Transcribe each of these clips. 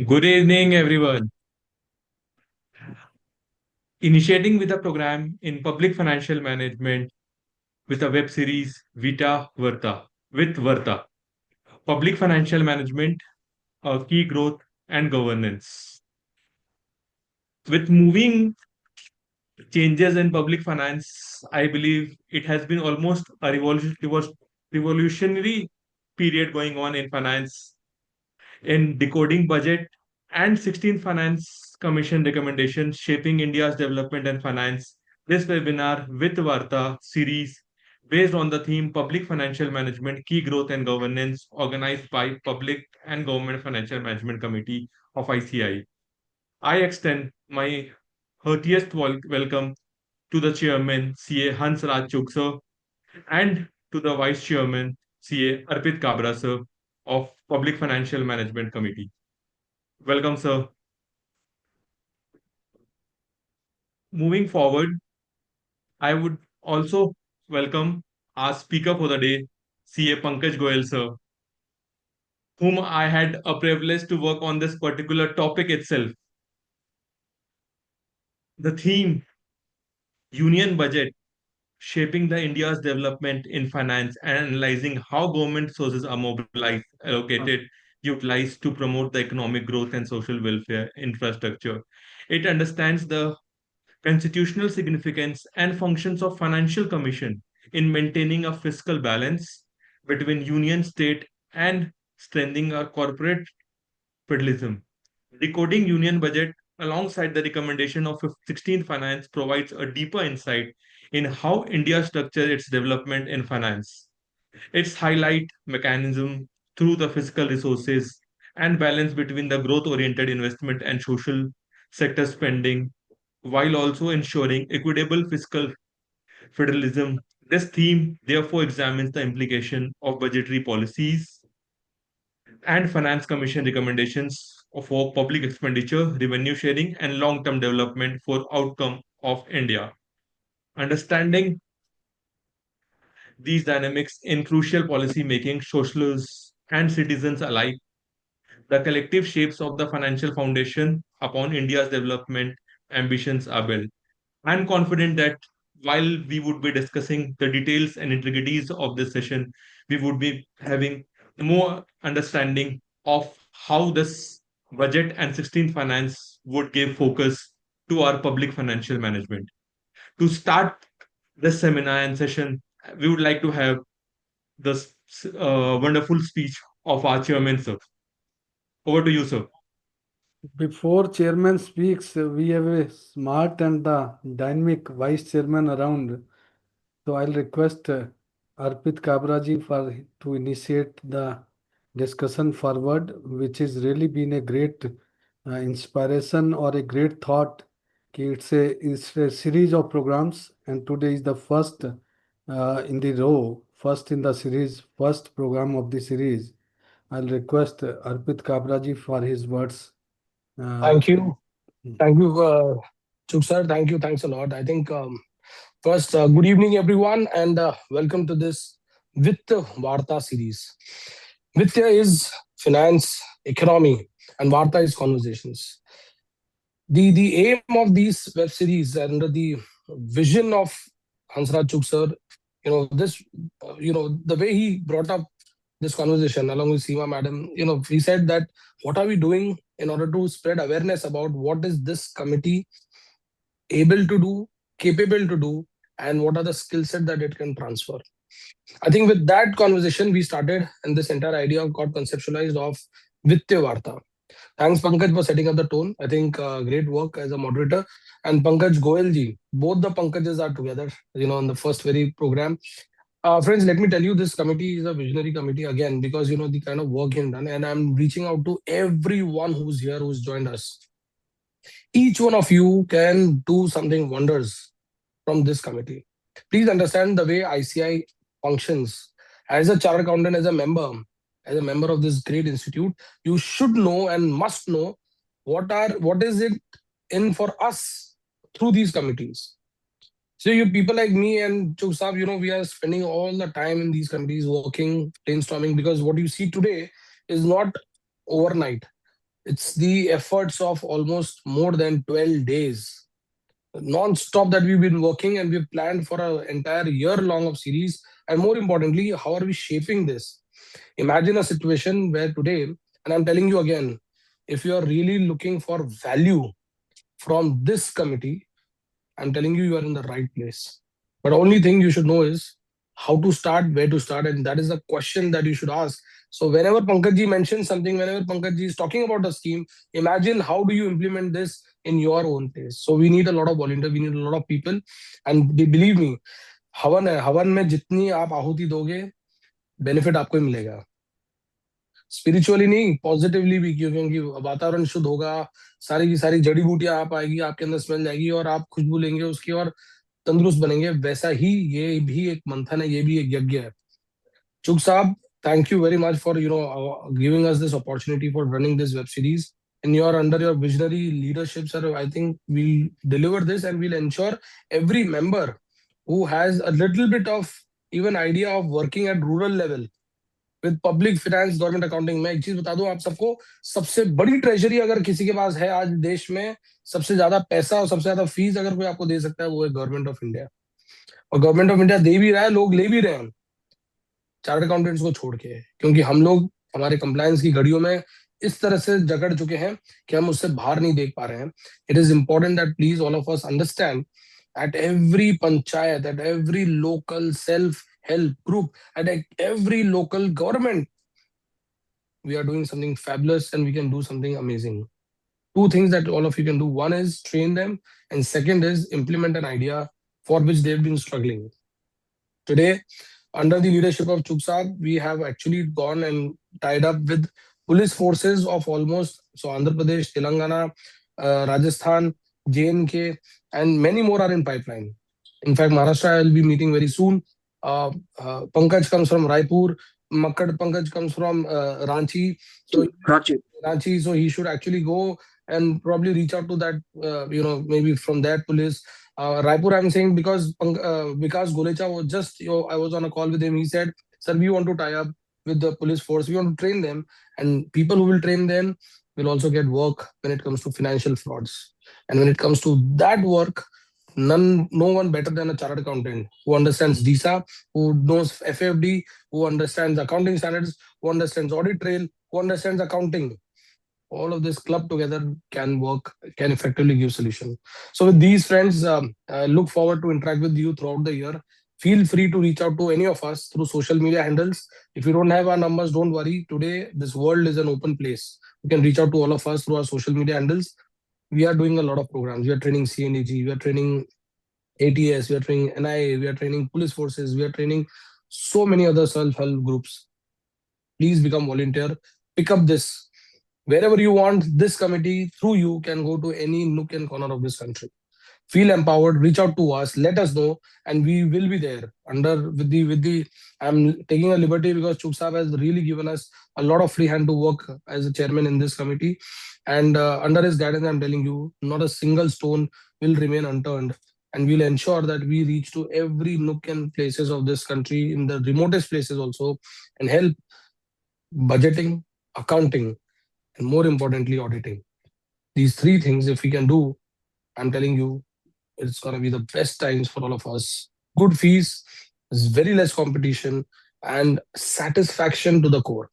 Good evening, everyone. Initiating with a program in public financial management with a web series Vita Varta with Varta. Public financial management, key growth and governance. With moving changes in public finance, I believe it has been almost a revolutionary period going on in finance in decoding budget and 16th Finance Commission recommendations shaping India's development and finance. This webinar with Varta series based on the theme Public Financial Management, Key Growth and Governance organized by Public and Government Financial Management Committee of ICI. I extend my heartiest welcome to the chairman CA Hans Raj Chuk sir and to the vice chairman CA Arpit Kabra sir of Public Financial Management Committee. Welcome, sir. Moving forward, I would also welcome our speaker for the day, CA Pankaj Goyal, sir, whom I had a privilege to work on this particular topic itself. The theme, Union Budget, shaping the India's development in finance and analyzing how government sources are mobilized, allocated, utilized to promote the economic growth and social welfare infrastructure. It understands the constitutional significance and functions of financial commission in maintaining a fiscal balance between union state and strengthening our corporate federalism. Decoding union budget alongside the recommendation of 16th finance provides a deeper insight in how India structures its development in finance. Its highlight mechanism through the fiscal resources and balance between the growth oriented investment and social sector spending while also ensuring equitable fiscal federalism. This theme therefore examines the implication of budgetary policies and finance commission recommendations for public expenditure, revenue sharing, and long-term development for outcome of India. Understanding these dynamics in crucial policy making, socialists and citizens alike, the collective shapes of the financial foundation upon India's development ambitions are built. I'm confident that while we would be discussing the details and intricacies of this session, we would be having more understanding of how this budget and 16th finance would give focus to our public financial management. To start this seminar and session, we would like to have this wonderful speech of our chairman, sir. Over to you, sir. Before chairman speaks, we have a smart and dynamic vice chairman around. So I'll request Arpit Kabraji for to initiate the discussion forward, which has really been a great inspiration or a great thought. It's a series of programs, and today is the first in the row, first in the series, first program of the series. I'll request Arpit Kabraji for his words. Thank Uh, you. Thank you, Chuk sir. Thank you. Thanks a lot. I think first, good evening, everyone, and welcome to this Vitt Varta series. Vittya is finance, economy, and Varta is conversations. The aim of these web series under the vision of Hansraj Chuk sir, this, the way he brought up this conversation along with Seema madam, he said that what are we doing in order to spread awareness about what is this committee able to do, capable to do, and what are the skill set that it can transfer. I think with that conversation, we started, and this entire idea got conceptualized of Vittya Varta. Thanks, Pankaj, for setting up the tone. I think great work as a moderator. And Pankaj Goyal ji, both the Pankajas are together, in the first very program. Friends, let me tell you, this committee is a visionary committee again because the kind of work you've done, and I'm reaching out to everyone who's here, who's joined us. Each one of you can do something wonders from this committee. Please understand the way ICI functions. As a chartered accountant, as a member of this great institute, you should know and must know what is it in for us through these committees. So you people like me and Chuk Saab, we are spending all the time in these committees working, brainstorming, because what you see today is not overnight. It's the efforts of almost more than 12 days non-stop that we've been working, and we've planned for an entire year long of series. And more importantly, how are we shaping this? Imagine a situation where today, and I'm telling you again, if you are really looking for value from this committee, I'm telling you, you are in the right place. But only thing you should know is how to start, where to start, and that is the question that you should ask. So whenever Pankaj mentions something, whenever Pankaj is talking about a scheme, imagine how do you implement this in your own place. So we need a lot of volunteers, we need a lot of people, and they believe me, हवन है, हवन में जितनी आप आहुति दोगे benefit आपको ही मिलेगा, स्पिरिचुअली नहीं, पॉजिटिवली भी, क्योंकि वातावरण शुद्ध होगा, सारी की सारी जड़ी बूटियां आप आएगी, आपके अंदर स्मेल जाएगी और आप खुशबू लेंगे उसकी और तंदुरुस्त बनेंगे। वैसा ही ये भी एक मंथन है, ये भी एक यज्ञ है। चुग साहब, thank you very much for giving us this opportunity for running this web series. And you're under your visionary leadership, sir. I think we'll deliver this and we'll ensure every member who has a little bit of even idea of working at rural level with public finance, government accounting. मैं एक चीज बता दूं आप सबको, सबसे बड़ी treasury अगर किसी के पास है आज देश में, सबसे ज्यादा पैसा और सबसे ज्यादा फीस अगर कोई आपको दे सकता है, वो है गवर्नमेंट ऑफ इंडिया। और गवर्नमेंट ऑफ इंडिया दे भी रहा है, लोग ले भी रहे हैं चार्टर्ड अकाउंटेंट्स को छोड़ के, क्योंकि हम लोग हमारे कंप्लायंस की घड़ियों में इस तरह से जकड़ चुके हैं कि हम उससे बाहर नहीं देख पा रहे हैं। It is important that please all of us understand at every panchayat, at every local self-help group, at every local government, we are doing something fabulous and we can do something amazing. Two things that all of you can do. One is train them, and second is implement an idea for which they've been struggling. Today, under the leadership of Chug Saab, we have actually gone and tied up with police forces of almost, so Andhra Pradesh, Telangana, Rajasthan, J&K, and many more are in pipeline. In fact, Maharashtra I will be meeting very soon. Pankaj comes from Raipur. Makkad Pankaj comes from Ranchi. So Ranchi, so he should actually go and probably reach out to that, maybe from that police. Raipur, I'm saying because Vikas Golecha was just, I was on a call with him. He said, "Sir, we want to tie up with the police force. We want to train them, and people who will train them will also get work when it comes to financial frauds. And when it comes to that work, no one better than a chartered accountant who understands DISA, who knows FFD, who understands accounting standards, who understands audit trail, who understands accounting. All of this club together can work, can effectively give solution." So with these friends, I look forward to interact with you throughout the year. Feel free to reach out to any of us through social media handles. If you don't have our numbers, don't worry. Today, this world is an open place. You can reach out to all of us through our social media handles. We are doing a lot of programs. We are training CNDG, we are training ATS, we are training NIA, we are training police forces, we are training so many other self-help groups. Please become volunteer. Pick up this. Wherever you want, this committee through you can go to any nook and corner of this country. Feel empowered, reach out to us, let us know, and we will be there. I'm taking a liberty because Chug Saab has really given us a lot of free hand to work as a chairman in this committee. And under his guidance, I'm telling you, not a single stone will remain unturned. And we'll ensure that we reach to every nook and places of this country, in the remotest places also, and help budgeting, accounting, and more importantly, auditing. These three things, if we can do, I'm telling you, it's going to be the best times for all of us. Good fees, there's very less competition, and satisfaction to the core.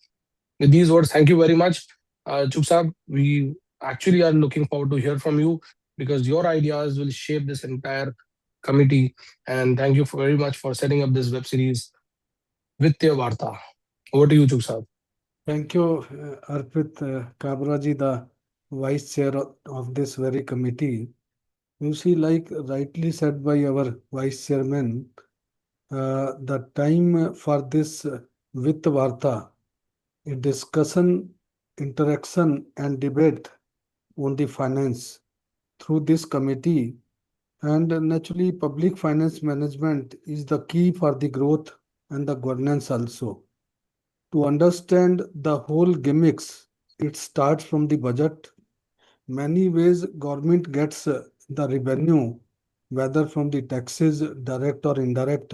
With these words, thank you very much. Chug Saab, we actually are looking forward to hear from you, because your ideas will shape this entire committee. And thank you very much for setting up this web series, Vittya Varta. Over to you, Chug Saab. Thank you, Arpit Kabraji, the vice chair of this very committee. You see, like rightly said by our vice chairman, the time for this Vitt Varta, a discussion, interaction, and debate on the finance through this committee, and naturally, public finance management is the key for the growth and the governance also. To understand the whole gimmicks, it starts from the budget. Many ways government gets the revenue, whether from the taxes, direct or indirect,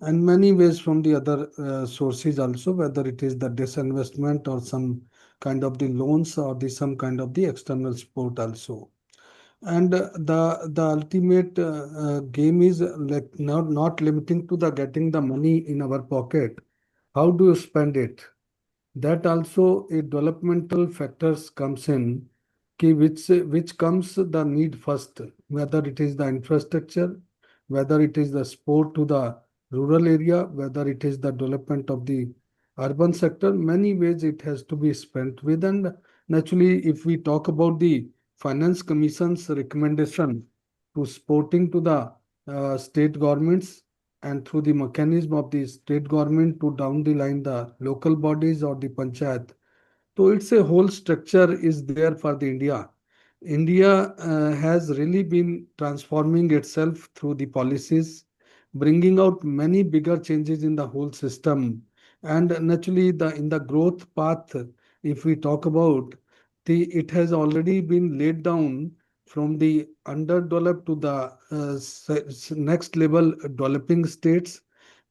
and many ways from the other sources also, whether it is the disinvestment or some kind of the loans or the some kind of the external support also. And the ultimate game is like not limiting to the getting the money in our pocket. How do you spend it? That also a developmental factors comes in, which comes the need first, whether it is the infrastructure, whether it is the support to the rural area, whether it is the development of the urban sector. Many ways it has to be spent with. And naturally, if we talk about the finance commission's recommendation to supporting to the state governments, and through the mechanism of the state government to down the line the local bodies or the panchayat. So it's a whole structure is there for the India. India has really been transforming itself through the policies, bringing out many bigger changes in the whole system. And naturally, the in the growth path, if we talk about the, it has already been laid down from the underdeveloped to the next level developing states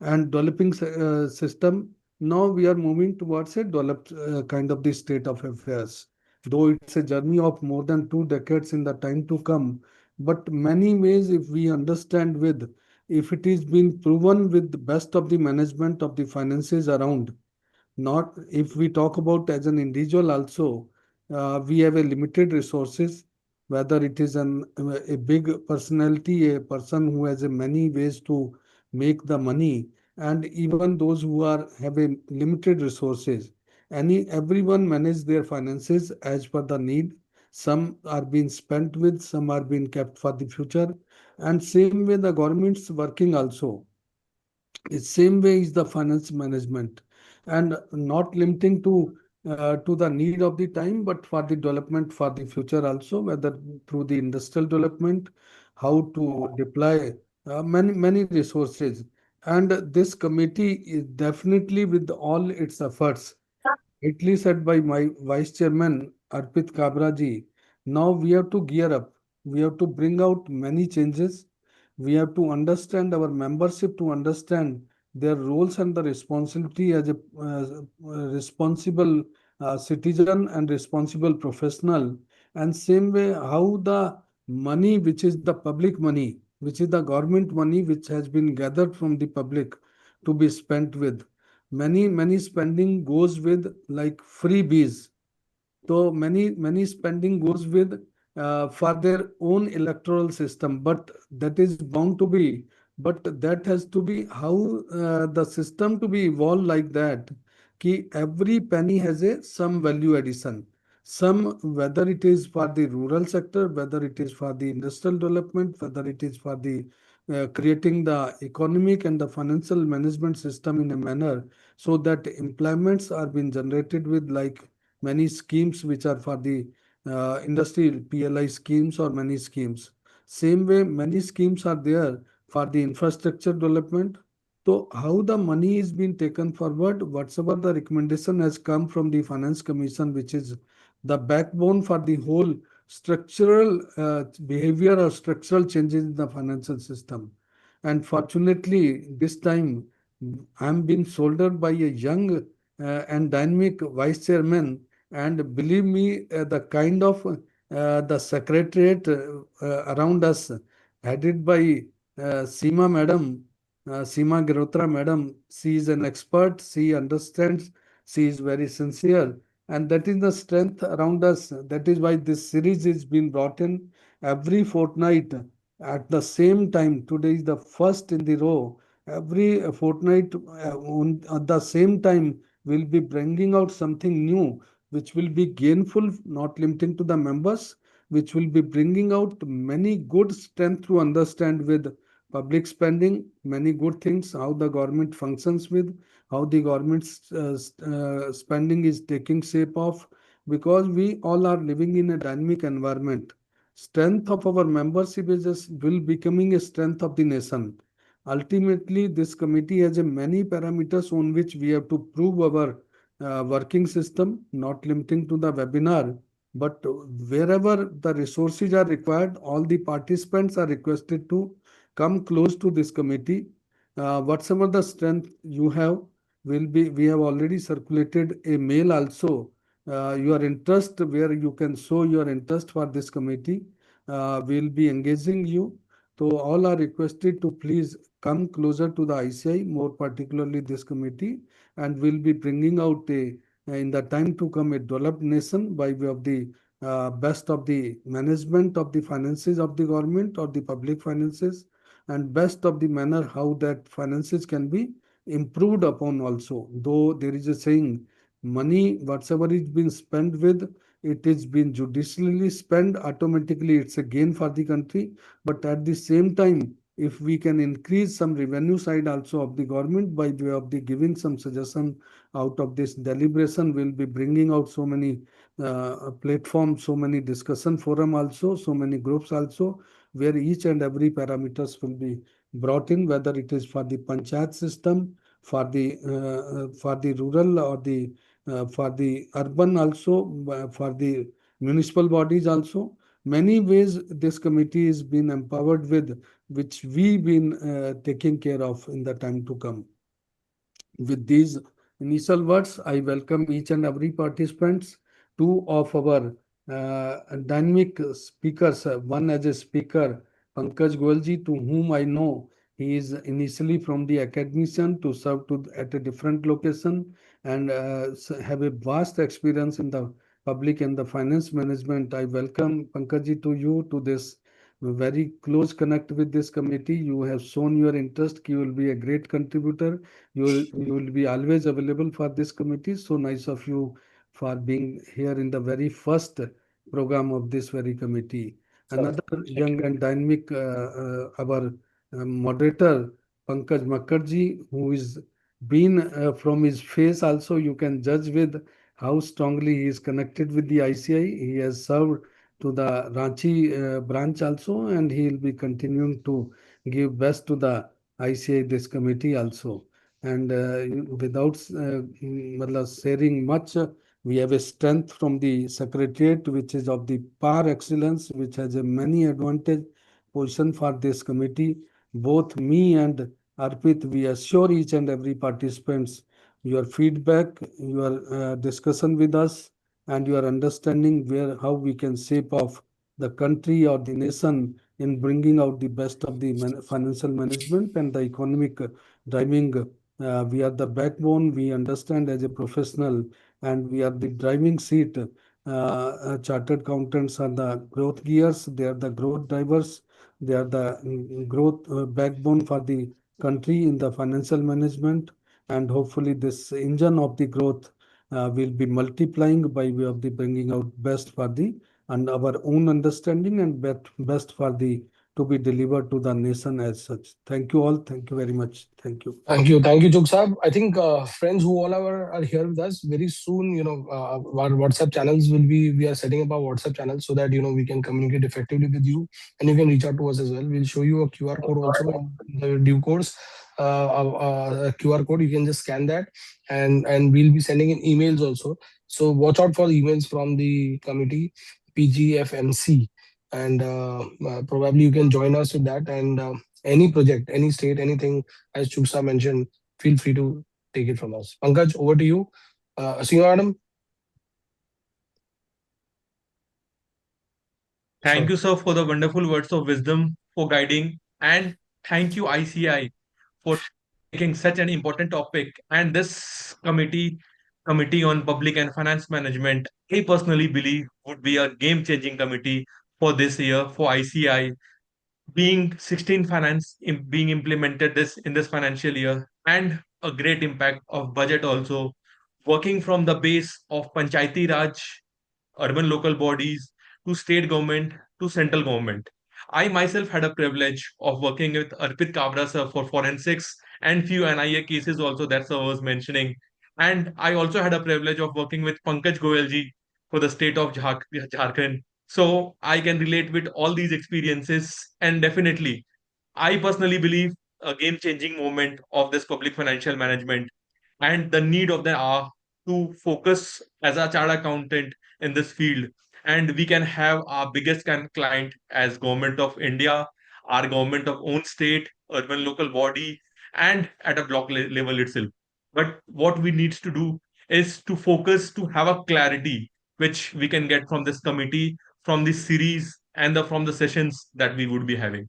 and developing system. Now we are moving towards a developed kind of the state of affairs. Though it's a journey of more than 2 decades in the time to come, but many ways if we understand with, if it is been proven with the best of the management of the finances around, not if we talk about as an individual also, we have a limited resources, whether it is a big personality, a person who has a many ways to make the money, and even those who are have a limited resources. Everyone manage their finances as per the need. Some are being spent with, some are being kept for the future, and same way the government's working also. The same way is the finance management, and not limiting to the need of the time, but for the development for the future also, whether through the industrial development, how to deploy many resources. And this committee is definitely with all its efforts, rightly said by my vice chairman Arpit Kabra. Now we have to gear up. We have to bring out many changes. We have to understand our membership to understand their roles and the responsibility as a responsible citizen and responsible professional. And same way, how the money, which is the public money, which is the government money, which has been gathered from the public to be spent with. Many spending goes with like freebies, so many spending goes with for their own electoral system, but that is bound to be. But that has to be how the system to be evolved like that. Ki every penny has a some value addition. Some whether it is for the rural sector, whether it is for the industrial development, whether it is for the creating the economic and the financial management system in a manner so that employments are being generated with like many schemes which are for the industry PLI schemes or many schemes. Same way, many schemes are there for the infrastructure development. So how the money is being taken forward, whatsoever the recommendation has come from the Finance Commission, which is the backbone for the whole structural behavior or structural changes in the financial system. And fortunately, this time I'm being shouldered by a young and dynamic vice chairman, and believe me, the kind of the secretariat around us, headed by Seema Madam, Seema Girotra Madam, she is an expert, she understands, she is very sincere, and that is the strength around us. That is why this series is being brought in every fortnight at the same time. Today is the first in the row. Every fortnight at the same time, we'll be bringing out something new which will be gainful, not limiting to the members, which will be bringing out many good strength to understand with public spending, many good things, how the government functions with, how the government's spending is taking shape of, because we all are living in a dynamic environment. Strength of our membership is will becoming a strength of the nation. Ultimately, this committee has a many parameters on which we have to prove our working system, not limiting to the webinar, but wherever the resources are required, all the participants are requested to come close to this committee. Whatsoever the strength you have will be, we have already circulated a mail also your interest, where you can show your interest for this committee. We'll be engaging you. So all are requested to please come closer to the ICI, more particularly this committee, and we'll be bringing out in the time to come a developed nation by way of the best of the management of the finances of the government or the public finances, and best of the manner how that finances can be improved upon also. Though there is a saying, money whatsoever is being spent with, it is being judiciously spent, automatically it's a gain for the country. But at the same time, if we can increase some revenue side also of the government by way of the giving some suggestion out of this deliberation, will be bringing out so many platforms, so many discussion forum also, so many groups also, where each and every parameters will be brought in, whether it is for the panchayat system, for the rural, or the for the urban also, for the municipal bodies also. Many ways this committee is being empowered with, which we been taking care of in the time to come. With these initial words, I welcome each and every participants. Two of our dynamic speakers, one as a speaker, Pankaj Goelji, to whom I know he is initially from the academician to serve at a different location, and have a vast experience in the public and the finance management. I welcome Pankajji to you to this very close connect with this committee. You have shown your interest. You will be a great contributor. You will be always available for this committee. So nice of you for being here in the very first program of this very committee. Another Thank young and dynamic our moderator Pankaj Makkarji, who is been from his face also you can judge with how strongly he is connected with the ICI. He has served to the Ranchi branch also, and he will be continuing to give best to the ICI this committee also. And without sharing much, we have a strength from the secretariat, which is of the par excellence, which has a many advantage position for this committee. Both me and Arpit, we assure each and every participants your feedback, your discussion with us, and your understanding where how we can shape of the country or the nation in bringing out the best of the financial management and the economic driving. We are the backbone, we understand as a professional, and we are the driving seat. Chartered accountants are the growth gears, they are the growth drivers, they are the growth backbone for the country in the financial management. And hopefully, this engine of the growth will be multiplying by way of the bringing out best for the and our own understanding, and best for the to be delivered to the nation as such. Thank you all. Thank you very much. Thank you. Thank you, Chuk Saab. I think friends who all are here with us very soon, our WhatsApp channels will be. We are setting up our WhatsApp channels so that we can communicate effectively with you, and you can reach out to us as well. We'll show you a QR code also in the due course. A QR code, you can just scan that, and we'll be sending in emails also. So watch out for the emails from the committee, PGFMC, and probably you can join us with that. And any project, any state, anything, as Chuksa mentioned, feel free to take it from us. Pankaj, over to you. Senior Madam. Thank you, sir, for the wonderful words of wisdom, for guiding, and thank you, ICI, for taking such an important topic. And this committee on public and finance management, I personally believe would be a game-changing committee for this year for ICI, being 16 finance being implemented this in this financial year, and a great impact of budget also, working from the base of Panchayati Raj, urban local bodies, to state government, to central government. I myself had a privilege of working with Arpit Kabra sir for forensics and few NIA cases also that sir was mentioning. And I also had a privilege of working with Pankaj Goyalji for the state of Jharkhand. So I can relate with all these experiences, and definitely I personally believe a game-changing moment of this public financial management and the need of the hour to focus as a chartered accountant in this field. And we can have our biggest client as government of India, our government of own state, urban local body, and at a block level itself. But what we need to do is to focus to have a clarity which we can get from this committee, from this series, and from the sessions that we would be having.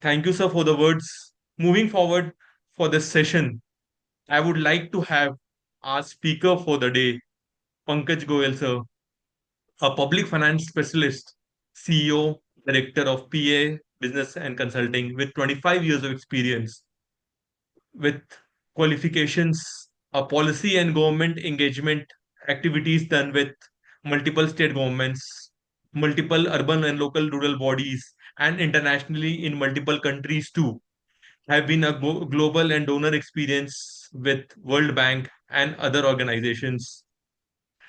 Thank you, sir, for the words. Moving forward for this session, I would like to have our speaker for the day, Pankaj Goyal, sir, a public finance specialist, CEO, director of PA Business and Consulting with 25 years of experience, with qualifications, a policy and government engagement activities done with multiple state governments, multiple urban and local rural bodies, and internationally in multiple countries too. Have been a global and donor experience with World Bank and other organizations,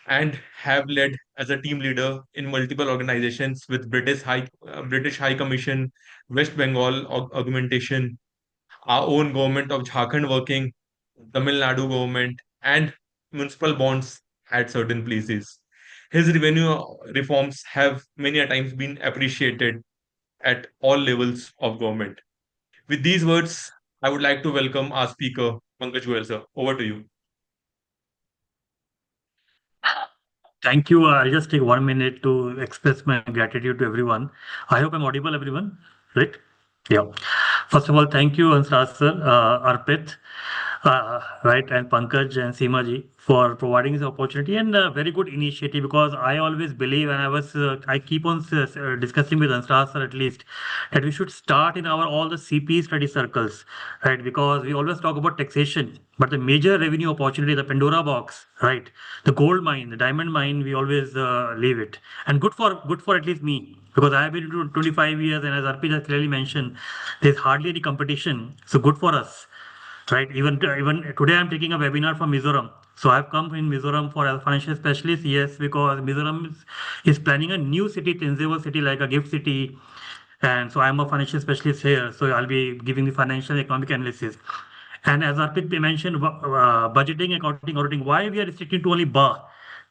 and have led as a team leader in multiple organizations with British High Commission, West Bengal augmentation, our own government of Jharkhand working, Tamil Nadu government, and municipal bonds at certain places. His revenue reforms have many a times been appreciated at all levels of government. With these words, I would like to welcome our speaker, Pankaj Goyal, sir. Over to you. Thank you. I'll just take 1 minute to express my gratitude to everyone. I hope I'm audible, everyone. Right? Yeah. First of all, thank you, Hansraj sir, Arpit, right, and Pankaj and Seema ji for providing this opportunity and a very good initiative, because I always believe, and I keep on discussing with Hansraj sir at least, that we should start in our all the CP study circles, right? Because we always talk about taxation, but the major revenue opportunity, the Pandora box, right? The gold mine, the diamond mine, we always leave it, and good for at least me, because I have been into 25 years, and as Arpit has clearly mentioned, there's hardly any competition. So good for us, right? Even today, I'm taking a webinar from Mizoram. So I've come in Mizoram for a financial specialist, yes, because Mizoram is planning a new city, Tinsevo city, like a gift city. And so I'm a financial specialist here. So I'll be giving the financial economic analysis. And as Arpit mentioned, budgeting, accounting, auditing, why we are restricted to only BA?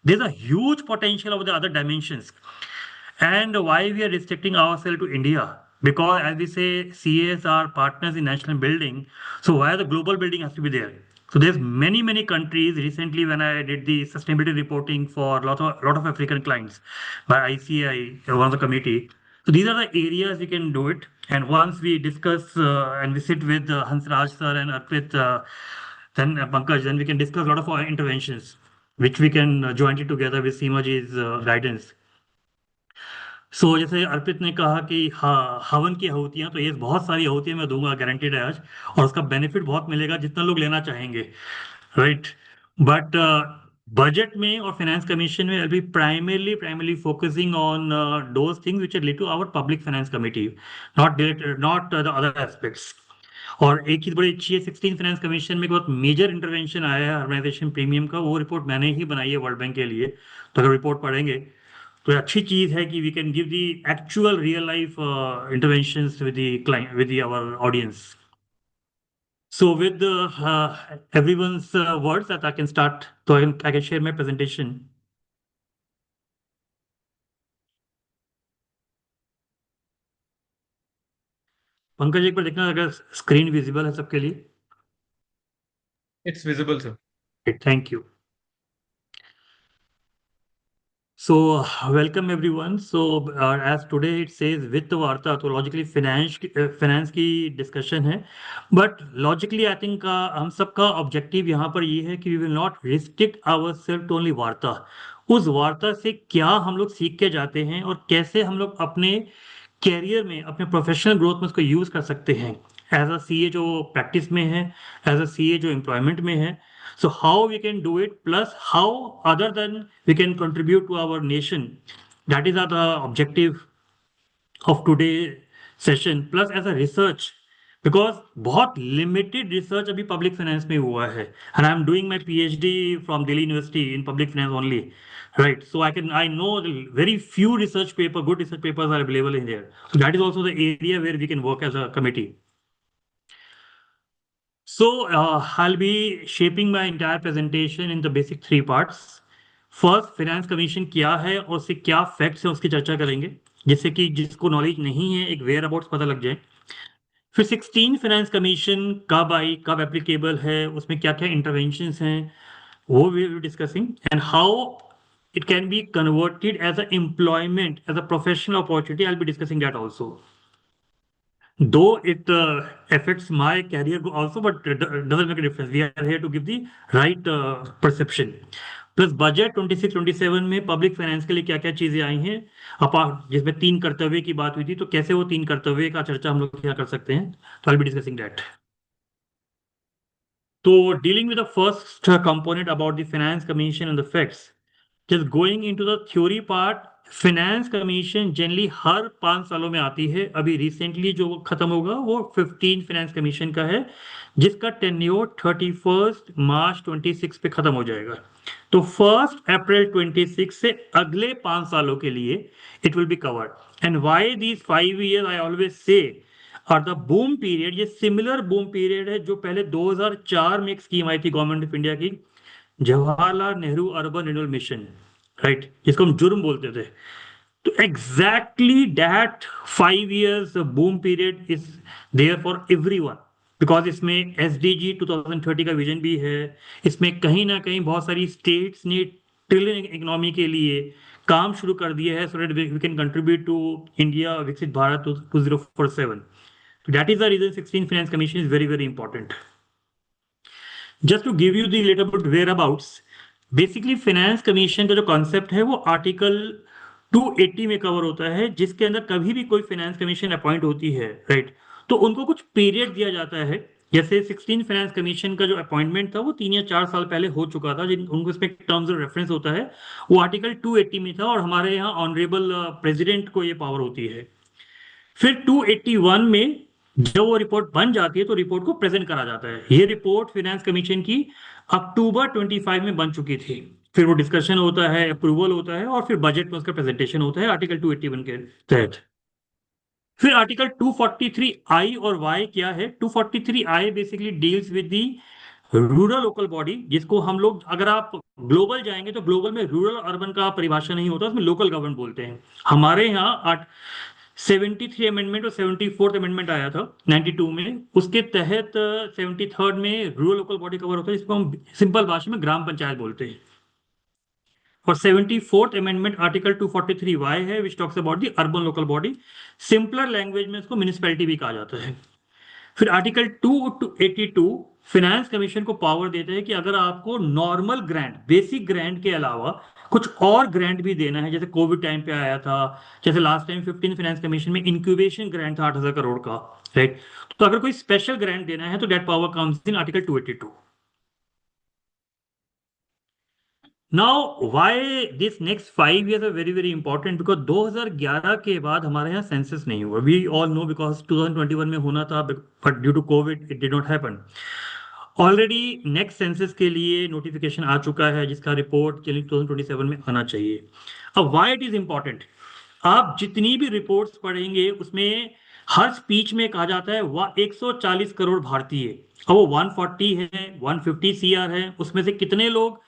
There's a huge potential of the other dimensions. And why we are restricting ourselves to India? Because as we say, CAs are partners in national building. So why the global building has to be there? So there's many countries. Recently, when I did the sustainability reporting for a lot of African clients by ICI, one of the committee. So these are the areas we can do it. And once we discuss and we sit with Hansraj sir and Arpit, then Pankaj, then we can discuss a lot of our interventions, which we can jointly together with Seema ji's guidance. सो जैसे अर्पित ने कहा कि हवन की आहुतियां, तो ये बहुत सारी आहुतियां मैं दूंगा, गारंटेड है आज, और उसका बेनिफिट बहुत मिलेगा जितना लोग लेना चाहेंगे, राइट? बट बजट में और फाइनेंस कमीशन में अभी primarily focusing on those things which are related to our public finance committee, not the other aspects. और एक चीज बड़ी अच्छी है, 16 फाइनेंस कमीशन में बहुत मेजर इंटरवेंशन आया है हार्मोनाइजेशन प्रीमियम का, वो रिपोर्ट मैंने ही बनाई है वर्ल्ड बैंक के लिए. तो अगर रिपोर्ट पढ़ेंगे तो अच्छी चीज है कि we can give the actual real life interventions with the client, with our audience. So with everyone's words that I can start, so I can share my presentation. Pankaj एक बार देखना अगर स्क्रीन विजिबल है सबके लिए. It's visible, sir. Thank you. So welcome everyone. So as today it says वित्त वार्ता, तो logically finance की discussion है, but logically I think हम सबका objective यहाँ पर ये है कि we will not restrict ourselves to only वार्ता. उस वार्ता से क्या हम लोग सीख के जाते हैं और कैसे हम लोग अपने कैरियर में, अपने प्रोफेशनल ग्रोथ में उसको यूज कर सकते हैं, एज अ सीए जो प्रैक्टिस में है, एज अ सीए जो एम्प्लॉयमेंट में है. So how we can do it, plus how other than we can contribute to our nation. That is the objective of today's session. Plus as a research, because बहुत limited research अभी public finance में हुआ है, and I am doing my PhD from Delhi University in public finance only, right? So I know very few good research papers are available in there. So that is also the area where we can work as a committee. So I'll be shaping my entire presentation in the basic 3 parts. First, finance commission क्या है और उससे क्या facts है उसकी चर्चा करेंगे, जिससे कि जिसको नॉलेज नहीं है एक वेयर अबाउट्स पता लग जाए. फिर 16 फाइनेंस कमीशन कब आई, कब एप्लीकेबल है, उसमें क्या क्या इंटरवेंशंस हैं, वो we will be discussing, and how it can be converted as an employment, as a professional opportunity. I'll be discussing that also. Though it affects my career also, but it doesn't make a difference. We are here to give the right perception. Plus budget 26-27 में public finance के लिए क्या क्या चीजें आई हैं, apart जिसमें 3 कर्तव्य की बात हुई थी, तो कैसे वो 3 कर्तव्य का चर्चा हम लोग क्या कर सकते हैं, तो I will be discussing that. So dealing with the first component about the finance commission and the facts, just going into the theory part, finance commission generally हर 5 सालों में आती है. अभी रिसेंटली जो खत्म होगा वो 15 फाइनेंस कमीशन का है, जिसका टेन्योर 31 मार्च 26 पे खत्म हो जाएगा. तो 1 अप्रैल 26 से अगले 5 सालों के लिए it will be covered. And why these 5 year I always say और द बूम पीरियड, ये सिमिलर बूम पीरियड है जो पहले 2004 में एक स्कीम आई थी गवर्नमेंट ऑफ इंडिया की, Jawaharlal Nehru urban renewal mission, right, जिसको हम जुर्म बोलते थे. तो exactly that 5 years boom period is there for everyone, because इसमें SDG 2030 का विजन भी है. इसमें कहीं ना कहीं बहुत सारी स्टेट्स ने ट्रिलियन इकोनॉमी के लिए काम शुरू कर दिया है, so that we can contribute to India Viksit Bharat 2047. That is the reason 16th Finance Commission is very, very important. Just to give you the little bit whereabouts, basically Finance Commission का जो concept है वो आर्टिकल 280 में cover होता है, जिसके अंदर कभी भी कोई फाइनेंस कमीशन अपॉइंट होती है, राइट, तो उनको कुछ पीरियड दिया जाता है. जैसे 16 फाइनेंस कमीशन का जो अपॉइंटमेंट था वो 3 या 4 साल पहले हो चुका था, उनको इसमें टर्म्स ऑफ रेफरेंस होता है, वो आर्टिकल 280 में था, और हमारे यहाँ ऑनरेबल प्रेसिडेंट को ये पावर होती है. फिर 281 में जब वो रिपोर्ट बन जाती है तो रिपोर्ट को प्रेजेंट करा जाता है. ये रिपोर्ट फाइनेंस कमीशन की अक्टूबर 25 में बन चुकी थी. फिर वो डिस्कशन होता है, अप्रूवल होता है, और फिर बजट में उसका प्रेजेंटेशन होता है आर्टिकल 281 के तहत. फिर आर्टिकल 243 आई और वाई क्या है? 243 I basically deals with the rural local body, जिसको हम लोग, अगर आप ग्लोबल जाएंगे तो ग्लोबल में रूरल अर्बन का परिभाषा नहीं होता, उसमें लोकल गवर्नमेंट बोलते हैं. हमारे यहाँ 73 अमेंडमेंट और 74th अमेंडमेंट आया था 92 में, उसके तहत 73rd में रूरल लोकल बॉडी कवर होता है, जिसको हम सिंपल भाषा में ग्राम पंचायत बोलते हैं. और 74th अमेंडमेंट आर्टिकल 243Y है, which talks about the urban local body. Simpler language में इसको म्युनिसिपैलिटी भी कहा जाता है. फिर आर्टिकल 282 फाइनेंस कमीशन को पावर देता है कि अगर आपको नॉर्मल ग्रांट, बेसिक ग्रांट के अलावा कुछ और ग्रांट भी देना है, जैसे कोविड टाइम पे आया था, जैसे लास्ट टाइम 15 फाइनेंस कमीशन में इंक्यूबेशन ग्रांट था 8,000 करोड़ का, राइट, तो अगर कोई स्पेशल ग्रांट देना है तो that power comes in article 282. Now why this next 5 years are very very important, because 2011 के बाद हमारे यहाँ सेंसस नहीं हुआ. वी ऑल नो, बिकॉज 2021 में होना था, but due to covid it did not happen. Already next census के लिए नोटिफिकेशन आ चुका है, जिसका रिपोर्ट 2027 में आना चाहिए. अब व्हाई इट इज इंपॉर्टेंट, आप जितनी भी रिपोर्ट्स पढ़ेंगे उसमें हर स्पीच में कहा जाता है वह 140 करोड़ भारतीय, अब वो 140 है, 150 CR है, उसमें से कितने लोग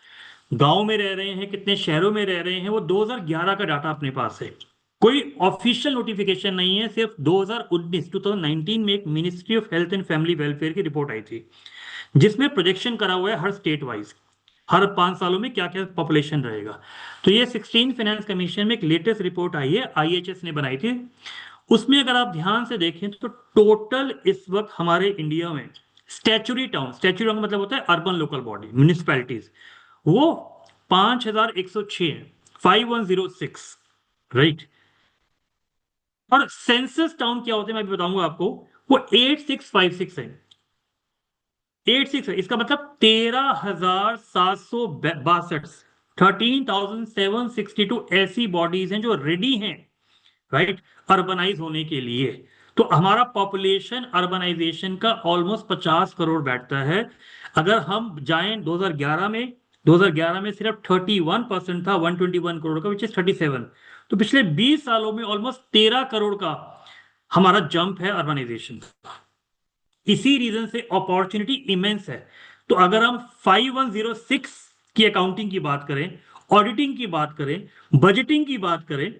गांव में रह रहे हैं, कितने शहरों में रह रहे हैं, वो 2011 का डाटा अपने पास है. कोई ऑफिशियल नोटिफिकेशन नहीं है. सिर्फ 2019 में एक ministry of health and family welfare की रिपोर्ट आई थी, जिसमें प्रोजेक्शन करा हुआ है हर स्टेट वाइज, हर 5 सालों में क्या क्या पॉपुलेशन रहेगा. तो ये 16 फाइनेंस कमीशन में एक लेटेस्ट रिपोर्ट आई है, IHS ने बनाई थी. उसमें अगर आप ध्यान से देखें तो टोटल इस वक्त हमारे इंडिया में स्टैच्यूरी टाउन का मतलब होता है अर्बन लोकल बॉडी, म्यूनिसिपैलिटीज, वो 5,106 है, 5106, राइट. और सेंसस टाउन क्या होते हैं मैं भी बताऊंगा आपको, वो 8656 है. 86 है, इसका मतलब 13,762, 13,762 ऐसी बॉडीज हैं जो रेडी हैं, राइट, अर्बनाइज होने के लिए. तो हमारा पॉपुलेशन अर्बनाइजेशन का ऑलमोस्ट 50 करोड़ बैठता है. अगर हम जाएं 2011 में सिर्फ 31% था, 121 करोड़ का, विच इज 37. तो पिछले 20 सालों में ऑलमोस्ट 13 करोड़ का हमारा जंप है अर्बनाइजेशन. इसी रीजन से अपॉर्चुनिटी इमेंस है. तो अगर हम 5106 की अकाउंटिंग की बात करें, ऑडिटिंग की बात करें, बजटिंग की बात करें,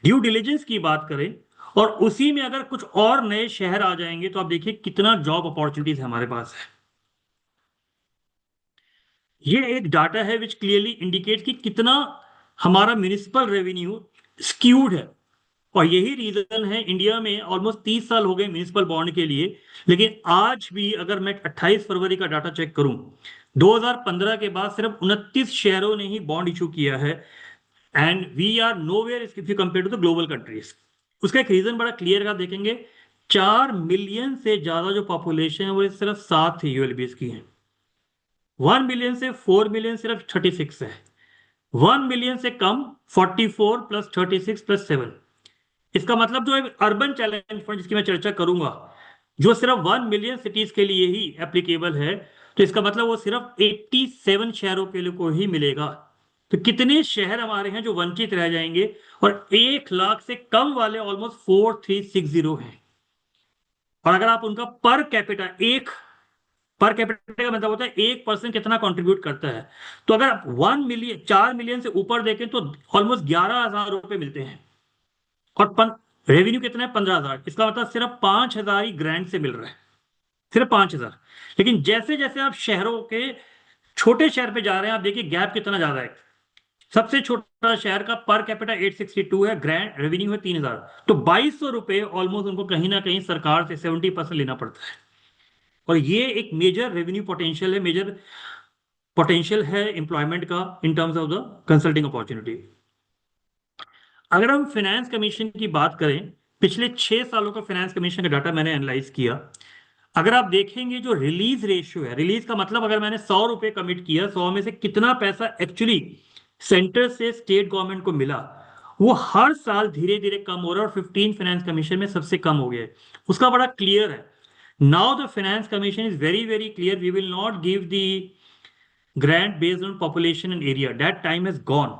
ड्यू डिलिजेंस की बात करें, और उसी में अगर कुछ और नए शहर आ जाएंगे, तो आप देखिए कितना जॉब अपॉर्चुनिटीज हमारे पास है. ये एक डाटा है विच क्लियरली इंडिकेट कि कितना हमारा म्युनिसिपल रेवेन्यू स्क्यूड है। और यही रीजन है, इंडिया में ऑलमोस्ट 30 साल हो गए म्युनिसिपल बॉन्ड के लिए, लेकिन आज भी अगर मैं 28 फरवरी का डाटा चेक करूं, 2015 के बाद सिर्फ 29 शहरों ने ही बॉन्ड इशू किया है, and we are nowhere if you compare to the global countries. उसका एक रीजन बड़ा क्लियर आप देखेंगे, 4 मिलियन से ज्यादा जो पॉपुलेशन है वो सिर्फ 7 यूएलबीज की है। 1 मिलियन से 4 मिलियन सिर्फ 36 है। 1 मिलियन से कम 44 प्लस 36 प्लस 7। इसका मतलब जो अर्बन चैलेंज फंड जिसकी मैं चर्चा करूंगा, जो सिर्फ 1 मिलियन सिटीज के लिए ही एप्लीकेबल है, तो इसका मतलब वो सिर्फ 87 शहरों के लिए को ही मिलेगा। तो कितने शहर हमारे हैं जो वंचित रह जाएंगे, और 1 लाख से कम वाले ऑलमोस्ट 4360 हैं। और अगर आप उनका पर कैपिटा का मतलब होता है 1% कितना कंट्रीब्यूट करता है, तो अगर आप 4 मिलियन से ऊपर देखें तो ऑलमोस्ट 11,000 रुपए मिलते हैं। और रेवेन्यू कितना है? 15,000। इसका मतलब सिर्फ 5,000 ही ग्रांट से मिल रहा है, सिर्फ 5,000। लेकिन जैसे जैसे आप शहरों के छोटे शहर पे जा रहे हैं, आप देखिए गैप कितना ज्यादा है। सबसे छोटा शहर का पर कैपिटा 862 है, ग्रांट रेवेन्यू है 3,000। तो 2,200 रुपए ऑलमोस्ट उनको कहीं ना कहीं सरकार से 70% लेना पड़ता है। और ये एक मेजर रेवेन्यू पोटेंशियल है, मेजर पोटेंशियल है एम्प्लॉयमेंट का इन terms of the consulting opportunity. अगर हम फाइनेंस कमीशन की बात करें, पिछले 6 सालों का फाइनेंस कमीशन का डाटा मैंने एनालाइज किया। अगर आप देखेंगे जो रिलीज रेशियो है, रिलीज का मतलब अगर मैंने 100 रुपए कमिट किया, 100 में से कितना पैसा एक्चुअली सेंटर से स्टेट गवर्नमेंट को मिला, वो हर साल धीरे धीरे कम हो रहा है, और 15 फाइनेंस कमीशन में सबसे कम हो गया है। उसका बड़ा क्लियर है। Now the finance commission is very very clear, we will not give the grant based on population and area. That time has gone.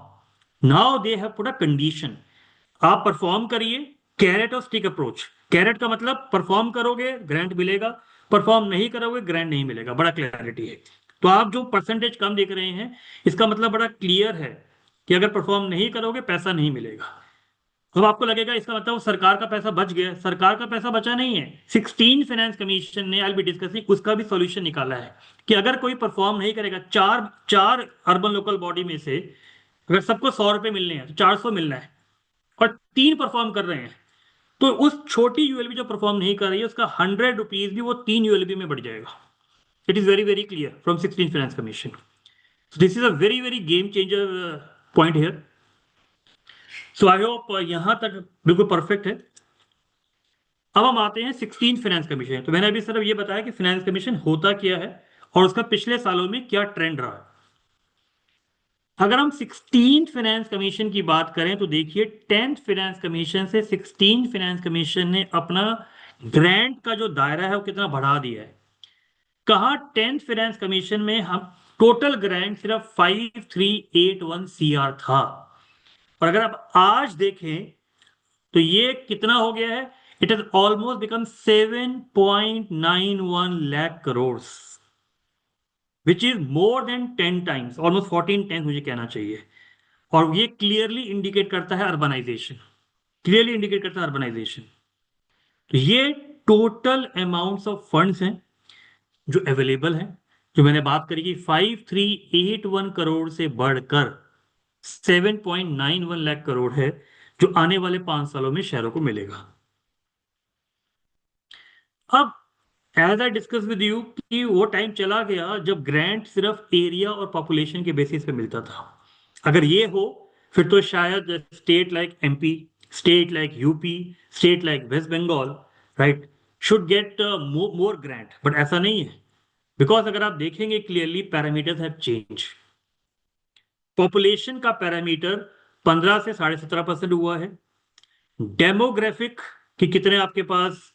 Now they have put a condition. आप perform करिए, carat और stick approach. Carat का मतलब perform करोगे grant मिलेगा, perform नहीं करोगे grant नहीं मिलेगा। बड़ा क्लैरिटी है। तो आप जो परसेंटेज कम देख रहे हैं, इसका मतलब बड़ा क्लियर है कि अगर परफॉर्म नहीं करोगे पैसा नहीं मिलेगा। अब आपको लगेगा इसका मतलब सरकार का पैसा बच गया। सरकार का पैसा बचा नहीं है। 16 फाइनेंस कमीशन ने, आई बी डिस्कसिंग, उसका भी सॉल्यूशन निकाला है कि अगर कोई परफॉर्म नहीं करेगा, चार अर्बन लोकल बॉडी में से अगर सबको 100 रुपए मिलने हैं तो 400 मिलना है, और 3 परफॉर्म कर रहे हैं, तो उस छोटी यूएलबी जो परफॉर्म नहीं कर रही है उसका 100 रुपीज भी वो 3 यूएलबी में बढ़ जाएगा। It is very very clear from 16 finance commission. This is a very very game changer point here. So I hope यहां तक बिल्कुल परफेक्ट है। अब हम आते हैं 16 फाइनेंस कमीशन। तो मैंने अभी सिर्फ ये बताया कि फाइनेंस कमीशन होता क्या है और उसका पिछले सालों में क्या ट्रेंड रहा है। अगर हम 16 फाइनेंस कमीशन की बात करें तो देखिए 10th फाइनेंस कमीशन से 16 फाइनेंस कमीशन ने अपना ग्रांट का जो दायरा है वो कितना बढ़ा दिया है। कहा 10th फाइनेंस कमीशन में हम टोटल ग्रांट सिर्फ 5381 CR था, और अगर आप आज देखें तो ये कितना हो गया है? It has almost become 7.91 lakh crore, which is more than 10 times, almost 14 times मुझे कहना चाहिए। और ये क्लियरली इंडिकेट करता है अर्बनाइजेशन, क्लियरली इंडिकेट करता है अर्बनाइजेशन। तो ये टोटल अमाउंट्स ऑफ फंड्स हैं जो अवेलेबल हैं, जो मैंने बात करी कि 5381 करोड़ से बढ़कर 7.91 लाख करोड़ है, जो आने वाले 5 सालों में शहरों को मिलेगा। अब as I discuss with you कि वो टाइम चला गया जब ग्रांट सिर्फ एरिया और पॉपुलेशन के बेसिस पे मिलता था। अगर ये हो फिर तो शायद state like MP, state like UP, state like West Bengal, right, should get more grant, but ऐसा नहीं है। बिकॉज अगर आप देखेंगे clearly parameters have change. Population का पैरामीटर 15 से 17.5% हुआ है। डेमोग्राफिक कि कितने आपके पास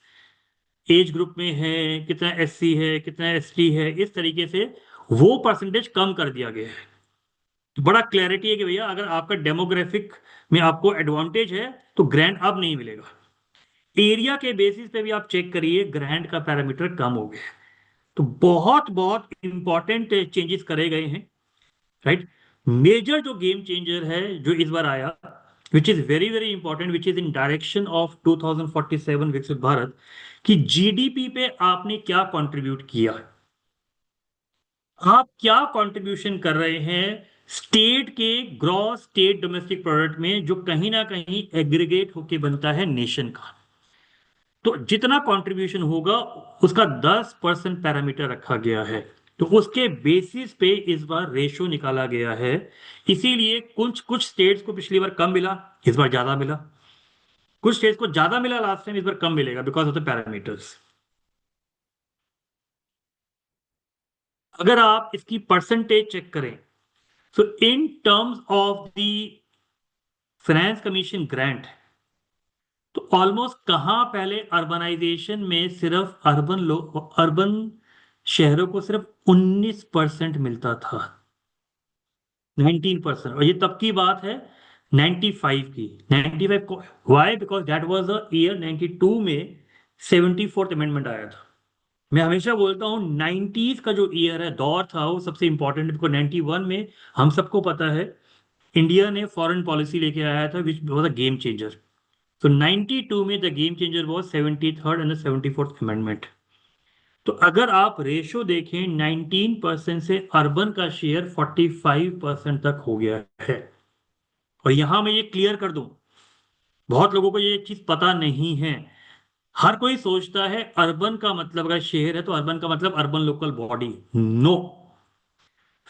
एज ग्रुप में है, कितना एससी है, कितना एसटी है, इस तरीके से वो परसेंटेज कम कर दिया गया है। तो बड़ा क्लैरिटी है कि भैया अगर आपका डेमोग्राफिक में आपको एडवांटेज है तो ग्रांट अब नहीं मिलेगा। एरिया के बेसिस पे भी आप चेक करिए, ग्रांट का पैरामीटर कम हो गया है। तो बहुत बहुत इंपॉर्टेंट चेंजेस करे गए हैं, राइट। मेजर जो गेम चेंजर है जो इस बार आया, which is very very important, which is in direction of 2047 विकसित भारत, कि जीडीपी पे आपने क्या कंट्रीब्यूट किया। आप क्या कंट्रीब्यूशन कर रहे हैं स्टेट के ग्रॉस स्टेट डोमेस्टिक प्रोडक्ट में, जो कहीं ना कहीं एग्रीगेट होके बनता है नेशन का। तो जितना कंट्रीब्यूशन होगा उसका 10% पैरामीटर रखा गया है, तो उसके बेसिस पे इस बार रेशो निकाला गया है। इसीलिए कुछ कुछ स्टेट्स को पिछली बार कम मिला, इस बार ज्यादा मिला। कुछ स्टेट्स को ज्यादा मिला लास्ट टाइम, इस बार कम मिलेगा बिकॉज ऑफ द पैरामीटर्स। अगर आप इसकी परसेंटेज चेक करें, so in terms of the finance commission grant, तो ऑलमोस्ट कहाँ पहले अर्बनाइजेशन में सिर्फ अर्बन शहरों को सिर्फ 19% मिलता था, 19%। और ये तब की बात है 95 की। 95 why? Because that was the year 92 में 74th अमेंडमेंट आया था। मैं हमेशा बोलता हूँ 90s का जो ईयर है, दौर था, वो सबसे इंपॉर्टेंट, बिकॉज 91 में हम सबको पता है इंडिया ने फॉरेन पॉलिसी लेके आया था which was a game changer. तो 92 में the game changer was 73rd and 74th amendment. तो अगर आप रेशो देखें, 19% से अर्बन का शेयर 45% तक हो गया है। और यहां मैं ये क्लियर कर दूं, बहुत लोगों को ये चीज पता नहीं है। हर कोई सोचता है अर्बन का मतलब अगर शहर है तो अर्बन का मतलब urban local body. No,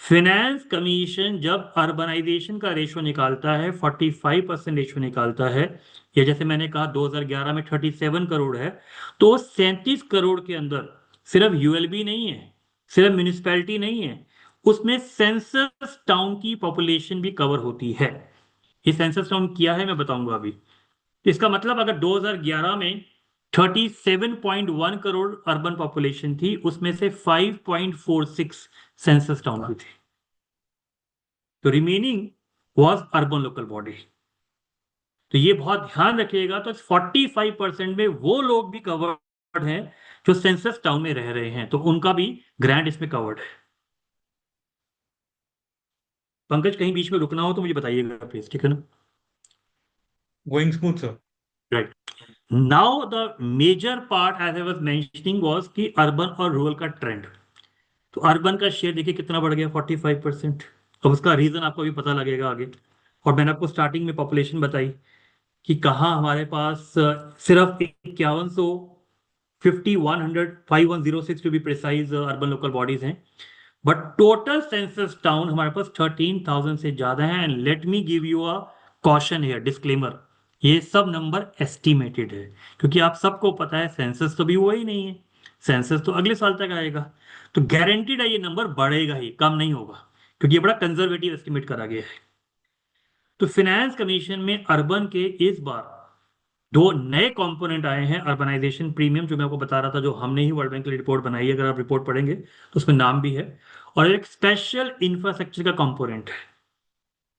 finance commission जब अर्बनाइजेशन का रेशो निकालता है, 45% रेशो निकालता है, या जैसे मैंने कहा 2011 में 37 करोड़ है, तो 37 करोड़ के अंदर सिर्फ यूएलबी नहीं है, सिर्फ म्यूनिसपैलिटी नहीं है, उसमें सेंसस टाउन की पॉपुलेशन भी कवर होती है। ये सेंसस टाउन क्या है मैं बताऊंगा अभी। इसका मतलब अगर 2011 में 37.1 करोड़ अर्बन पॉपुलेशन थी, उसमें से 5.46 सेंसस टाउन की थी, तो remaining was urban local body. तो ये बहुत ध्यान रखिएगा। तो 45% में वो लोग भी कवर्ड हैं जो सेंसस टाउन में रह रहे हैं, तो उनका भी ग्रांट इसमें कवर्ड है। पंकज, कहीं बीच में रुकना हो तो मुझे बताइएगा प्लीज, ठीक है ना? Going smooth, sir. Right. Now the major part as I was mentioning was कि अर्बन और रूरल का ट्रेंड। तो अर्बन का शेयर देखिए कितना बढ़ गया, 45%। अब उसका रीजन आपको भी पता लगेगा आगे। और मैंने आपको स्टार्टिंग में पॉपुलेशन बताई कि कहाँ हमारे पास सिर्फ 5100, 5106 to be precise urban local bodies हैं, बट टोटल सेंसस टाउन हमारे पास 13,000 से ज्यादा है। And let me give you a caution here, disclaimer, ये सब नंबर एस्टिमेटेड है, क्योंकि आप सबको पता है सेंसस तो भी हुआ ही नहीं है, सेंसस तो अगले साल तक आएगा। तो गारंटीड है ये नंबर बढ़ेगा ही, कम नहीं होगा, क्योंकि ये बड़ा कंजर्वेटिव एस्टिमेट करा गया है। तो फाइनेंस कमीशन में अर्बन के इस बार दो नए कंपोनेंट आए हैं। अर्बनाइजेशन प्रीमियम, जो मैं आपको बता रहा था, जो हमने ही वर्ल्ड बैंक के लिए रिपोर्ट बनाई है, अगर आप रिपोर्ट पढ़ेंगे तो उसमें नाम भी है। और एक स्पेशल इंफ्रास्ट्रक्चर का कंपोनेंट है।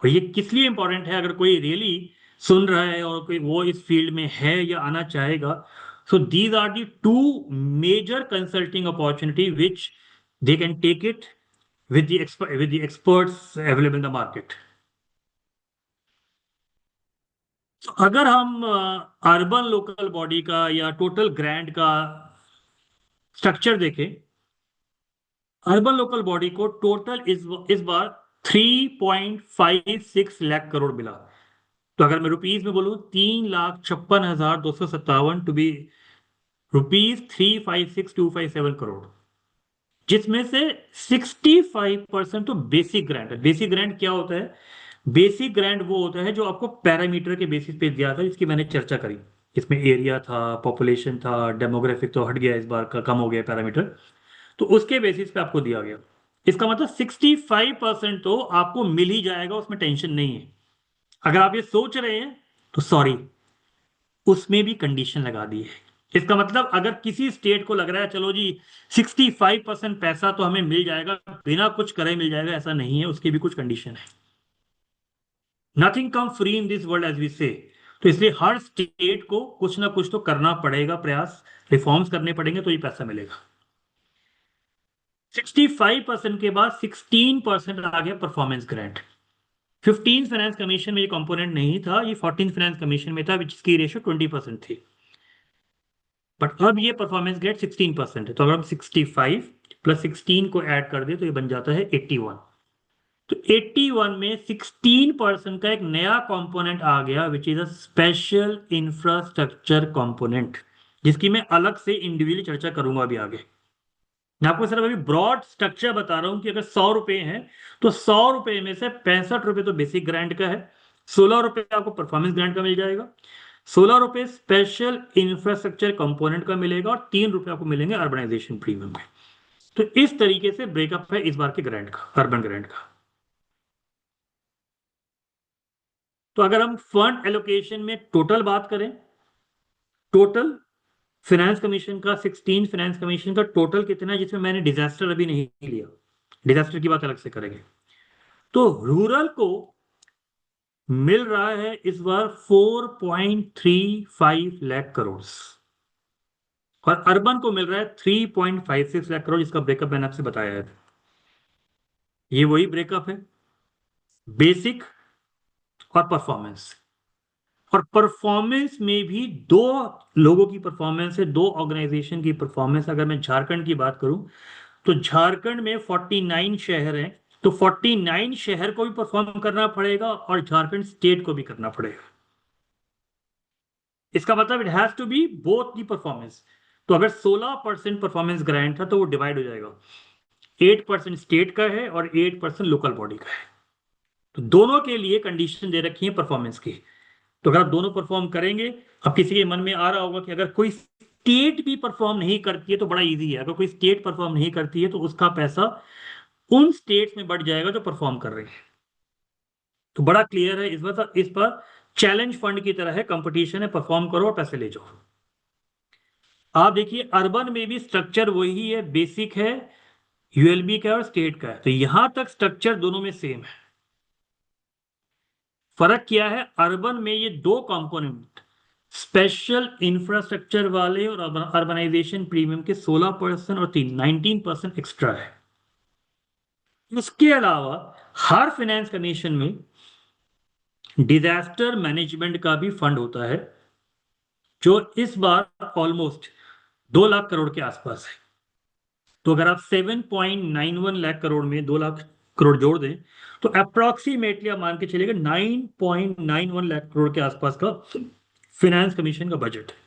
और ये किस लिए इंपॉर्टेंट है, अगर कोई रियली सुन रहा है और कोई वो इस फील्ड में है या आना चाहेगा, so these are the two major consulting opportunity which they can take it with the experts available in the market. तो अगर हम अर्बन लोकल बॉडी का या टोटल ग्रांट का स्ट्रक्चर देखें, अर्बन लोकल बॉडी को टोटल इस बार 3.56 लाख करोड़ मिला। तो अगर मैं रुपीज में बोलूं, 3,56,257 टू बी रुपीज 356,257 करोड़, जिसमें से 65% तो बेसिक ग्रांट है। बेसिक ग्रांट क्या होता है? बेसिक ग्रांट वो होता है जो आपको पैरामीटर के बेसिस पे दिया था, जिसकी मैंने चर्चा करी। इसमें एरिया था, पॉपुलेशन था, डेमोग्राफिक तो हट गया, इस बार का कम हो गया पैरामीटर, तो उसके बेसिस पे आपको दिया गया। इसका मतलब 65% तो आपको मिल ही जाएगा, उसमें टेंशन नहीं है। अगर आप ये सोच रहे हैं तो सॉरी, उसमें भी कंडीशन लगा दी है। इसका मतलब अगर किसी स्टेट को लग रहा है चलो जी 65% पैसा तो हमें मिल जाएगा, बिना कुछ करे मिल जाएगा, ऐसा नहीं है, उसकी भी कुछ कंडीशन है। Nothing come free in this world as we say. तो इसलिए हर स्टेट को कुछ ना कुछ तो करना पड़ेगा, प्रयास, रिफॉर्म्स करने पड़ेंगे, तो ये पैसा मिलेगा। 65% के बाद 16% आ गया परफॉर्मेंस ग्रांट। 15 फाइनेंस कमीशन में ये कंपोनेंट नहीं था, ये 14 फाइनेंस कमीशन में था, जिसकी रेशियो 20% थी। बट अब ये परफॉर्मेंस ग्रेड 16% है। तो अगर हम 65 प्लस 16 को ऐड कर दे तो ये बन जाता है 81। तो 81 में 16% का एक नया कंपोनेंट आ गया विच is a special infrastructure component, जिसकी मैं अलग से इंडिविजुअली चर्चा करूंगा अभी आगे। मैं आपको सिर्फ अभी ब्रॉड स्ट्रक्चर बता रहा हूं कि अगर 100 रुपए हैं तो 100 रुपए में से 65 रुपए तो बेसिक ग्रांट का है, 16 रुपए आपको परफॉर्मेंस ग्रांट का मिल जाएगा, 16 रुपए स्पेशल इंफ्रास्ट्रक्चर कंपोनेंट का मिलेगा और 3 रुपए आपको मिलेंगे अर्बनाइजेशन प्रीमियम के। तो इस तरीके से ब्रेकअप है इस बार के ग्रांट का, अर्बन ग्रांट का। तो अगर हम फंड एलोकेशन में टोटल बात करें, टोटल फाइनेंस कमीशन का 16 फाइनेंस कमीशन का टोटल कितना है, जिसमें मैंने डिजास्टर अभी नहीं लिया, डिजास्टर की बात अलग से करेंगे। तो रूरल को मिल रहा है इस बार 4.35 लाख करोड़ और अर्बन को मिल रहा है 3.56 लाख करोड़, जिसका ब्रेकअप मैंने आपसे बताया है। ये वही ब्रेकअप है, बेसिक और परफॉर्मेंस। और परफॉर्मेंस में भी दो लोगों की परफॉर्मेंस है, दो ऑर्गेनाइजेशन की परफॉर्मेंस। अगर मैं झारखंड की बात करूं तो झारखंड में 49 शहर हैं, तो 49 शहर को भी परफॉर्म करना पड़ेगा और झारखंड स्टेट को भी करना पड़ेगा। इसका मतलब it has to be both the performance. तो अगर 16% परफॉर्मेंस ग्रांट था तो वो डिवाइड हो जाएगा, 8% स्टेट का है और 8% लोकल बॉडी का है। तो दोनों के लिए कंडीशन दे रखी है परफॉर्मेंस की। तो अगर आप दोनों परफॉर्म करेंगे, अब किसी के मन में आ रहा होगा कि अगर कोई स्टेट भी परफॉर्म नहीं करती है तो बड़ा इजी है, अगर कोई स्टेट परफॉर्म नहीं करती है तो उसका पैसा उन स्टेट्स में बढ़ जाएगा जो परफॉर्म कर रही है। तो बड़ा क्लियर है इस पर चैलेंज फंड की तरह है, कंपटीशन है, परफॉर्म करो और पैसे ले जाओ। आप देखिए अर्बन में भी स्ट्रक्चर वही है, बेसिक है, यूएलबी का और स्टेट का है, तो यहां तक स्ट्रक्चर दोनों में सेम है। फर्क क्या है, अर्बन में ये दो कंपोनेंट स्पेशल इंफ्रास्ट्रक्चर वाले और अर्बनाइजेशन प्रीमियम के 16% और 19% एक्स्ट्रा है। इसके अलावा हर फाइनेंस कमीशन में डिजास्टर मैनेजमेंट का भी फंड होता है, जो इस बार ऑलमोस्ट 2 लाख करोड़ के आसपास है। तो अगर आप 7.91 लाख करोड़ में 2 लाख करोड़ जोड़ दें तो अप्रोक्सीमेटली आप मान के चलिएगा 9.91 लाख करोड़ के आसपास का फाइनेंस कमीशन का बजट है।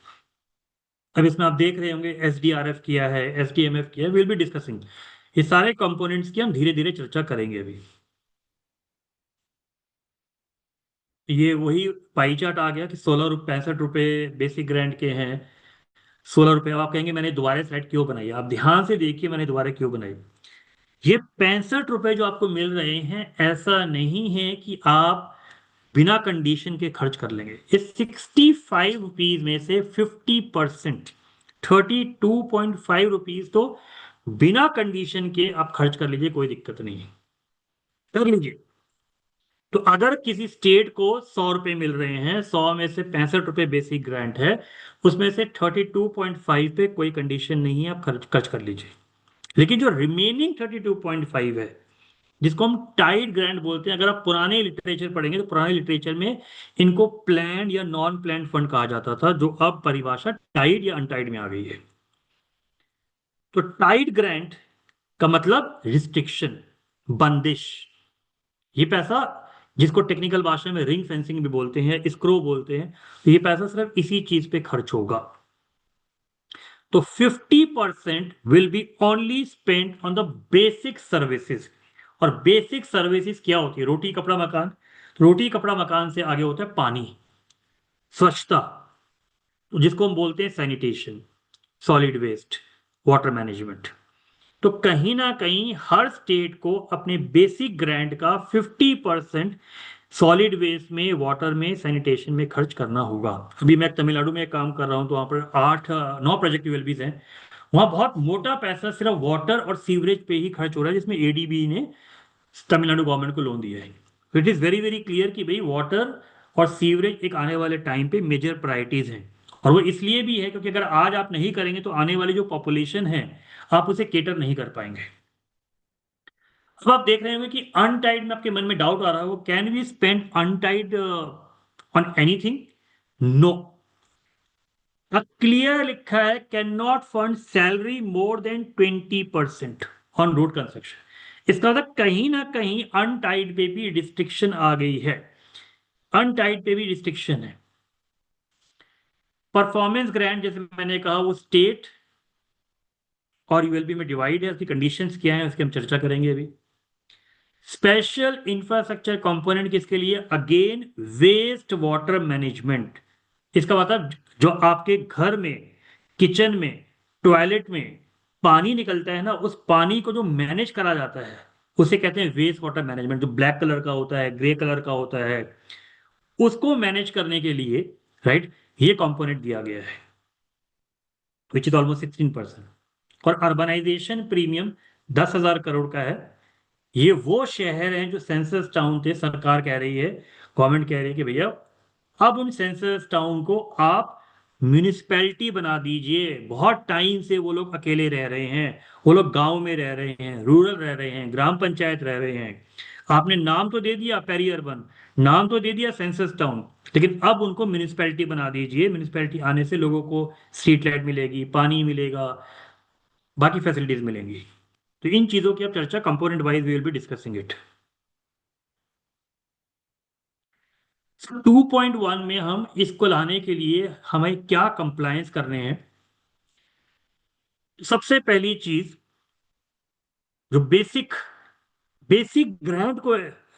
अब इसमें आप देख रहे होंगे एसडीआरएफ किया है, एसडीएमएफ किया है, विल बी डिस्कसिंग ये सारे कंपोनेंट्स की हम धीरे धीरे चर्चा करेंगे। अभी ये वही पाई चार्ट आ गया कि 65 रुपए बेसिक ग्रांट के हैं, 16 रुपए। अब आप कहेंगे मैंने दोबारा स्लाइड क्यों बनाई, आप ध्यान से देखिए मैंने दोबारा क्यों बनाई। ये 65 रुपए जो आपको मिल रहे हैं, ऐसा नहीं है कि आप बिना कंडीशन के खर्च कर लेंगे। इस 65 रुपीज में से 50% 32.5 रुपीज तो बिना कंडीशन के आप खर्च कर लीजिए, कोई दिक्कत नहीं है, कर लीजिए। तो अगर किसी स्टेट को 100 रुपए मिल रहे हैं, 100 में से 65 रुपए बेसिक ग्रांट है, उसमें से 32.5 पे कोई कंडीशन नहीं है, आप खर्च कर लीजिए। लेकिन जो रिमेनिंग 32.5 है, जिसको हम टाइड ग्रांट बोलते हैं, अगर आप पुराने लिटरेचर पढ़ेंगे तो पुराने लिटरेचर में इनको प्लान या नॉन प्लान फंड कहा जाता था, जो अब परिभाषा टाइड या अनटाइड में आ गई है। तो टाइड ग्रांट का मतलब रिस्ट्रिक्शन, बंदिश। ये पैसा, जिसको टेक्निकल भाषा में रिंग फेंसिंग भी बोलते हैं, स्क्रो बोलते हैं, तो ये पैसा सिर्फ इसी चीज पे खर्च होगा। तो 50% will be only spend on the basic services. और बेसिक सर्विसेज क्या होती है, रोटी कपड़ा मकान। रोटी कपड़ा मकान से आगे होता है पानी, स्वच्छता, जिसको हम बोलते हैं sanitation, solid waste, water management. तो कहीं ना कहीं हर स्टेट को अपने बेसिक ग्रांट का 50% सॉलिड वेस्ट में, वाटर में, सैनिटेशन में खर्च करना होगा। अभी मैं तमिलनाडु में काम कर रहा हूं तो वहां पर 8-9 प्रोजेक्ट यूएलबीज हैं। वहां बहुत मोटा पैसा सिर्फ वाटर और सीवरेज पे ही खर्च हो रहा है, जिसमें एडीबी ने तमिलनाडु गवर्नमेंट को लोन दिया है। तो it is very very clear कि भाई वाटर और सीवरेज एक आने वाले टाइम पे मेजर प्रायोरिटीज हैं। और वो इसलिए भी है क्योंकि अगर आज आप नहीं करेंगे तो आने वाली जो पॉपुलेशन है आप उसे केटर नहीं कर पाएंगे। अब आप देख रहे होंगे कि अनटाइड में आपके मन में डाउट आ रहा है, वो can we spend untied on anything? No. Clear लिखा है can not fund salary more than 20% on road construction. इसका मतलब कहीं ना कहीं अनटाइड पे भी रिस्ट्रिक्शन आ गई है, अनटाइड पे भी रिस्ट्रिक्शन है। परफॉर्मेंस ग्रांट जैसे मैंने कहा वो स्टेट और यूएलबी में डिवाइड है, उसकी कंडीशंस क्या है उसकी हम चर्चा करेंगे अभी। स्पेशल इंफ्रास्ट्रक्चर कंपोनेंट किसके लिए? Again waste water management. इसका मतलब जो आपके घर में, किचन में, टॉयलेट में पानी निकलता है ना, उस पानी को जो मैनेज करा जाता है उसे कहते हैं वेस्ट वाटर मैनेजमेंट। जो ब्लैक कलर का होता है, ग्रे कलर का होता है, उसको मैनेज करने के लिए राइट ये कंपोनेंट दिया गया है, विच इज ऑलमोस्ट 16%। और अर्बनाइजेशन प्रीमियम 10,000 करोड़ का है। ये वो शहर हैं जो सेंसस टाउन थे, सरकार कह रही है, गवर्नमेंट कह रही है कि भैया अब उन सेंसस टाउन को आप म्यूनिसिपैलिटी बना दीजिए। बहुत टाइम से वो लोग अकेले रह रहे हैं, वो लोग गांव में रह रहे हैं, रूरल रह रहे हैं, ग्राम पंचायत रह रहे हैं। आपने नाम तो दे दिया पेरी अर्बन, नाम तो दे दिया सेंसस टाउन, लेकिन अब उनको म्यूनिसिपैलिटी बना दीजिए। म्यूनिसिपैलिटी आने से लोगों को स्ट्रीट लाइट मिलेगी, पानी मिलेगा, बाकी फैसिलिटीज मिलेंगी। तो इन चीजों की अब चर्चा component wise we will be discussing it. 2.1 में हम इसको लाने के लिए हमें क्या कंप्लायंस करने हैं? सबसे पहली चीज जो बेसिक ग्रांट को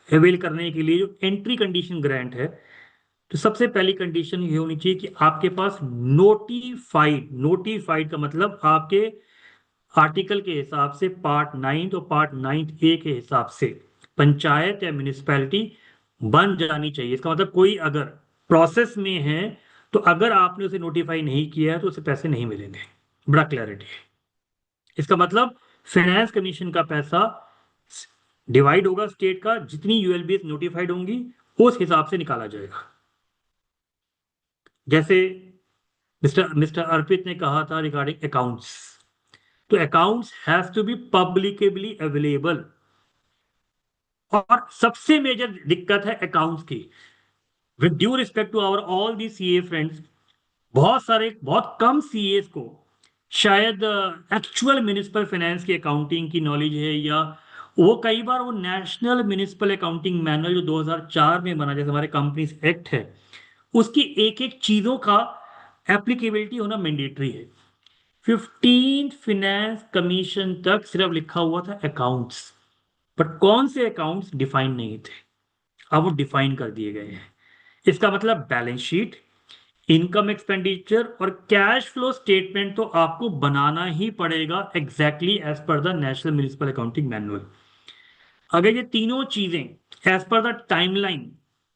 अवेल करने के लिए जो एंट्री कंडीशन ग्रांट है, तो सबसे पहली कंडीशन ये होनी चाहिए कि आपके पास नोटिफाइड का मतलब आपके आर्टिकल के हिसाब से पार्ट 9 तो पार्ट 9A के हिसाब से पंचायत या म्यूनिसिपैलिटी बन जानी चाहिए। इसका मतलब कोई अगर प्रोसेस में है तो अगर आपने उसे नोटिफाई नहीं किया है तो उसे पैसे नहीं मिलेंगे। बड़ा क्लैरिटी है। इसका मतलब फाइनेंस कमीशन का पैसा डिवाइड होगा स्टेट का, जितनी यूएलबी नोटिफाइड होंगी उस हिसाब से निकाला जाएगा। जैसे मिस्टर अर्पित ने कहा था रिगार्डिंग अकाउंट्स, तो accounts has to be publicly available. और सबसे मेजर दिक्कत है अकाउंट्स की। With due respect to our all the CA friends, बहुत कम सीएस को शायद एक्चुअल म्युनिसिपल फाइनेंस की अकाउंटिंग की नॉलेज है, या वो कई बार वो नेशनल म्युनिसिपल अकाउंटिंग मैनुअल जो 2004 में बना, जैसे हमारे कंपनीज एक्ट है, उसकी एक एक चीजों का एप्लीकेबिलिटी होना मैंडेटरी है। 15 फाइनेंस कमीशन तक सिर्फ लिखा हुआ था अकाउंट्स, बट कौन से अकाउंट्स डिफाइन नहीं थे, अब वो डिफाइन कर दिए गए हैं। इसका मतलब बैलेंस शीट, इनकम एक्सपेंडिचर और कैश फ्लो स्टेटमेंट तो आपको बनाना ही पड़ेगा exactly as per the national municipal accounting manual. अगर ये तीनों चीजें एज पर द टाइमलाइन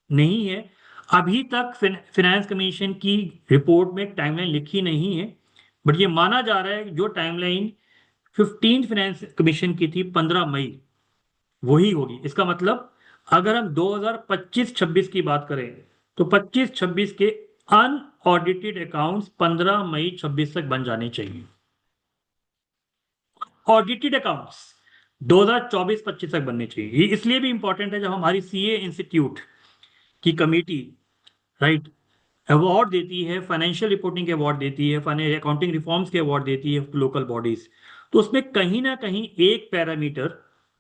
नहीं है, अभी तक फाइनेंस कमीशन की रिपोर्ट में टाइमलाइन लिखी नहीं है, बट ये माना जा रहा है जो टाइमलाइन 15 फाइनेंस कमीशन की थी 15 मई, वही होगी। इसका मतलब अगर हम 2025-26 की बात करें तो 25-26 के अनऑडिटेड अकाउंट्स 15 मई 26 तक बन जाने चाहिए। ऑडिटेड अकाउंट्स 2024-25 तक बनने चाहिए। ये इसलिए भी इंपॉर्टेंट है, जब हमारी सीए इंस्टीट्यूट की कमेटी राइट अवार्ड देती है, फाइनेंशियल रिपोर्टिंग के अवार्ड देती है, अकाउंटिंग रिफॉर्म्स के अवार्ड देती है लोकल बॉडीज, तो उसमें कहीं ना कहीं एक पैरामीटर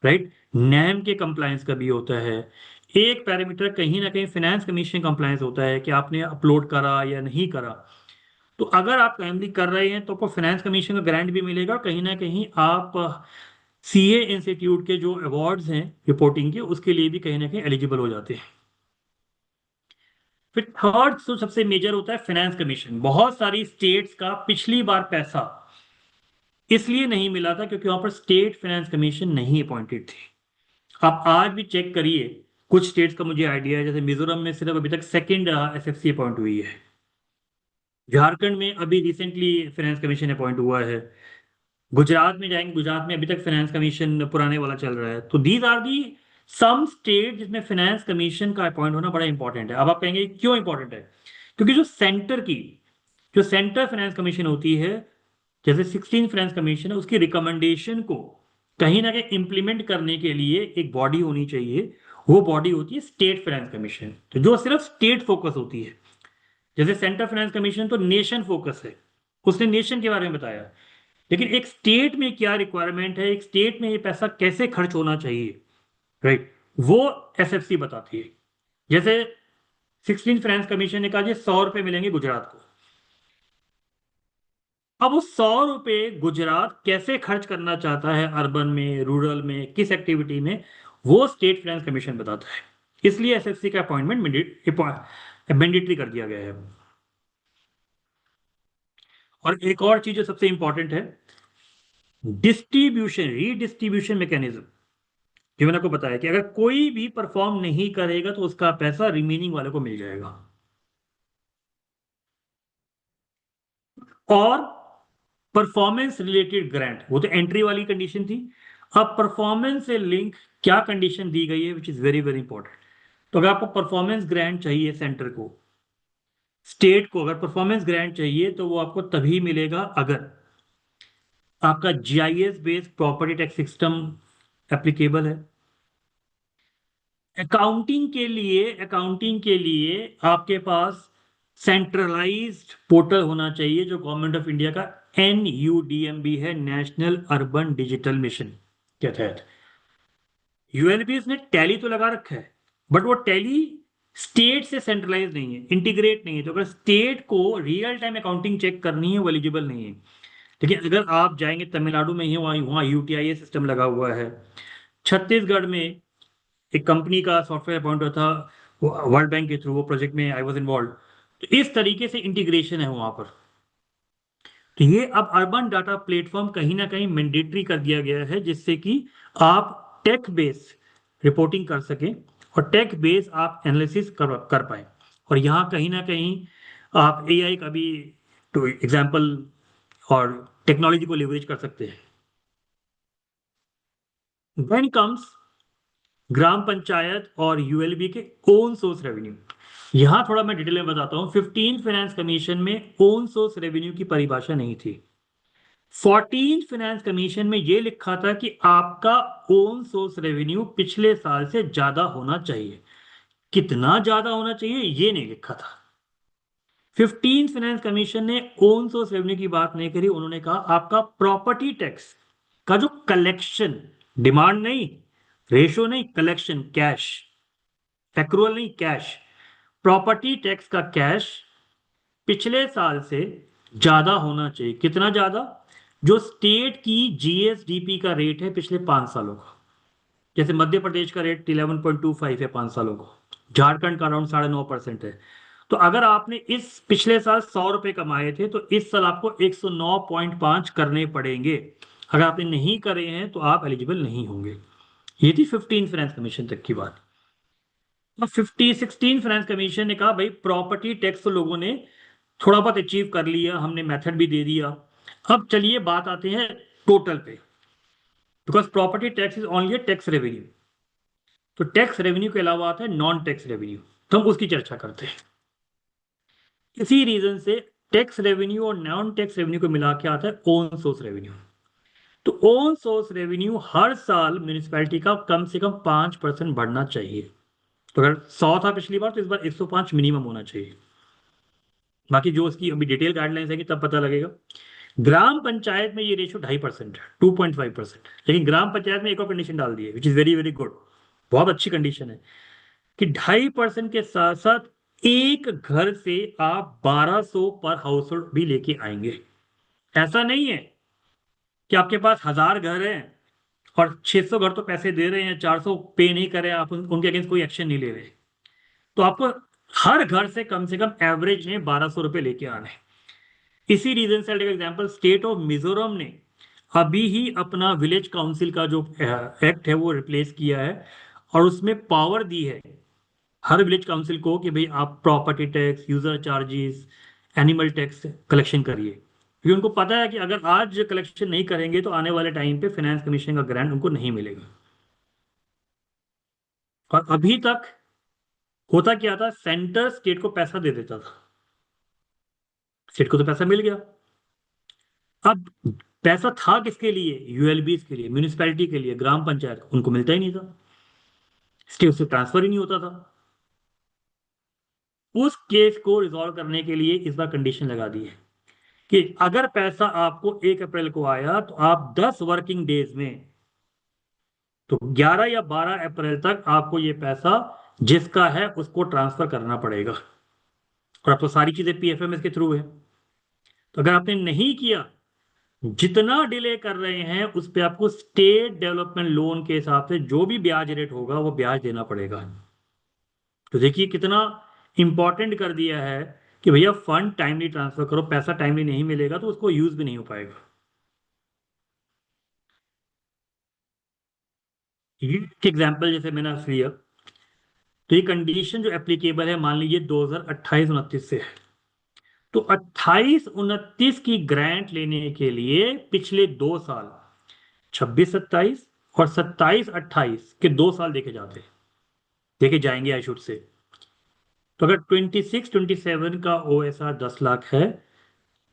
राइट नैम के कंप्लायंस का भी होता है, एक पैरामीटर कहीं ना कहीं फाइनेंस कमीशन कंप्लायंस होता है कि आपने अपलोड करा या नहीं करा। तो अगर आप टाइमली कर रहे हैं तो आपको फाइनेंस कमीशन का ग्रांट भी मिलेगा, कहीं ना कहीं आप सीए इंस्टीट्यूट के जो अवार्ड्स हैं रिपोर्टिंग के, उसके लिए भी कहीं ना कहीं एलिजिबल हो जाते हैं। फिर थर्ड तो सबसे मेजर होता है फाइनेंस कमीशन। बहुत सारी स्टेट्स का पिछली बार पैसा इसलिए नहीं मिला था क्योंकि वहां पर स्टेट फाइनेंस कमीशन नहीं अपॉइंटेड थी। आप आज भी चेक करिए, कुछ स्टेट्स का मुझे आइडिया है, जैसे मिजोरम में सिर्फ अभी तक सेकंड एसएफसी अपॉइंट हुई है, झारखंड में अभी रिसेंटली फाइनेंस कमीशन अपॉइंट हुआ है, गुजरात में जाएंगे, गुजरात में अभी तक फाइनेंस कमीशन पुराने वाला चल रहा है। तो these are the some state जिसमें फाइनेंस कमीशन का अपॉइंट होना बड़ा इंपॉर्टेंट है। अब आप कहेंगे क्यों इंपॉर्टेंट है? क्योंकि जो सेंटर फाइनेंस कमीशन होती है, जैसे 16 फाइनेंस कमीशन है, उसकी रिकमेंडेशन को कहीं ना कहीं इंप्लीमेंट करने के लिए एक बॉडी होनी चाहिए। वो बॉडी होती है स्टेट फाइनेंस कमीशन, तो जो सिर्फ स्टेट फोकस होती है। जैसे सेंटर फाइनेंस कमीशन तो नेशन फोकस है, उसने नेशन के बारे में बताया, लेकिन एक स्टेट में क्या रिक्वायरमेंट है, एक स्टेट में ये पैसा कैसे खर्च होना चाहिए, राइट, वो एसएफसी बताती है। जैसे 16 फाइनेंस कमीशन ने कहा जी 100 रुपए मिलेंगे गुजरात को। अब वो 100 रुपए गुजरात कैसे खर्च करना चाहता है, अर्बन में, रूरल में, किस एक्टिविटी में, वो स्टेट फाइनेंस कमीशन बताता है। इसलिए एसएफसी का अपॉइंटमेंट मैंडेटरी कर दिया गया है। और एक और चीज जो सबसे इंपॉर्टेंट है, डिस्ट्रीब्यूशन, रीडिस्ट्रीब्यूशन मैकेनिज्म, जो मैंने आपको बताया कि अगर कोई भी परफॉर्म नहीं करेगा तो उसका पैसा रिमेनिंग वाले को मिल जाएगा। और परफॉर्मेंस रिलेटेड ग्रांट, वो तो एंट्री वाली कंडीशन थी। अब परफॉर्मेंस से लिंक क्या कंडीशन दी गई है, which is very very important. तो अगर आपको परफॉर्मेंस ग्रांट चाहिए, सेंटर को, स्टेट को अगर परफॉर्मेंस ग्रांट चाहिए, तो वो आपको तभी मिलेगा अगर आपका GIS based property tax system applicable है। अकाउंटिंग के लिए आपके पास सेंट्रलाइज्ड पोर्टल होना चाहिए, जो गवर्नमेंट ऑफ इंडिया का NUDMB है, नेशनल अर्बन डिजिटल मिशन के तहत। यूएलबी ने टैली तो लगा रखा है, बट वो टैली स्टेट से सेंट्रलाइज नहीं है, इंटीग्रेट नहीं है। तो अगर स्टेट को रियल टाइम अकाउंटिंग चेक करनी है, वो एलिजिबल नहीं है। लेकिन अगर आप जाएंगे तमिलनाडु में ही, वहाँ UTIA सिस्टम लगा हुआ है। छत्तीसगढ़ में एक कंपनी का सॉफ्टवेयर अपॉइंट हुआ था वर्ल्ड बैंक के थ्रू, वो प्रोजेक्ट में आई वाज इन्वॉल्व। तो इस तरीके से इंटीग्रेशन है वहां पर। तो ये अब अर्बन डाटा प्लेटफॉर्म कहीं ना कहीं मैंडेटरी कर दिया गया है, जिससे कि आप टेक बेस रिपोर्टिंग कर सकें और टेक बेस आप एनालिसिस कर पाए। और यहाँ कहीं ना कहीं आप AI का भी तो एग्जाम्पल और टेक्नोलॉजी को लेवरेज कर सकते हैं। देन कम्स ग्राम पंचायत और ULB के ओन सोर्स रेवेन्यू। यहां थोड़ा मैं डिटेल में बताता हूं। 15 फाइनेंस कमीशन में ओन सोर्स रेवेन्यू की परिभाषा नहीं थी। 14 फाइनेंस कमीशन में यह लिखा था कि आपका ओन सोर्स रेवेन्यू पिछले साल से ज्यादा होना चाहिए। कितना ज्यादा होना चाहिए ये नहीं लिखा था। 15 फाइनेंस कमीशन ने ओन सोर्स रेवेन्यू की बात नहीं करी। उन्होंने कहा आपका प्रॉपर्टी टैक्स का जो कलेक्शन, डिमांड नहीं, रेशो नहीं, कलेक्शन, कैश, एक्रूअल नहीं, कैश, प्रॉपर्टी टैक्स का कैश पिछले साल से ज्यादा होना चाहिए। कितना ज्यादा? जो स्टेट की GSDP का रेट है पिछले 5 सालों का। जैसे मध्य प्रदेश का रेट 11.25 है 5 सालों का, झारखंड का अराउंड 9.5% है। तो अगर आपने इस पिछले साल 100 रुपए कमाए थे, तो इस साल आपको 109.5 करने पड़ेंगे। अगर आपने नहीं करे हैं तो आप एलिजिबल नहीं होंगे। ये थी 15 फाइनेंस कमीशन तक की बात। अब 16 फाइनेंस कमीशन ने कहा भाई प्रॉपर्टी टैक्स तो लोगों ने थोड़ा बहुत अचीव कर लिया, हमने मेथड भी दे दिया। अब चलिए बात आते हैं टोटल पे, because property tax is only A tax revenue. तो टैक्स रेवेन्यू के अलावा आता है नॉन टैक्स रेवेन्यू, तो हम उसकी चर्चा करते हैं। इसी रीजन से टैक्स रेवेन्यू और नॉन टैक्स रेवेन्यू को मिला के आता है ओन सोर्स रेवेन्यू। तो ओन सोर्स रेवेन्यू हर साल म्यूनिसिपैलिटी का कम से कम 5% बढ़ना चाहिए। तो अगर 100 था पिछली बार, तो इस बार 105 मिनिमम होना चाहिए। बाकी जो उसकी अभी डिटेल गाइडलाइंस है कि तब पता लगेगा। ग्राम पंचायत में ये रेशियो 2.5% है, 2.5%। लेकिन ग्राम पंचायत में एक और कंडीशन डाल दी है, which is very very good, बहुत अच्छी कंडीशन है कि 2.5% के साथ साथ एक घर से आप 1200 पर हाउस होल्ड भी लेके आएंगे। ऐसा नहीं है कि आपके पास 1000 घर हैं और 600 घर तो पैसे दे रहे हैं, 400 पे नहीं कर रहे, आप उनके अगेंस्ट कोई एक्शन नहीं ले रहे। तो आपको हर घर से कम एवरेज में 1200 रुपए लेके आने। इसी रीजन से एग्जांपल, स्टेट ऑफ मिजोरम ने अभी ही अपना विलेज काउंसिल का जो एक्ट है वो रिप्लेस किया है, और उसमें पावर दी है हर विलेज काउंसिल को कि भाई आप property tax, user charges, animal tax collection करिए। क्योंकि उनको पता है कि अगर आज कलेक्शन नहीं करेंगे तो आने वाले टाइम पे फाइनेंस कमीशन का ग्रांट उनको नहीं मिलेगा। और अभी तक होता क्या था, सेंटर स्टेट को पैसा दे देता था, स्टेट को तो पैसा मिल गया। अब पैसा था किसके लिए? ULBs के लिए, म्यूनिसिपैलिटी के लिए, ग्राम पंचायत, उनको मिलता ही नहीं था, स्टेट से ट्रांसफर ही नहीं होता था। उस केस को रिजॉल्व करने के लिए इस बार कंडीशन लगा दी है कि अगर पैसा आपको 1 अप्रैल को आया तो आप 10 वर्किंग डेज में, तो 11 या 12 अप्रैल तक आपको ये पैसा जिसका है उसको ट्रांसफर करना पड़ेगा। और अब तो सारी चीजें पीएफएमएस के थ्रू है, तो अगर आपने नहीं किया, जितना डिले कर रहे हैं उस पे आपको स्टेट डेवलपमेंट लोन के हिसाब से जो भी ब्याज रेट होगा वो ब्याज देना पड़ेगा। तो देखिए कितना इंपॉर्टेंट कर दिया है कि भैया फंड टाइमली ट्रांसफर करो, पैसा टाइमली नहीं मिलेगा तो उसको यूज भी नहीं हो पाएगा। ये एक एग्जाम्पल जैसे मैंने आपसे लिया, तो ये कंडीशन जो एप्लीकेबल है मान लीजिए 2028-29 से है, तो 28-29 की ग्रांट लेने के लिए पिछले 2 साल 26-27 और 27-28 के 2 साल देखे जाएंगे आई शुड से। तो अगर 26-27 का OSR 10 लाख है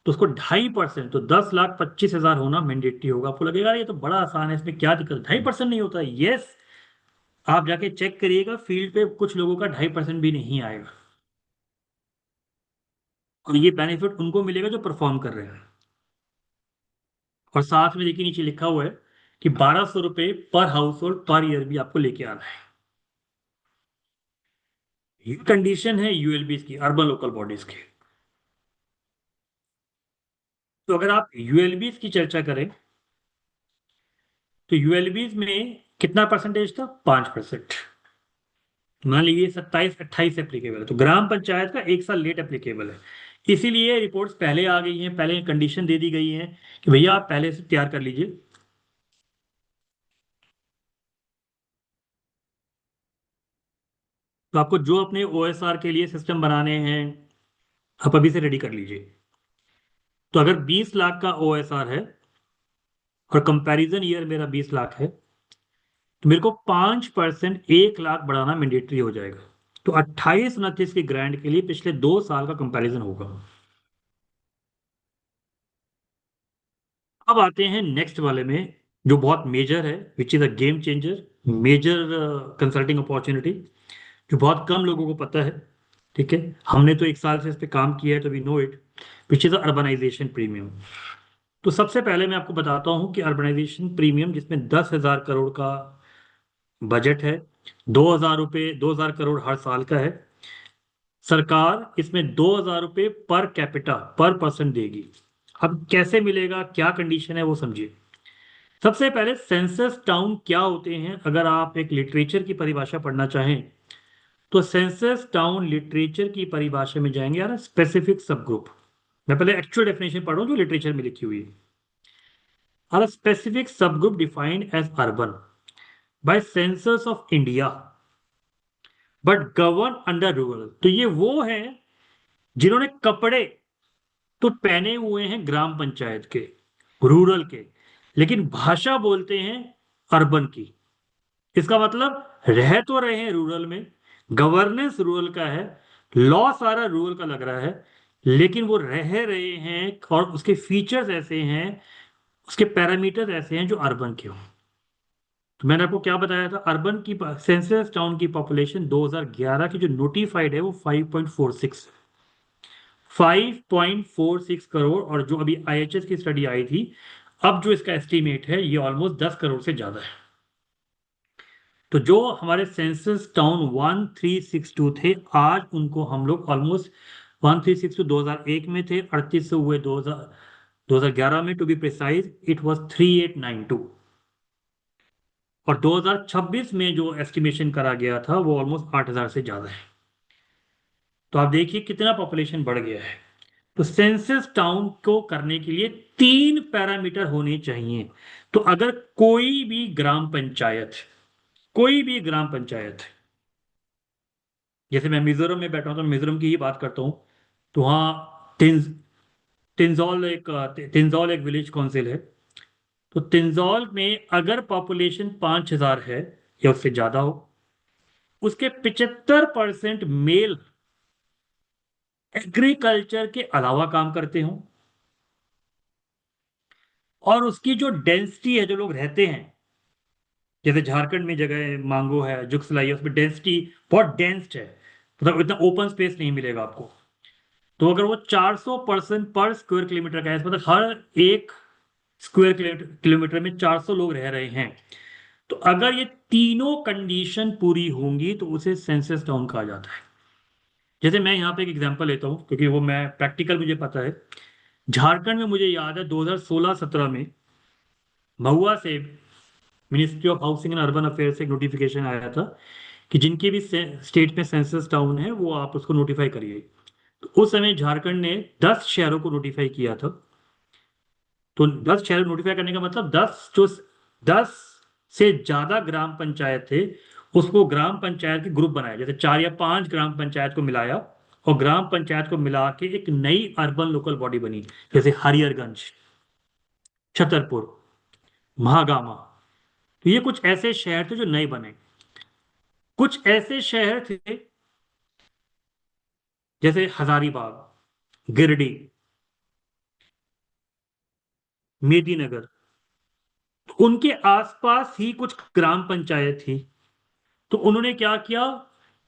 तो उसको 2.5%, तो 10,25,000 होना मैंडेटरी होगा। आपको लगेगा ये तो बड़ा आसान है, इसमें क्या दिक्कत, 2.5% नहीं होता है। यस, आप जाके चेक करिएगा फील्ड पे, कुछ लोगों का 2.5% भी नहीं आएगा। और ये बेनिफिट उनको मिलेगा जो परफॉर्म कर रहे हैं। और साथ में देखिए नीचे लिखा हुआ है कि 1,200 रुपए पर हाउस होल्ड पर ईयर भी आपको लेके आना है। ये कंडीशन है यूएलबी की, अर्बन लोकल बॉडीज की। तो अगर आप यूएलबी की चर्चा करें तो यूएलबी में कितना परसेंटेज था, 5%। मान लीजिए 27-28 एप्लीकेबल है, तो ग्राम पंचायत का 1 साल लेट एप्लीकेबल है। इसीलिए रिपोर्ट्स पहले आ गई हैं, पहले कंडीशन दे दी गई है कि भैया आप पहले से तैयार कर लीजिए। तो आपको जो अपने ओएसआर के लिए सिस्टम बनाने हैं आप अभी से रेडी कर लीजिए। तो अगर 20 लाख का ओएसआर है और कंपैरिजन ईयर मेरा 20 लाख है, तो मेरे को 5% 1 लाख बढ़ाना मैंडेटरी हो जाएगा। तो 28-29 की ग्रांट के लिए पिछले 2 साल का कंपैरिजन होगा। अब आते हैं नेक्स्ट वाले में जो बहुत मेजर है, which is a game changer, major consulting opportunity, जो बहुत कम लोगों को पता है। ठीक है, हमने तो 1 साल से इस पे काम किया है, तो we know it, which is urbanization premium. तो सबसे पहले मैं आपको बताता हूं कि अर्बनाइजेशन प्रीमियम, जिसमें 10,000 करोड़ का बजट है, 2,000 करोड़ हर साल का है, सरकार इसमें 2,000 रुपये पर कैपिटा पर पर्सन देगी। अब कैसे मिलेगा, क्या कंडीशन है वो समझिए। सबसे पहले सेंसस टाउन क्या होते हैं, अगर आप एक लिटरेचर की परिभाषा पढ़ना चाहें तो सेंसस टाउन लिटरेचर की परिभाषा में जाएंगे यार, स्पेसिफिक सब ग्रुप। मैं पहले एक्चुअल डेफिनेशन पढ़ रहा हूं जो लिटरेचर में लिखी हुई है। A specific subgroup defined as urban by census of India but governed under rural। तो ये वो है जिन्होंने कपड़े तो पहने हुए हैं ग्राम पंचायत के, रूरल के, लेकिन भाषा बोलते हैं अर्बन की। इसका मतलब रह तो रहे हैं रूरल में, गवर्नेंस रूरल का है, लॉ सारा रूरल का लग रहा है, लेकिन वो रह रहे हैं और उसके फीचर्स ऐसे हैं, उसके पैरामीटर्स ऐसे हैं जो अर्बन के हों। तो मैंने आपको क्या बताया था, अर्बन की सेंसस टाउन की पॉपुलेशन 2011 की जो नोटिफाइड है वो 5.46 करोड़, और जो अभी IHS की स्टडी आई थी, अब जो इसका एस्टीमेट है ये ऑलमोस्ट 10 करोड़ से ज्यादा है। तो जो हमारे सेंसस टाउन 1362 थे, आज उनको हम लोग ऑलमोस्ट 1362 2001 में थे, 38 से हुए 2011 में, to be precise it was 3892। और 2026 में जो एस्टिमेशन करा गया था वो ऑलमोस्ट 8,000 से ज्यादा है। तो आप देखिए कितना पॉपुलेशन बढ़ गया है। तो सेंसस टाउन को करने के लिए 3 पैरामीटर होने चाहिए। तो अगर कोई भी ग्राम पंचायत, जैसे मैं मिजोरम में बैठा हूं तो मिजोरम की ही बात करता हूं, तो वहाँ तिंजौल एक विलेज काउंसिल है। तो तिंजौल में अगर पॉपुलेशन 5,000 है या उससे ज्यादा हो, उसके 75% मेल एग्रीकल्चर के अलावा काम करते हो, और उसकी जो डेंसिटी है, जो लोग रहते हैं, जैसे झारखंड में जगह है, मांगो है, जुगसलाई है, उसमें डेंसिटी बहुत डेंस्ड है, मतलब इतना ओपन स्पेस नहीं मिलेगा आपको। तो अगर वो 400 पर्सन पर स्क्वायर किलोमीटर का है, मतलब हर एक स्क्वायर किलोमीटर में 400 लोग रह रहे हैं, तो अगर ये तीनों कंडीशन पूरी होंगी तो उसे सेंसस टाउन कहा जाता है। जैसे मैं यहाँ पे एक एग्जांपल लेता हूँ, क्योंकि वो मैं प्रैक्टिकल मुझे पता है। झारखंड में मुझे याद है 2016-17 में महुआ से ministry of housing and urban affairs से एक नोटिफिकेशन आया था कि जिनके भी स्टेट में सेंसस टाउन है वो आप उसको नोटिफाई करिए। तो उस समय झारखंड ने 10 शहरों को नोटिफाई किया था। तो 10 शहर नोटिफाई करने का मतलब 10 से ज्यादा ग्राम पंचायत थे, उसको ग्राम पंचायत के ग्रुप बनाया, जैसे 4 या 5 ग्राम पंचायत को मिलाया और ग्राम पंचायत को मिला के एक नई अर्बन लोकल बॉडी बनी, जैसे हरिहरगंज, छतरपुर, महागामा। तो ये कुछ ऐसे शहर थे जो नए बने। कुछ ऐसे शहर थे जैसे हजारीबाग, गिरिडीह, मेदिनीनगर, तो उनके आसपास ही कुछ ग्राम पंचायत थी। तो उन्होंने क्या किया,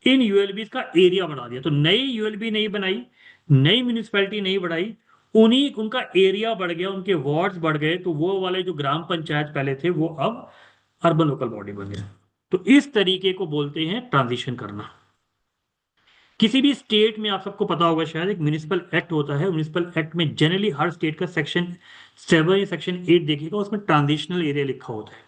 इन यूएलबी का एरिया बढ़ा दिया। तो नई यूएलबी नहीं बनाई, नई म्यूनिसपैलिटी नहीं बढ़ाई, उन्हीं उनका एरिया बढ़ गया, उनके वार्ड्स बढ़ गए। तो वो वाले जो ग्राम पंचायत पहले थे वो अब अर्बन लोकल बॉडी बन गए। तो इस तरीके को बोलते हैं ट्रांजिशन करना। किसी भी स्टेट में आप सबको पता होगा शायद एक म्यूनिसिपल एक्ट होता है। म्यूनिसिपल एक्ट में जनरली हर स्टेट का सेक्शन 7 या सेक्शन 8 देखिएगा, उसमें ट्रांजिशनल एरिया लिखा होता है।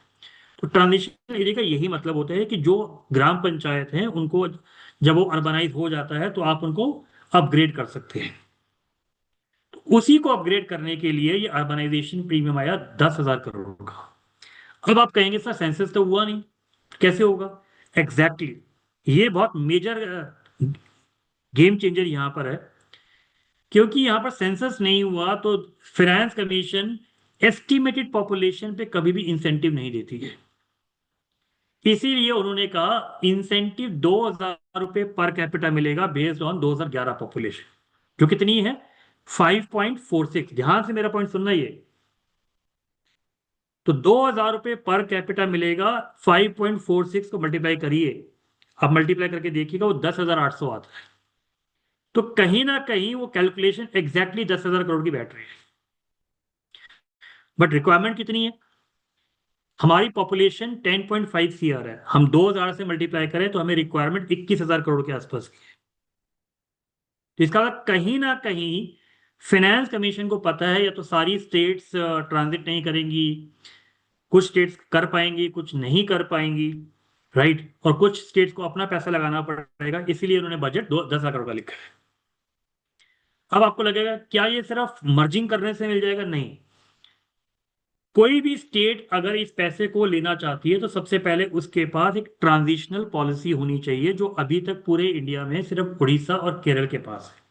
तो ट्रांजिशनल एरिया का यही मतलब होता है कि जो ग्राम पंचायत हैं उनको जब वो अर्बनाइज हो जाता है तो आप उनको अपग्रेड कर सकते हैं। तो उसी को अपग्रेड करने के लिए ये अर्बनाइजेशन प्रीमियम आया 10,000 करोड़ का। अब आप कहेंगे सर सेंसस तो हुआ नहीं, कैसे होगा? एग्जैक्टली ये बहुत मेजर गेम चेंजर यहां पर है, क्योंकि यहां पर सेंसस नहीं हुआ तो फाइनेंस कमीशन एस्टिमेटेड पॉपुलेशन पे कभी भी इंसेंटिव नहीं देती है। इसीलिए उन्होंने कहा इंसेंटिव 2,000 रुपए पर कैपिटा मिलेगा बेस्ड ऑन 2011 पॉपुलेशन, जो कितनी है 5.46। ध्यान से मेरा पॉइंट सुनना, ये तो 2,000 रुपए पर कैपिटा मिलेगा, 5.46 को मल्टीप्लाई करिए, अब मल्टीप्लाई करके देखिएगा वो 10,800 आता है। तो कहीं ना कहीं वो कैलकुलेशन एग्जैक्टली 10,000 करोड़ की बैठ रही है। बट रिक्वायरमेंट कितनी है? हमारी पॉपुलेशन 10.5 CR है, हम 2,000 से मल्टीप्लाई करें तो हमें रिक्वायरमेंट 21,000 करोड़ के आसपास की है। तो इसका मतलब कहीं ना कहीं फाइनेंस कमीशन को पता है या तो सारी स्टेट्स ट्रांजिट नहीं करेंगी, कुछ स्टेट्स कर पाएंगी, कुछ नहीं कर पाएंगी, राइट, और कुछ स्टेट्स को अपना पैसा लगाना पड़ेगा, इसीलिए उन्होंने बजट 10,000 करोड़ का लिखा है। अब आपको लगेगा क्या ये सिर्फ मर्जिंग करने से मिल जाएगा? नहीं, कोई भी स्टेट अगर इस पैसे को लेना चाहती है तो सबसे पहले उसके पास एक ट्रांजिशनल पॉलिसी होनी चाहिए, जो अभी तक पूरे इंडिया में सिर्फ उड़ीसा और केरल के पास है।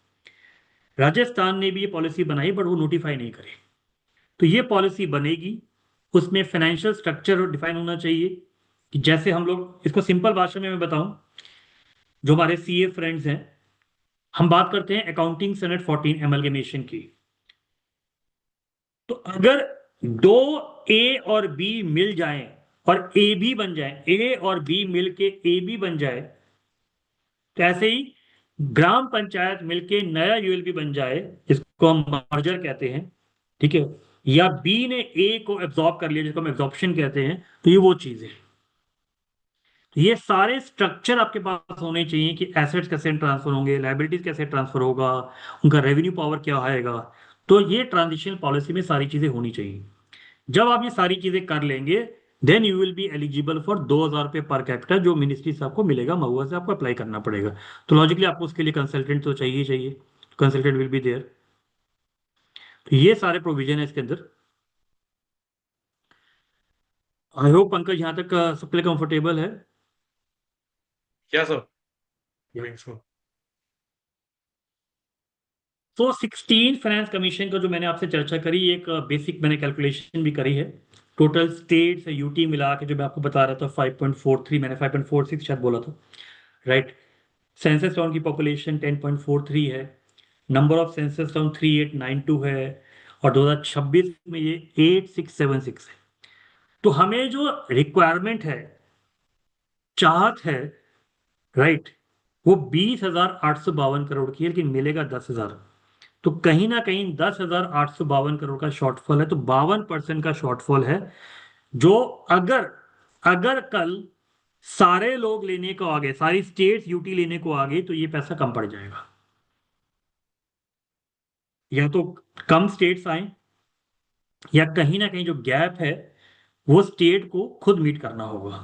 राजस्थान ने भी ये पॉलिसी बनाई बट वो नोटिफाई नहीं करी। तो ये पॉलिसी बनेगी, उसमें फाइनेंशियल स्ट्रक्चर डिफाइन होना चाहिए कि जैसे हम लोग इसको सिंपल भाषा में मैं बताऊं, जो हमारे सीए फ्रेंड्स हैं, हम बात करते हैं अकाउंटिंग सनेट 14 एमलगेमेशन की। तो अगर दो ए और बी मिल जाएं और ए भी बन जाए, ए और बी मिलके ए भी बन जाए, तो ऐसे ही ग्राम पंचायत मिलके नया यूएलबी बन जाए, जिसको हम मर्जर कहते हैं, ठीक है, या बी ने ए को एब्जॉर्ब कर लिया, जिसको हम एब्जॉर्प्शन कहते हैं, तो ये वो चीज है। तो ये सारे स्ट्रक्चर आपके पास होने चाहिए कि एसेट्स कैसे ट्रांसफर होंगे, लायबिलिटीज कैसे ट्रांसफर होगा, उनका रेवेन्यू पावर क्या आएगा। तो ये ट्रांजिशनल पॉलिसी में सारी चीजें होनी चाहिए। जब आप ये सारी चीजें कर लेंगे then you will be eligible for 2,000 रुपये पर कैपिटल, जो मिनिस्ट्री से आपको मिलेगा, महुआ से आपको अप्लाई करना पड़ेगा। तो लॉजिकली आपको उसके लिए कंसल्टेंट तो चाहिए ही चाहिए, कंसल्टेंट विल बी देयर। तो ये सारे प्रोविजन है इसके अंदर। आई होप पंकज यहाँ तक सबके लिए कंफर्टेबल है। Yeah, sir. Doing so. तो 16 फाइनेंस कमीशन का जो मैंने आपसे चर्चा करी, एक बेसिक मैंने कैलकुलेशन भी करी है। टोटल स्टेट्स यूटी मिला के जो मैं आपको बता रहा था 5.43, मैंने 5.46 शायद बोला था, राइट। सेंसस टाउन की पॉपुलेशन 10.43 है, नंबर ऑफ सेंसस टाउन 3892 है, और 2026 में ये 8676 है। तो हमें जो रिक्वायरमेंट है, चाहत है, राइट, वो 20,852 करोड़ की है, लेकिन मिलेगा 10,000। तो कहीं ना कहीं 10,852 करोड़ का शॉर्टफॉल है, तो 52% का शॉर्टफॉल है, जो अगर अगर कल सारे लोग लेने को आ गए, सारी स्टेट्स यूटी लेने को आ गई, तो ये पैसा कम पड़ जाएगा। या तो कम स्टेट्स आए, या कहीं ना कहीं जो गैप है वो स्टेट को खुद मीट करना होगा।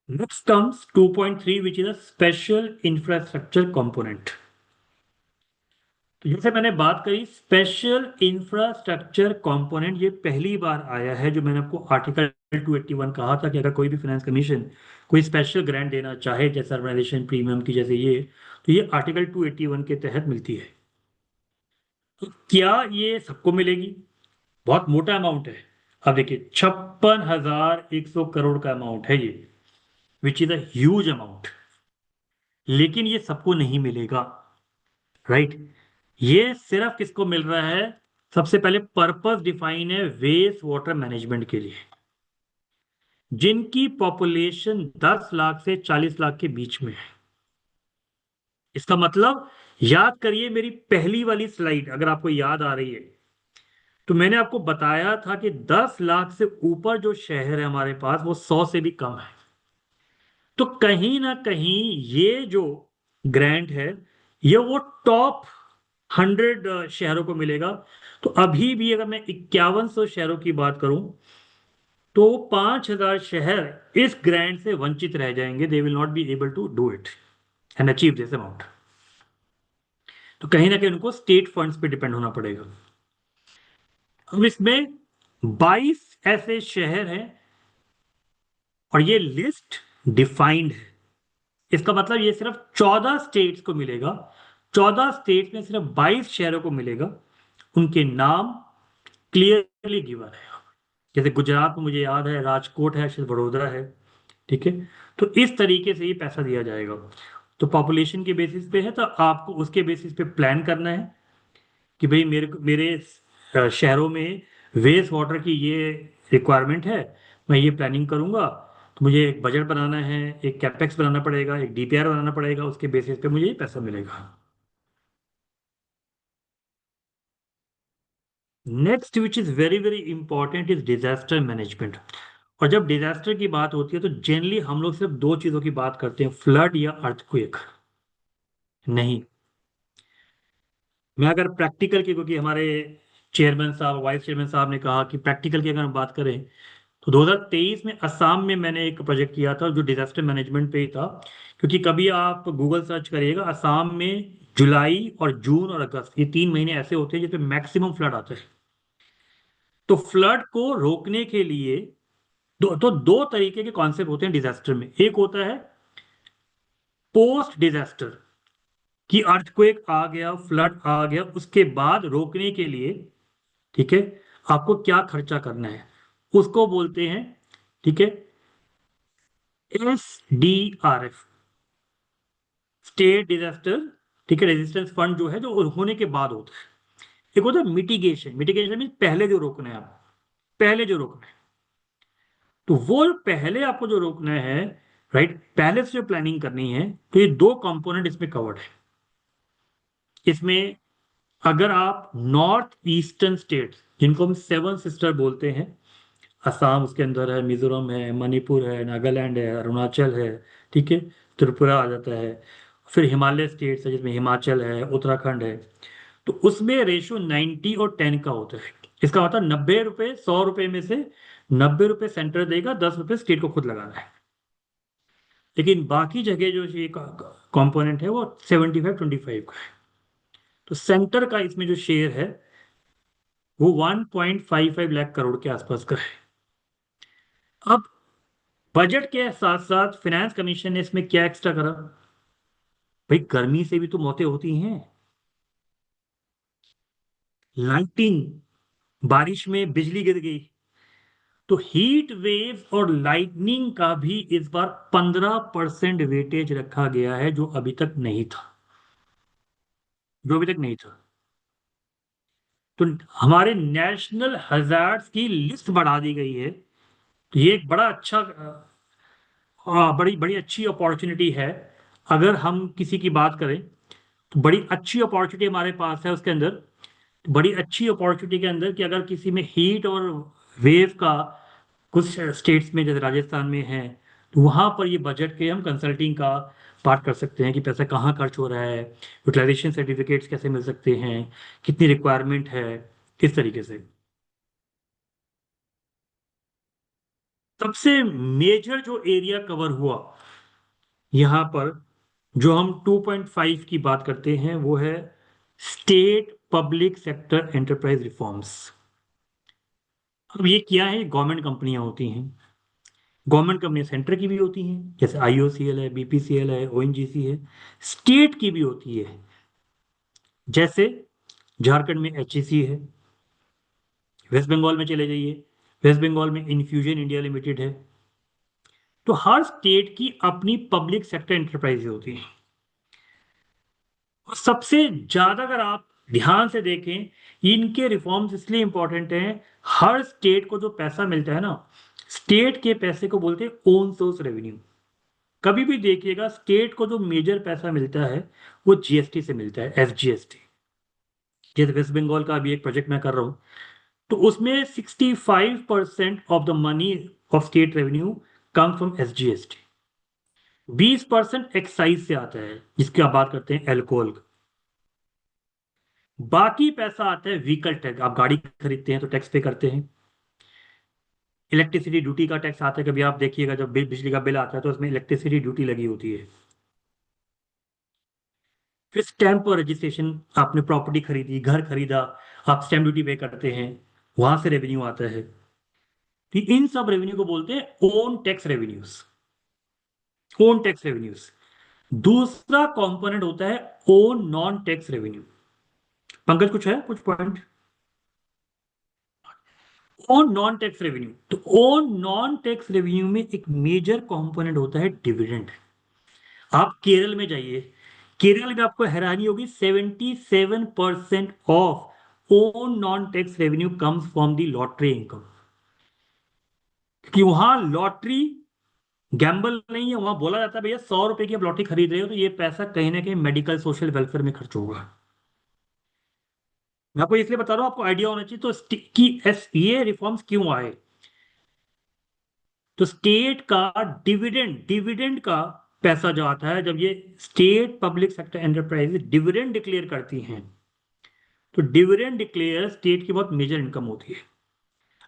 Next comes 2.3 which is a special infrastructure component. तो जैसे मैंने बात करी स्पेशल इंफ्रास्ट्रक्चर कंपोनेंट, ये पहली बार आया है, जो मैंने आपको आर्टिकल 281 कहा था कि अगर कोई भी फाइनेंस कमीशन कोई स्पेशल ग्रांट देना चाहे, जैसे अर्बनाइजेशन प्रीमियम की जैसे ये, तो ये आर्टिकल 281 के तहत मिलती है। तो क्या ये सबको मिलेगी? बहुत मोटा अमाउंट है। अब देखिए 56,100 करोड़ का अमाउंट है ये, विच इज अ ह्यूज अमाउंट, लेकिन ये सबको नहीं मिलेगा, राइट? ये सिर्फ किसको मिल रहा है? सबसे पहले पर्पस डिफाइन है वेस्ट वाटर मैनेजमेंट के लिए, जिनकी पॉपुलेशन 10 लाख से 40 लाख के बीच में है। इसका मतलब याद करिए मेरी पहली वाली स्लाइड, अगर आपको याद आ रही है, तो मैंने आपको बताया था कि 10 लाख से ऊपर जो शहर है हमारे पास, वो 100 से भी कम है। तो कहीं ना कहीं ये जो ग्रांट है, ये वो टॉप 100 शहरों को मिलेगा। तो अभी भी अगर मैं 5100 शहरों की बात करूं, तो 5,000 शहर इस ग्रांट से वंचित रह जाएंगे। They will not be able to do it and achieve this amount. तो कहीं ना कहीं उनको स्टेट फंड्स पे डिपेंड होना पड़ेगा। अब इसमें 22 ऐसे शहर हैं, और ये लिस्ट डिफाइंड है। इसका मतलब ये सिर्फ 14 स्टेट्स को मिलेगा। 14 स्टेट्स में सिर्फ 22 शहरों को मिलेगा। उनके नाम क्लियरली गिवन है। जैसे गुजरात में मुझे याद है राजकोट है, शायद वडोदरा है, ठीक है। तो इस तरीके से ये पैसा दिया जाएगा। तो पॉपुलेशन के बेसिस पे है, तो आपको उसके बेसिस पे प्लान करना है कि भाई मेरे शहरों में वेस्ट वाटर की ये रिक्वायरमेंट है, मैं ये प्लानिंग करूंगा। तो मुझे एक बजट बनाना है, एक कैपेक्स बनाना पड़ेगा, एक डीपीआर बनाना पड़ेगा, उसके बेसिस पे मुझे ये पैसा मिलेगा। Next which is very very important is disaster management. और जब डिजास्टर की बात होती है, तो जनरली हम लोग सिर्फ दो चीजों की बात करते हैं, फ्लड या अर्थक्वेक। नहीं, मैं अगर प्रैक्टिकल की, क्योंकि हमारे चेयरमैन साहब, वाइस चेयरमैन साहब ने कहा कि प्रैक्टिकल की अगर हम बात करें, तो 2023 में असम में मैंने एक प्रोजेक्ट किया था जो डिजास्टर मैनेजमेंट पे ही था। क्योंकि कभी आप गूगल सर्च करिएगा, असम में जुलाई और जून और अगस्त, ये 3 महीने ऐसे होते हैं जिसमें मैक्सिमम फ्लड आता है। तो फ्लड को रोकने के लिए दो तरीके के कॉन्सेप्ट होते हैं डिजास्टर में। एक होता है पोस्ट डिजास्टर, कि अर्थक्वेक आ गया, फ्लड आ गया, उसके बाद रोकने के लिए, ठीक है, आपको क्या खर्चा करना है, उसको बोलते हैं, ठीक है, SDRF, स्टेट डिजास्टर, ठीक है, रेजिस्टेंस फंड, जो है जो होने के बाद होता है। एक होता है मिटिगेशन। मिटिगेशन मीन पहले जो रोकना है, आप पहले जो रोकना है, तो वो पहले आपको जो रोकना है, राइट, पहले से जो प्लानिंग करनी है, तो ये दो कंपोनेंट इसमें कवर्ड है। इसमें अगर आप नॉर्थ ईस्टर्न स्टेट, जिनको हम सेवन सिस्टर बोलते हैं, असम उसके अंदर है, मिजोरम है, मणिपुर है, नागालैंड है, अरुणाचल है, ठीक है, त्रिपुरा आ जाता है, फिर हिमालय स्टेट्स है जिसमें हिमाचल है, उत्तराखंड है, तो उसमें रेशो 90 और 10 का होता है। इसका मतलब 90 रुपए, 100 रुपए में से 90 रुपए सेंटर देगा, 10 रुपए स्टेट को खुद लगाना है। लेकिन बाकी जगह जो ये कंपोनेंट है वो 75-25 का है। तो सेंटर का इसमें जो शेयर है वो 1.55 लाख करोड़ के आसपास का है। अब बजट के साथ साथ फाइनेंस कमीशन ने इसमें क्या एक्स्ट्रा करा? भाई गर्मी से भी तो मौतें होती हैं, लाइटिंग, बारिश में बिजली गिर गई, तो हीट वेव और लाइटनिंग का भी इस बार 15% वेटेज रखा गया है, जो अभी तक नहीं था, जो अभी तक नहीं था। तो हमारे नेशनल हजार्ड्स की लिस्ट बढ़ा दी गई है। तो ये एक बड़ा अच्छा बड़ी बड़ी अच्छी अपॉर्चुनिटी है। अगर हम किसी की बात करें तो बड़ी अच्छी अपॉर्चुनिटी हमारे पास है उसके अंदर, बड़ी अच्छी अपॉर्चुनिटी के अंदर कि अगर किसी में हीट और वेव का कुछ स्टेट्स में जैसे राजस्थान में है, तो वहाँ पर ये बजट के हम कंसल्टिंग का बात कर सकते हैं कि पैसा कहाँ खर्च हो रहा है, यूटिलाइजेशन सर्टिफिकेट्स कैसे मिल सकते हैं, कितनी रिक्वायरमेंट है, किस तरीके से। सबसे मेजर जो एरिया कवर हुआ यहाँ पर, जो हम 2.5 की बात करते हैं, वो है state public sector enterprise reforms. अब ये क्या है? गवर्नमेंट कंपनियां होती हैं। गवर्नमेंट कंपनियां सेंटर की भी होती हैं, जैसे आईओसीएल है, बीपीसीएल है, ओएनजीसी है। स्टेट की भी होती है, जैसे झारखंड में एचईसी है, वेस्ट बंगाल में चले जाइए, वेस्ट बंगाल में इन्फ्यूजन इंडिया लिमिटेड है। तो हर स्टेट की अपनी पब्लिक सेक्टर एंटरप्राइज होती है। और सबसे ज्यादा अगर आप ध्यान से देखें, इनके रिफॉर्म्स इसलिए इंपॉर्टेंट हैं, हर स्टेट को जो पैसा मिलता है ना, स्टेट के पैसे को बोलते हैं ओन सोर्स रेवेन्यू। कभी भी देखिएगा, स्टेट को जो मेजर पैसा मिलता है वो जीएसटी से मिलता है, एसजीएसटी। जैसे वेस्ट बंगाल का अभी एक प्रोजेक्ट मैं कर रहा हूं, तो उसमें 65% of the money of state revenue come from SGST. 20% excise से आता है, जिसकी आप बात करते हैं एल्कोहल का। बाकी पैसा आता है व्हीकल टैक्स, आप गाड़ी खरीदते हैं तो टैक्स पे करते हैं। इलेक्ट्रिसिटी ड्यूटी का टैक्स आता है, कभी आप देखिएगा जब बिजली का बिल आता है तो उसमें इलेक्ट्रिसिटी ड्यूटी लगी होती है। फिर स्टैंप और रजिस्ट्रेशन, आपने प्रॉपर्टी खरीदी, घर खरीदा, आप स्टैंप ड्यूटी पे करते हैं, वहां से रेवेन्यू आता है। तो इन सब रेवेन्यू को बोलते हैं own tax revenues, own tax revenues. दूसरा कंपोनेंट होता है own non tax revenue. Pankaj कुछ है, कुछ point? Own non tax revenue, तो ओन नॉन टैक्स रेवेन्यू में एक मेजर कंपोनेंट होता है डिविडेंड। आप केरल में जाइए, केरल में आपको हैरानी होगी, 77% of own non tax revenue comes from the lottery income. क्योंकि वहां लॉटरी गैम्बल नहीं है, वहां बोला जाता है भैया 100 रुपए की आप लॉटरी खरीद रहे हो तो ये पैसा कहीं ना कहीं मेडिकल सोशल वेलफेयर में खर्च होगा। मैं आपको इसलिए बता रहा हूं, आपको आइडिया होना चाहिए तो ये रिफॉर्म्स क्यों आए। तो स्टेट का डिविडेंड, डिविडेंड का पैसा जो आता है, जब ये state public sector enterprise dividend declare करती हैं, तो डिविडेंड डिक्लेयर स्टेट की बहुत मेजर इनकम होती है।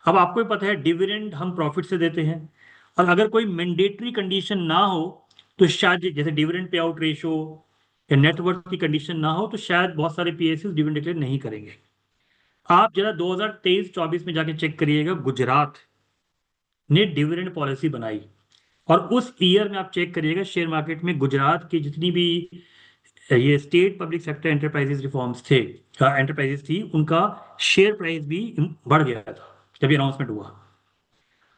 अब आपको भी पता है डिविडेंड हम प्रॉफिट से देते हैं, और अगर कोई मैंडेटरी कंडीशन ना हो तो शायद, जैसे डिविडेंड पे आउट रेशो या नेटवर्थ की कंडीशन ना हो, तो शायद बहुत सारे पीएसयू डिविडेंड डिक्लेयर नहीं करेंगे। आप जरा 2023-24 में जाके चेक करिएगा, गुजरात ने डिविडेंड पॉलिसी बनाई, और उस ईयर में आप चेक करिएगा शेयर मार्केट में गुजरात की जितनी भी ये state public sector enterprises reforms थे, एंटरप्राइजेस थी, उनका शेयर प्राइस भी बढ़ गया था जब ये अनाउंसमेंट हुआ।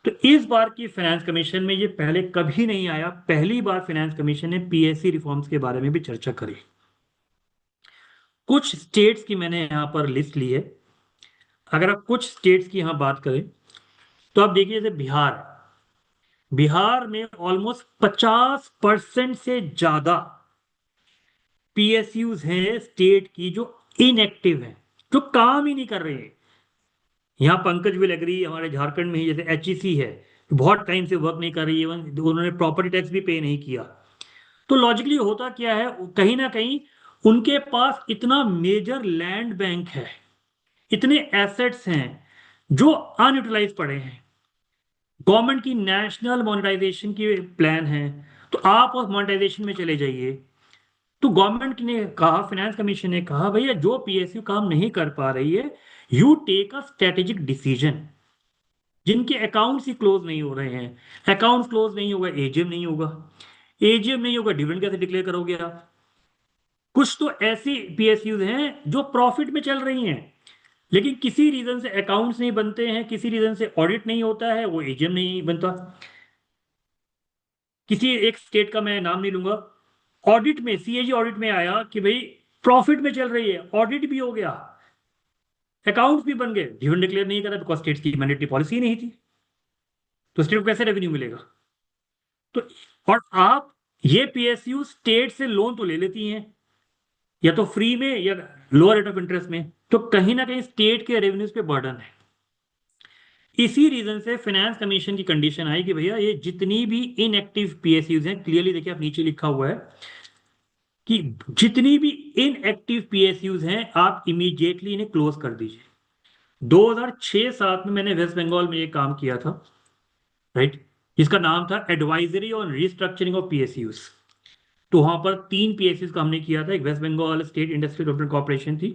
तो इस बार की फाइनेंस कमीशन में ये पहले कभी नहीं आया, पहली बार फाइनेंस कमीशन ने पीएससी रिफॉर्म्स के बारे में भी चर्चा करी। कुछ स्टेट्स की मैंने यहां पर लिस्ट ली है। अगर आप कुछ स्टेट्स की यहां बात करें तो आप देखिए, जैसे बिहार, बिहार में ऑलमोस्ट 50% से ज्यादा पीएसयूज हैं स्टेट की जो इनएक्टिव हैं, जो काम ही नहीं कर रहे हैं। यहाँ पंकज विल एग्री, हमारे झारखंड में ही जैसे एचईसी है, बहुत टाइम से वर्क नहीं कर रही है, उन्होंने प्रॉपर्टी टैक्स भी पे नहीं किया। तो लॉजिकली होता क्या है, कहीं ना कहीं उनके पास इतना मेजर लैंड बैंक है, इतने एसेट्स हैं जो अनयूटिलाइज पड़े हैं। गवर्नमेंट की नेशनल मोनेटाइजेशन की प्लान है, तो आप उस मोनेटाइजेशन में चले जाइए। तो गवर्नमेंट ने कहा, फाइनेंस कमीशन ने कहा, भैया जो पीएसयू काम नहीं कर पा रही है, you take a strategic decision. जिनके अकाउंट्स ही क्लोज नहीं हो रहे हैं, अकाउंट्स क्लोज नहीं होगा, एजीएम नहीं होगा, एजीएम नहीं होगा, डिविडेंड कैसे डिक्लेयर करोगे आप। कुछ तो ऐसी पीएसयूज हैं जो प्रॉफिट में चल रही हैं, लेकिन किसी रीजन से अकाउंट्स नहीं बनते हैं, किसी रीजन से ऑडिट नहीं होता है, वो एजीएम नहीं बनता। किसी एक स्टेट का मैं नाम नहीं लूंगा, ऑडिट में, सीएजी ऑडिट में आया कि भाई प्रॉफिट में चल रही है, ऑडिट भी हो गया, अकाउंट्स भी बन गए, डिविडेंड डिक्लेयर नहीं करा, बिकॉज स्टेट की मैंडेटरी पॉलिसी नहीं थी। तो स्टेट को कैसे रेवेन्यू मिलेगा? तो और आप ये पीएसयू स्टेट से लोन तो ले लेती हैं, या तो फ्री में या लोअर रेट ऑफ इंटरेस्ट में, तो कहीं ना कहीं स्टेट के रेवेन्यूज पे बर्डन है। इसी रीजन से फाइनेंस कमीशन की कंडीशन आई कि भैया ये जितनी भी इनएक्टिव पीएसयूज हैं, क्लियरली देखिए आप नीचे लिखा हुआ है कि जितनी भी इनएक्टिव पीएसयूज हैं आप इमीडिएटली इन्हें क्लोज कर दीजिए। 2006-7 में मैंने वेस्ट बंगाल में ये काम किया था, राइट, जिसका नाम था advisory on restructuring of PSUs. तो वहां पर 3 पीएसयूज का हमने किया था। एक West Bengal state industrial development corporation थी,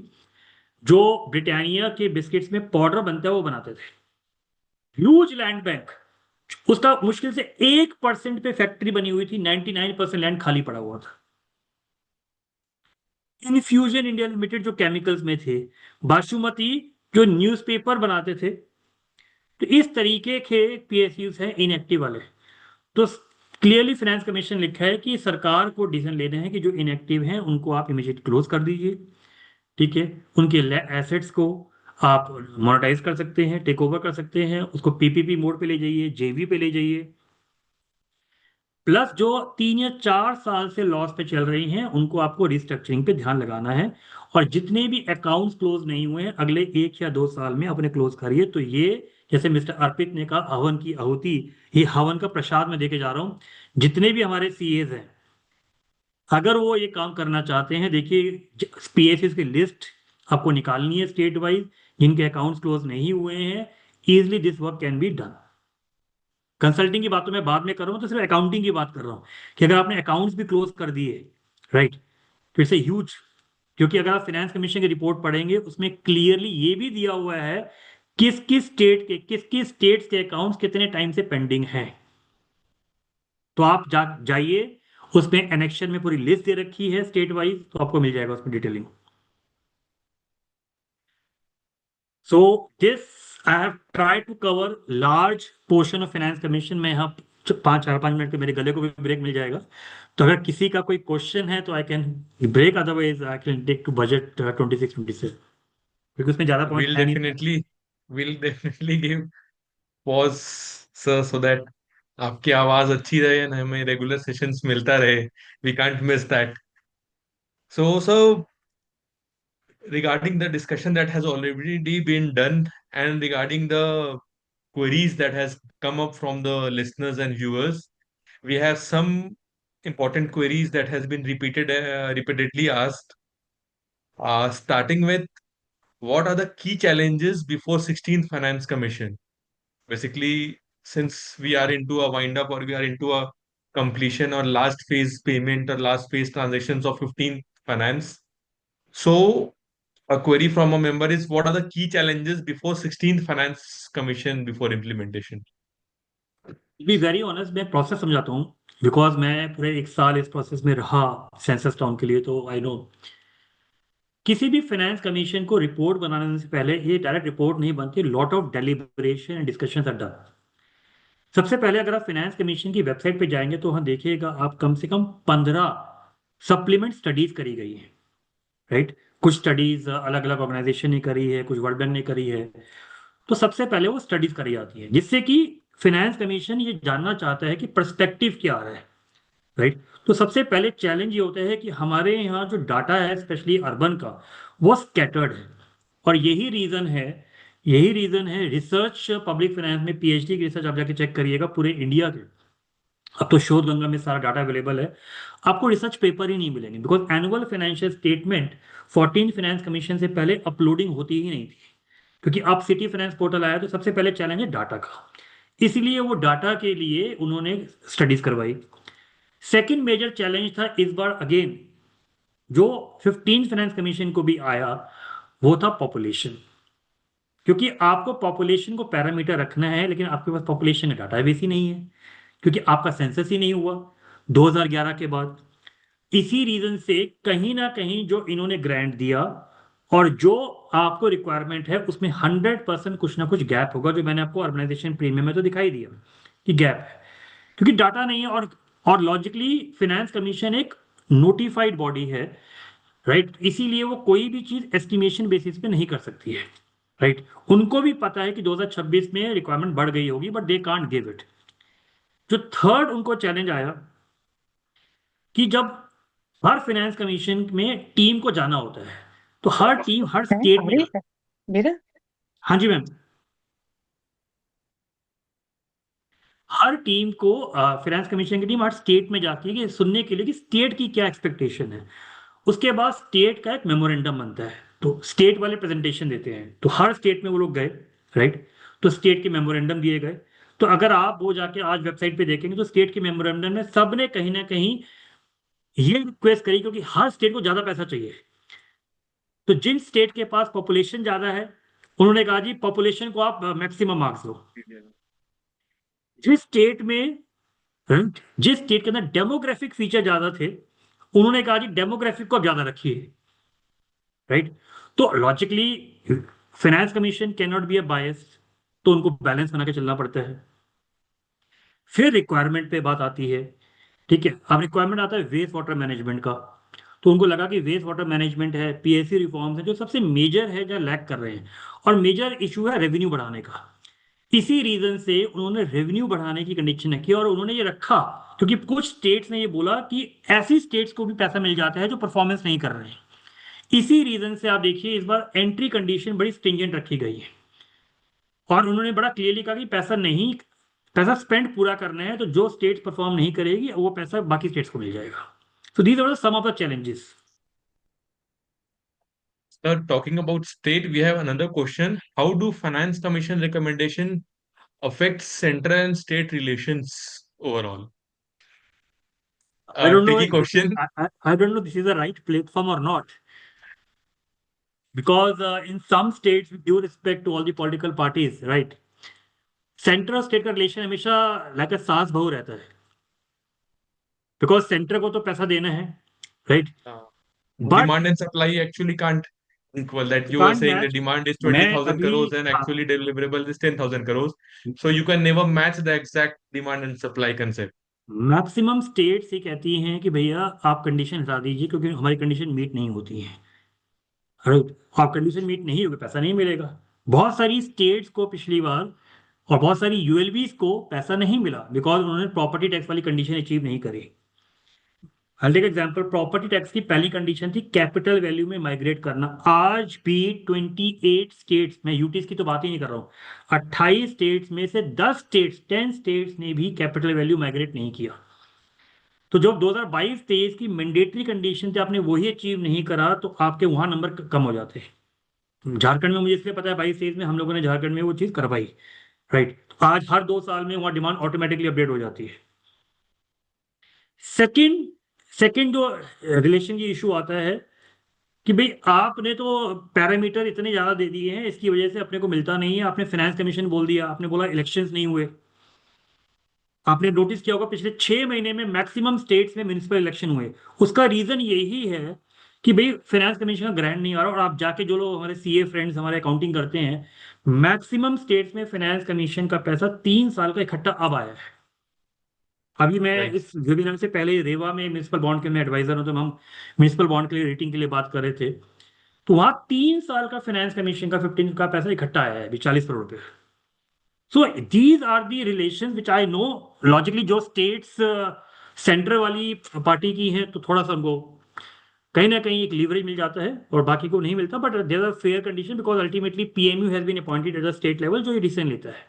जो ब्रिटानिया के बिस्किट्स में पाउडर बनता है वो बनाते थे। ह्यूज लैंड बैंक, उसका मुश्किल से 1% पे फैक्ट्री बनी हुई थी, 99% लैंड खाली पड़ा हुआ था। इन्फ्यूजन इंडिया लिमिटेड जो केमिकल्स में थे, बासुमती जो न्यूज़पेपर बनाते थे, तो इस तरीके के पीएसयूज हैं इनएक्टिव वाले। तो क्लियरली फाइनेंस कमीशन लिखा है कि सरकार को डिसीजन लेने हैं कि जो इनएक्टिव हैं उनको आप इमीडिएट क्लोज कर दीजिए, ठीक है। उनके एसेट्स को आप मोनेटाइज कर सकते हैं, टेक ओवर कर सकते हैं, उसको पीपीपी मोड पे ले जाइए, जेवी पे ले जाइए। प्लस जो 3 या 4 साल से लॉस पे चल रही हैं उनको आपको रिस्ट्रक्चरिंग पे ध्यान लगाना है। और जितने भी अकाउंट्स क्लोज नहीं हुए हैं अगले 1 या 2 साल में अपने क्लोज करिए। तो ये जैसे मिस्टर अर्पित ने कहा हवन की आहुति, ये हवन का प्रसाद मैं देके जा रहा हूँ। जितने भी हमारे सीएज हैं अगर वो ये काम करना चाहते हैं, देखिए पीएसएस की लिस्ट आपको निकालनी है स्टेट वाइज, जिनके अकाउंट्स क्लोज नहीं हुए हैं। Easily this work can be done. Consulting की बात तो मैं बाद में कर रहा हूँ, तो सिर्फ अकाउंटिंग की बात कर रहा हूँ कि अगर आपने अकाउंट्स भी क्लोज कर दिए, राइट, तो इट्स ए ह्यूज। क्योंकि अगर आप फाइनेंस कमीशन की रिपोर्ट पढ़ेंगे उसमें क्लियरली ये भी दिया हुआ है किस किस स्टेट्स के अकाउंट्स कितने टाइम से पेंडिंग हैं। तो आप जाइए, उसमें एनेक्शन में पूरी लिस्ट दे रखी है स्टेट वाइज, तो आपको मिल जाएगा उसमें detailing. So this I have try to cover large portion of finance commission में। यहाँ 4-5 मिनट के मेरे गले को भी ब्रेक मिल जाएगा। तो अगर किसी का कोई क्वेश्चन है तो I can break, otherwise I can take to budget 26-27, क्योंकि उसमें ज्यादा पॉइंट We'll है नहीं। definitely we'll definitely give pause, sir, so that आपकी आवाज अच्छी रहे and हमें रेगुलर सेशंस मिलता रहे. We can't miss that. So regarding the discussion that has already been done and regarding the queries that has come up from the listeners and viewers, we have some important queries that has been repeatedly asked. Starting with, what are the key challenges before 16th Finance Commission? Basically, since we are into a wind up or we are into a completion or last phase payment or last phase transactions of 15th Finance. So a query from a member is, what are the key challenges before 16th Finance Commission before implementation? Be very honest, मैं process समझाता हूँ, because मैं पूरे 1 साल इस process में रहा census town के लिए, तो आई नो। किसी भी फाइनेंस कमीशन को रिपोर्ट बनाने से पहले ये डायरेक्ट रिपोर्ट नहीं बनती, lot of deliberation and discussion are done. सबसे पहले अगर आप फाइनेंस कमीशन की वेबसाइट पे जाएंगे तो वहां देखिएगा आप कम से कम 15 सप्लीमेंट स्टडीज करी गई है, राइट। कुछ स्टडीज अलग अलग ऑर्गेनाइजेशन ने करी है, कुछ वर्ल्ड बैंक ने करी है। तो सबसे पहले वो स्टडीज करी जाती है, जिससे कि फाइनेंस कमीशन ये जानना चाहता है कि पर्सपेक्टिव क्या आ रहा है, राइट। तो सबसे पहले चैलेंज ये होता है कि हमारे यहाँ जो डाटा है स्पेशली अर्बन का, वो स्कैटर्ड है। और यही रीजन है रिसर्च पब्लिक फाइनेंस में पीएचडी की रिसर्च आप जाके चेक करिएगा पूरे इंडिया के। अब तो शोध गंगा में सारा डाटा अवेलेबल है, आपको रिसर्च पेपर ही नहीं मिलेंगे, because annual financial statement 14 finance commission से पहले अपलोडिंग होती ही नहीं थी। क्योंकि अब सिटी फाइनेंस पोर्टल आया तो सबसे पहले चैलेंज है डाटा का, इसीलिए वो डाटा के लिए उन्होंने स्टडीज करवाई। सेकंड मेजर चैलेंज था इस बार अगेन, जो 15 फाइनेंस कमीशन को भी आया, वो था पॉपुलेशन। क्योंकि आपको पॉपुलेशन को पैरामीटर रखना है, लेकिन आपके पास पॉपुलेशन का डाटाबेस ही नहीं है, क्योंकि आपका सेंसस ही नहीं हुआ 2011 के बाद। इसी रीजन से कहीं ना कहीं जो इन्होंने ग्रांट दिया और जो आपको रिक्वायरमेंट है उसमें 100% कुछ ना कुछ गैप होगा, जो मैंने आपको ऑर्गेनाइजेशन प्रीमियम में तो दिखाई दिया कि गैप है, क्योंकि डाटा नहीं है। और लॉजिकली फाइनेंस कमीशन एक नोटिफाइड बॉडी है, राइट, इसीलिए वो कोई भी चीज एस्टिमेशन बेसिस पे नहीं कर सकती है, राइट। उनको भी पता है कि 2026 में रिक्वायरमेंट बढ़ गई होगी, but they can't give it. जो थर्ड उनको चैलेंज आया कि जब हर फाइनेंस कमीशन में टीम को जाना होता है, तो हर टीम हर स्टेट में बेटा हाँ जी मैम, हर टीम को फाइनेंस कमीशन की टीम हर स्टेट में जाती है कि सुनने के लिए कि स्टेट की क्या एक्सपेक्टेशन है। उसके बाद स्टेट का एक मेमोरेंडम बनता है, तो स्टेट वाले प्रेजेंटेशन देते हैं, तो हर स्टेट में वो लोग गए, राइट, तो स्टेट के मेमोरेंडम दिए गए। तो अगर आप वो जाके आज वेबसाइट पे देखेंगे तो स्टेट के मेमोरेंडम में सबने कहीं ना कहीं ये रिक्वेस्ट करी, क्योंकि हर स्टेट को ज्यादा पैसा चाहिए। तो जिन स्टेट के पास पॉपुलेशन ज्यादा है उन्होंने कहा जी पॉपुलेशन को आप मैक्सिमम मार्क्स दो। जिस स्टेट में जिस स्टेट के अंदर डेमोग्राफिक फीचर ज्यादा थे उन्होंने कहा जी डेमोग्राफिक को आप ज्यादा रखिए, राइट। तो logically finance commission can not be a bias, तो उनको बैलेंस बना के चलना पड़ता है। फिर रिक्वायरमेंट पे बात आती है, ठीक है। अब रिक्वायरमेंट आता है वेस्ट वाटर मैनेजमेंट का, तो उनको लगा कि वेस्ट वाटर मैनेजमेंट है, पीएससी रिफॉर्म्स है जो सबसे मेजर है जो लैक कर रहे हैं, और मेजर इशू है रेवेन्यू बढ़ाने का। इसी रीजन से उन्होंने रेवेन्यू बढ़ाने की कंडीशन रखी और उन्होंने ये रखा क्योंकि कुछ स्टेट्स ने ये बोला कि ऐसी स्टेट्स को भी पैसा मिल जाता है जो परफॉर्मेंस नहीं कर रहे हैं। इसी रीजन से आप देखिए इस बार एंट्री कंडीशन बड़ी स्ट्रिंजेंट रखी गई है, और उन्होंने बड़ा क्लियरली कहा कि पैसा स्पेंड पूरा करना है, तो जो स्टेट्स परफॉर्म नहीं करेगी वो पैसा बाकी स्टेट्स को मिल जाएगा। So these are some of the challenges. Sir, talking about state, we have another question. How do Finance Commission recommendation affect central and state relations overall? I don't know Tricky if this is, question. I don't know this is the right platform or not, because in some states, with due respect to all the political parties, right, centre और state का relation हमेशा like अ सास बहू रहता है, because centre को तो पैसा देना है, right, but Demand and supply actually can't equal that. You were can't saying the match. demand is मैं 20,000 अभी crores and हाँ, actually deliverable is 10,000 crores. So you can never match the exact demand and supply concept. Maximum states ये कहती हैं कि भैया आप condition हटा दीजिए क्योंकि हमारी कंडीशन मीट नहीं होती है, राइट, आप कंडीशन मीट नहीं होगी पैसा नहीं मिलेगा। बहुत सारी स्टेट्स को पिछली बार और बहुत सारी यूएलबीज को पैसा नहीं मिला बिकॉज उन्होंने प्रॉपर्टी टैक्स वाली कंडीशन अचीव नहीं करी। I'll take example, property tax की पहली कंडीशन थी कैपिटल वैल्यू में माइग्रेट करना। आज भी 28 स्टेट्स में, यूटीज की तो बात ही नहीं कर रहा हूं, 28 स्टेट्स में से 10 स्टेट्स ने भी कैपिटल वैल्यू माइग्रेट नहीं किया। तो जब 2022-23 की मैंडेटरी कंडीशन थी आपने वही अचीव नहीं करा तो आपके वहां नंबर कम हो जाते हैं। झारखंड में मुझे इसलिए पता है 22-23 में हम लोगों ने झारखंड में वो चीज करवाई, राइट। आज हर 2 साल में वहां डिमांड ऑटोमेटिकली अपडेट हो जाती है। सेकंड सेकंड जो रिलेशन की इशू आता है कि भाई आपने तो पैरामीटर इतने ज्यादा दे दिए हैं, इसकी वजह से अपने को मिलता नहीं है। आपने फाइनेंस कमीशन बोल दिया, आपने बोला इलेक्शंस नहीं हुए। आपने नोटिस किया होगा पिछले 6 महीने में मैक्सिमम स्टेट्स में म्युनिसिपल इलेक्शन हुए। उसका रीजन यही है कि भाई फाइनेंस कमीशन का ग्रांट नहीं आ रहा। और आप जाके जो लोग हमारे सीए फ्रेंड्स हमारे अकाउंटिंग करते हैं, मैक्सिमम स्टेट्स में फाइनेंस कमीशन का पैसा 3 साल का इकट्ठा अब आया है। अभी मैं Right. इस वेबिनार से पहले रेवा में म्युनिसिपल बॉन्ड के मैं एडवाइजर हूं, तो हम म्युनिसिपल बॉन्ड के लिए रेटिंग के लिए बात कर रहे थे, तो वहां 3 साल का फाइनेंस कमीशन का 15 का पैसा इकट्ठा आया है अभी 40 करोड़ रुपए। So these are the relation which I know logically. जो स्टेट्स सेंटर वाली पार्टी की हैं तो थोड़ा सा उनको कहीं ना कहीं एक लीवरेज मिल जाता है और बाकी को नहीं मिलता, but there are fair condition because ultimately PMU has been appointed at the state level जो ये डिसीजन लेता है,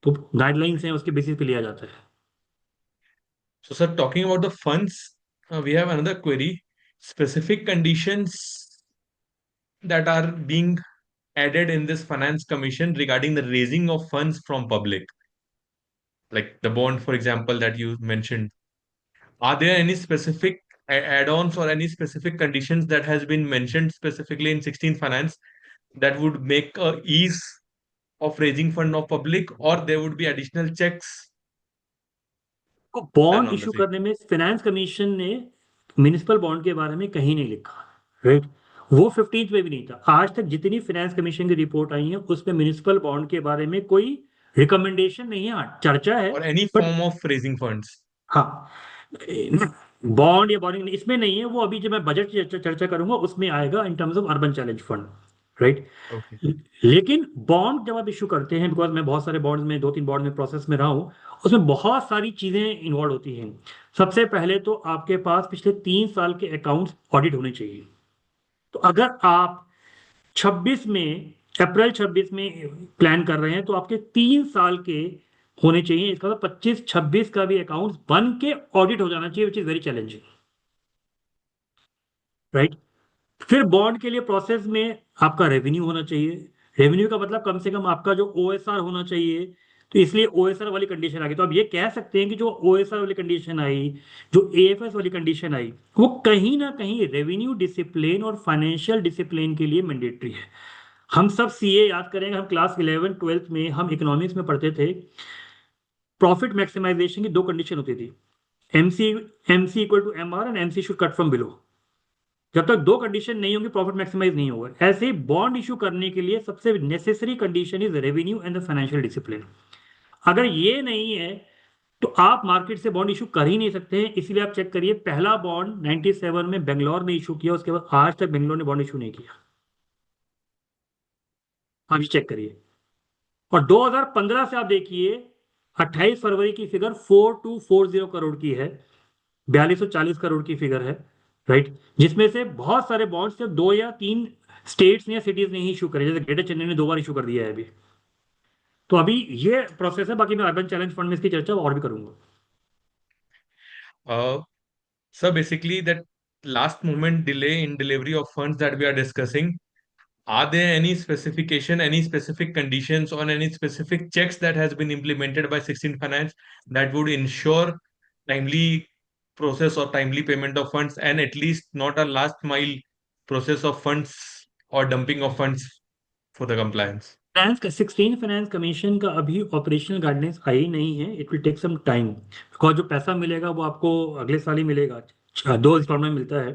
तो गाइडलाइंस हैं उसके बेसिस पे लिया जाता है। So, sir, talking about the funds, we have another query. Specific conditions that are being added in this finance commission regarding the raising of funds from public, like the bond, for example, that you mentioned. Are there any specific add-ons or any specific conditions that has been mentioned specifically in 16th finance that would make ease of raising fund of public, or there would be additional checks को done bond on the issue same? करने में finance commission ने municipal bond के बारे में कहीं नहीं लिखा, राइट। वो 15th में भी नहीं था। आज तक जितनी फाइनेंस कमीशन की रिपोर्ट आई है उसमें म्युनिसिपल बॉन्ड के बारे में कोई रिकमेंडेशन नहीं है। हाँ, चर्चा है, Or any but form of raising funds? हाँ, बॉन्ड या बॉन्डिंग इसमें नहीं है। वो अभी जब मैं बजट की चर्चा करूंगा उसमें आएगा इन terms of urban challenge fund, right. Okay. लेकिन बॉन्ड जब आप इशू करते हैं, बिकॉज मैं बहुत सारे बॉन्ड में 2-3 बॉन्ड में प्रोसेस में रहा हूँ, उसमें बहुत सारी चीजें इन्वॉल्व होती हैं। सबसे पहले तो आपके पास पिछले 3 साल के अकाउंट्स ऑडिट होने चाहिए। तो अगर आप 26 में अप्रैल 26 में प्लान कर रहे हैं तो आपके 3 साल के होने चाहिए। इसका मतलब 25-26 का भी अकाउंट बन के ऑडिट हो जाना चाहिए, which is very challenging, right. फिर बॉन्ड के लिए प्रोसेस में आपका रेवेन्यू होना चाहिए। रेवेन्यू का मतलब कम से कम आपका जो ओएसआर होना चाहिए। तो इसलिए ओएसआर वाली कंडीशन आ गई। तो आप ये कह सकते हैं कि जो ओएसआर वाली कंडीशन आई, जो एएफएस वाली कंडीशन आई, वो कहीं ना कहीं रेवेन्यू डिसिप्लिन और फाइनेंशियल डिसिप्लिन के लिए मैंडेटरी है। हम सब सीए याद करेंगे, हम क्लास 11 12th में हम इकोनॉमिक्स में पढ़ते थे। प्रॉफिट मैक्सिमाइजेशन की 2 कंडीशन होती थी, MC MC equal to MR and MC should cut from below. जब तक 2 कंडीशन नहीं होंगी प्रॉफिट मैक्सिमाइज नहीं होगा। ऐसे ही बॉन्ड इशू करने के लिए सबसे necessary condition is revenue and the financial discipline. अगर ये नहीं है तो आप मार्केट से बॉन्ड इशू कर ही नहीं सकते हैं। इसीलिए आप चेक करिए, पहला बॉन्ड 97 में बेंगलोर में इशू किया, उसके बाद आज तक बेंगलोर ने बॉन्ड इशू नहीं किया। आप ये चेक करिए। और 2015 से आप देखिए, 28 फरवरी की फिगर 4240 करोड़ की है, 4240 करोड़ की फिगर है, राइट। जिसमें से बहुत सारे बॉन्ड्स सिर्फ 2 या 3 स्टेट्स या सिटीज ने ही इशू करे, जैसे ग्रेटर चेन्नई ने 2 बार इशू कर दिया है अभी। तो अभी ये प्रोसेस है। बाकी मैं अर्बन चैलेंज फंड में इसकी चर्चा और भी करूंगा। So basically, that last moment delay in delivery of funds that we are discussing, are there any specification, any specific conditions, or any specific checks that has been implemented by 16 Finance that would ensure timely process or timely payment of funds, and at least not a last mile process of funds or dumping of funds for the compliance? Finance का 16 finance commission का अभी operational guidance आई नहीं है। It will take some time, because जो पैसा मिलेगा वो आपको अगले साल ही मिलेगा। 2 इंस्टॉलमेंट मिलता है।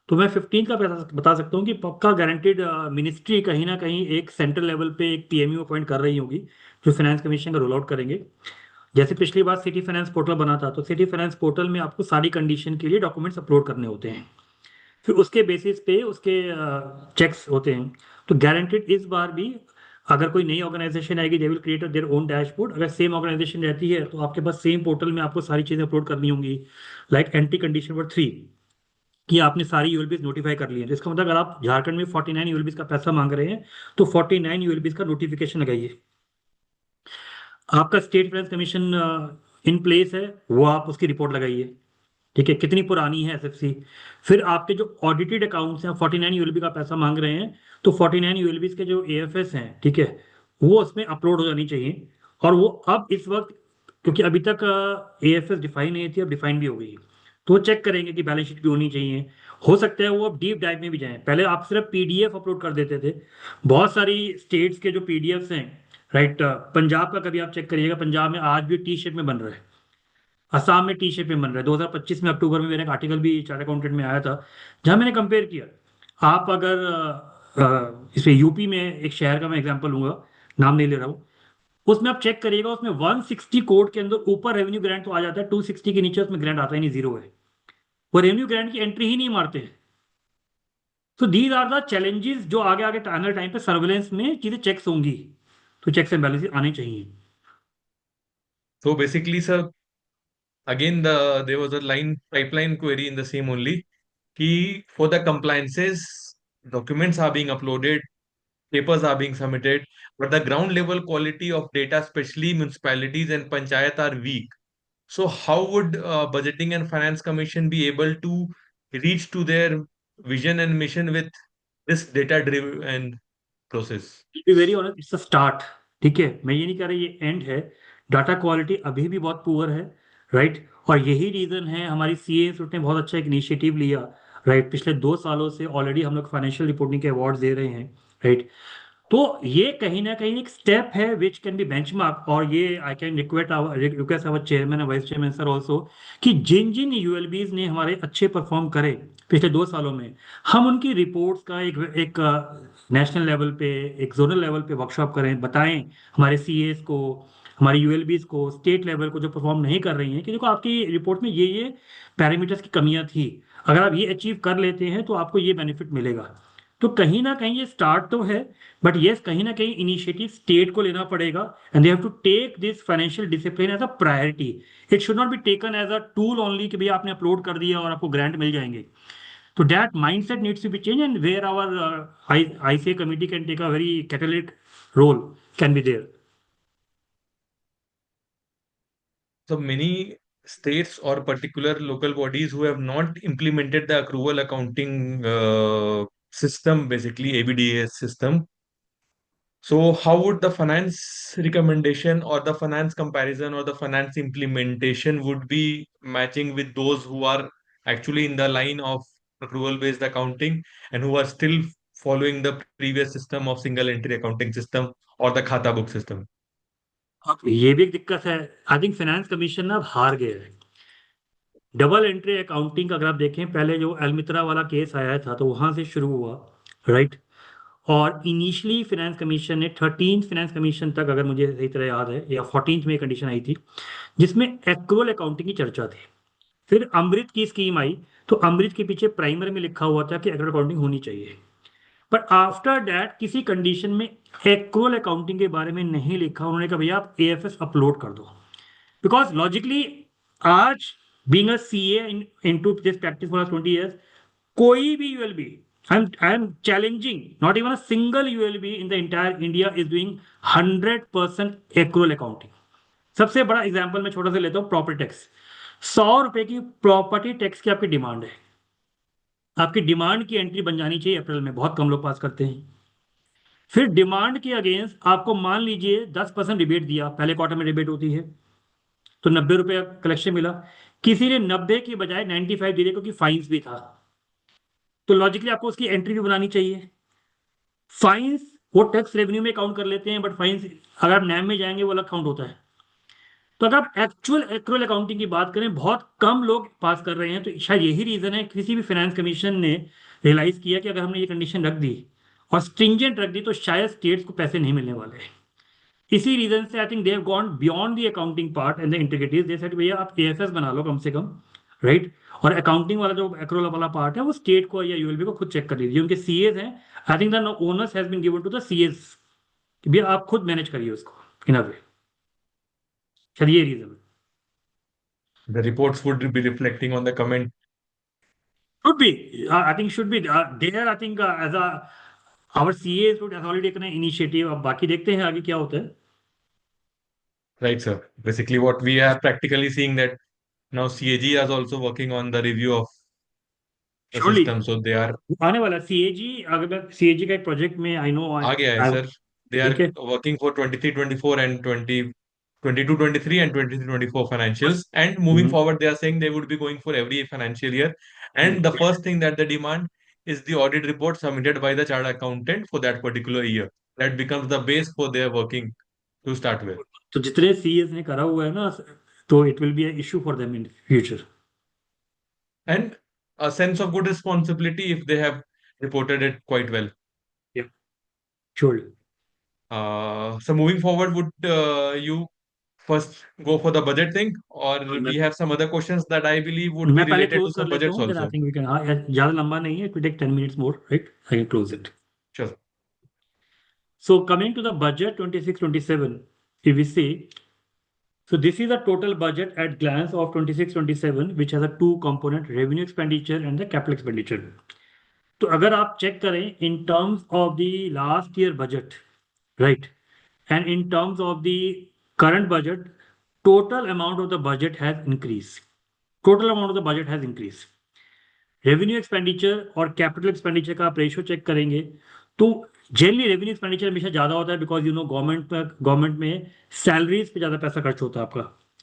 तो मैं 15 का पैसा बता सकता हूँ कि पक्का गारंटेड मिनिस्ट्री कहीं ना कहीं एक सेंट्रल लेवल पे एक पीएमयू अपॉइंट कर रही होगी, जो फाइनेंस कमीशन का रोल आउट करेंगे। जैसे पिछली बार सिटी फाइनेंस पोर्टल बना था, तो सिटी फाइनेंस पोर्टल में आपको सारी कंडीशन के लिए डॉक्यूमेंट्स अपलोड करने होते हैं। फिर उसके बेसिस पे उसके चेक्स होते हैं। तो गारंटेड इस बार भी अगर कोई नई ऑर्गेनाइजेशन आएगी, they will create their own dashboard. अगर सेम ऑर्गेनाइजेशन रहती है तो आपके पास सेम पोर्टल में आपको सारी चीजें अपलोड करनी होंगी। लाइक एंट्री कंडीशन नंबर 3 कि आपने सारी यूएलबीज नोटिफाई कर लिए हैं। तो इसका मतलब अगर आप झारखंड में 49 यूएलबीज का पैसा मांग रहे हैं तो 49 यूएलबीज का नोटिफिकेशन लगाइए। आपका state finance commission in place है, वो आप उसकी रिपोर्ट लगाइए। ठीक है, कितनी पुरानी है एसएफसी। फिर आपके जो ऑडिटेड अकाउंट्स हैं, 49 यूएलबी का पैसा मांग रहे हैं, तो 49 यूएलबीज के जो एएफएस हैं, ठीक है, वो उसमें अपलोड हो जानी चाहिए। और वो अब इस वक्त, क्योंकि अभी तक एएफएस डिफाइन नहीं थी, अब डिफाइन भी हो गई, तो वो चेक करेंगे कि बैलेंस शीट भी होनी चाहिए। हो सकता है वो अब डीप डाइव में भी जाएं। पहले आप सिर्फ पीडीएफ अपलोड कर देते थे। बहुत सारी स्टेट्स के जो पीडीएफ्स हैं, राइट। पंजाब का कभी आप चेक करिएगा, पंजाब में आज भी टी शेप में बन रहा है, असम में टी शेप में बन रहा है। 2025 में अक्टूबर में मेरा एक आर्टिकल भी चार्ट अकाउंटेंट में आया था, जहां मैंने कंपेयर किया। आप अगर इसमें यूपी में एक शहर का मैं एग्जांपल लूंगा, नाम नहीं ले रहा हूँ, उसमें आप चेक करिएगा, उसमें 160 कोड के अंदर ऊपर रेवेन्यू ग्रांट तो आ जाता है, 260 के नीचे उसमें ग्रांट आता ही नहीं, जीरो है। वो रेवेन्यू ग्रांट की एंट्री ही नहीं मारते हैं। तो दीज आर द चैलेंजेस जो आगे आगे आने टाइम पे सर्वेलेंस में चीजें चेक्स होंगी। तो चेक्स एंड बैलेंसेस आने चाहिए। So basically, sir, again there was a line pipeline query in the same only. Key for the compliances, documents are being uploaded, papers are being submitted, but the ground level quality of data, especially municipalities and panchayat, are weak. So how would budgeting and finance commission be able to reach to their vision and mission with this data driven process? Be very honest, it's a start. ठीक है, मैं ये नहीं कह रहा ये and है। Data quality अभी भी बहुत पुअर है, राइट। और यही रीजन है, हमारी सीए इंस्टीट्यूट ने बहुत अच्छा एक इनिशिएटिव लिया, राइट। पिछले 2 सालों से ऑलरेडी हम लोग फाइनेंशियल रिपोर्टिंग के अवार्ड दे रहे हैं, राइट। तो ये कहीं ना कहीं एक स्टेप है विच कैन बी बेंचमार्क। और ये I can request our chairman और वाइस चेयरमैन सर ऑल्सो, कि जिन जिन यूएलबीज ने हमारे अच्छे परफॉर्म करे पिछले 2 सालों में, हम उनकी रिपोर्ट्स का एक नेशनल लेवल पे, एक जोनल लेवल पे वर्कशॉप करें, बताएं हमारे सीएस को, हमारी यूएलबीज को, स्टेट लेवल को जो परफॉर्म नहीं कर रही हैं, कि देखो आपकी रिपोर्ट में ये पैरामीटर्स की कमियां थी, अगर आप ये अचीव कर लेते हैं तो आपको ये बेनिफिट मिलेगा। तो कहीं ना कहीं ये स्टार्ट तो है, बट यस कहीं ना कहीं इनिशिएटिव स्टेट को लेना पड़ेगा and they have to take this financial discipline as a priority. It should not be taken as a tool only कि भैया आपने अपलोड कर दिया और आपको ग्रांट मिल जाएंगे. तो that mindset needs to be change and where our ICA committee can take a very catalytic role can be there. So many states or particular local bodies who have not implemented the accrual accounting system, basically ABDAS system. So how would the finance recommendation or the finance comparison or the finance implementation would be matching with those who are actually in the line of accrual based accounting and who are still following the previous system of single entry accounting system or the khata book system? अब ये भी एक दिक्कत है. I think finance commission ना अब हार गया है. डबल एंट्री अकाउंटिंग अगर आप देखें, पहले जो अलमित्रा वाला केस आया था तो वहां से शुरू हुआ, राइट. और इनिशियली फाइनेंस कमीशन ने 13th फाइनेंस कमीशन तक, अगर मुझे सही तरह याद है, या 14th में कंडीशन आई थी जिसमें एक्रुअल अकाउंटिंग की चर्चा थी. फिर अमृत की स्कीम आई, तो अमृत के पीछे प्राइमर में लिखा हुआ था कि एक्रुअल अकाउंटिंग होनी चाहिए. बट आफ्टर दैट किसी कंडीशन में एक्रुअल अकाउंटिंग के बारे में नहीं लिखा. उन्होंने कहा भैया आप AFS अपलोड कर दो. बिकॉज लॉजिकली आज being a CA into this practice for 20 years, कोई भी ULB, I am challenging, not even a single ULB in the entire India is doing 100% accrual accounting. सबसे बड़ा एग्जांपल मैं छोटा सा लेता हूँ, प्रॉपर्टी टैक्स. 100 रुपए की प्रॉपर्टी टैक्स की आपकी डिमांड है. आपकी डिमांड की एंट्री बन जानी चाहिए अप्रैल में, बहुत कम लोग पास करते हैं. फिर डिमांड के अगेंस्ट आपको मान लीजिए 10% रिबेट दिया, पहले क्वार्टर में रिबेट होती है, तो 90 रुपए कलेक्शन मिला. किसी ने 90 की बजाय 95 दिए क्योंकि फाइन्स भी था, तो लॉजिकली आपको उसकी एंट्री भी बनानी चाहिए. फाइन्स वो टैक्स रेवेन्यू में काउंट कर लेते हैं, बट फाइन्स अगर आप नैम में जाएंगे वो अलग काउंट होता है. तो अगर आप एक्चुअल एक्रुअल अकाउंटिंग की बात करें, बहुत कम लोग पास कर रहे हैं. तो शायद यही रीजन है, किसी भी फाइनेंस कमीशन ने रियलाइज किया कि अगर हमने ये कंडीशन रख दी और स्ट्रिंजेंट रख दी तो शायद स्टेट्स को पैसे नहीं मिलने वाले. इसी रीजन से I think they have gone beyond the accounting part and the integrities. They said भैया आप AFS बना लो कम से कम, राइट. और अकाउंटिंग वाला जो एक्रुअल वाला पार्ट है वो स्टेट को या ULB को खुद चेक कर लीजिए. उनके CAs हैं. I think the owners has been given to the CAs कि भैया आप खुद मैनेज करिए उसको इन अ वे. शायद ये रीजन है. The reports would be reflecting on the comment. Should be. I think should be. There, I think as a our CAs would have already taken an initiative. अब बाकी देखते हैं आगे क्या होता है. Right, sir. Basically, what we are practically seeing that now CAG is also working on the review of the Surely. system. So they are आने वाला CAG, अगर मैं CAG का एक प्रोजेक्ट में आई नो आ गया है, sir. They ठीक है. are working for 23-24 and 22-23 and 23-24 financials. And moving forward, they are saying they would be going for every financial year. And the first thing that they demand is the audit report submitted by the chartered accountant for that particular year. That becomes the base for their working to start with. तो जितने CAs ने करा हुआ है ना, तो it will be a issue for them in future. And a sense of good responsibility if they have reported it quite well. Surely. So moving forward, would you first go for the budget thing, or we have some other questions that I believe would be मैं पहले related close to कर some लेता budgets हूँ, then I also? think we can. हाँ, ज्यादा लंबा नहीं है. It will take 10 minutes more, right? I can close it. Sure. So coming to the budget 26-27, if we see, so this is the total budget at glance of 26-27, which has a two component, revenue expenditure and the capital expenditure. तो अगर आप check करें in terms of the last year budget, right, and in terms of the current budget, total amount of the budget has increased. Total amount of the budget has increased. Revenue expenditure और capital expenditure का आप ratio check करेंगे तो generally revenue expenditure हमेशा ज्यादा होता है, because you know government में सैलरीज पे ज्यादा पैसा खर्च होता है आपका.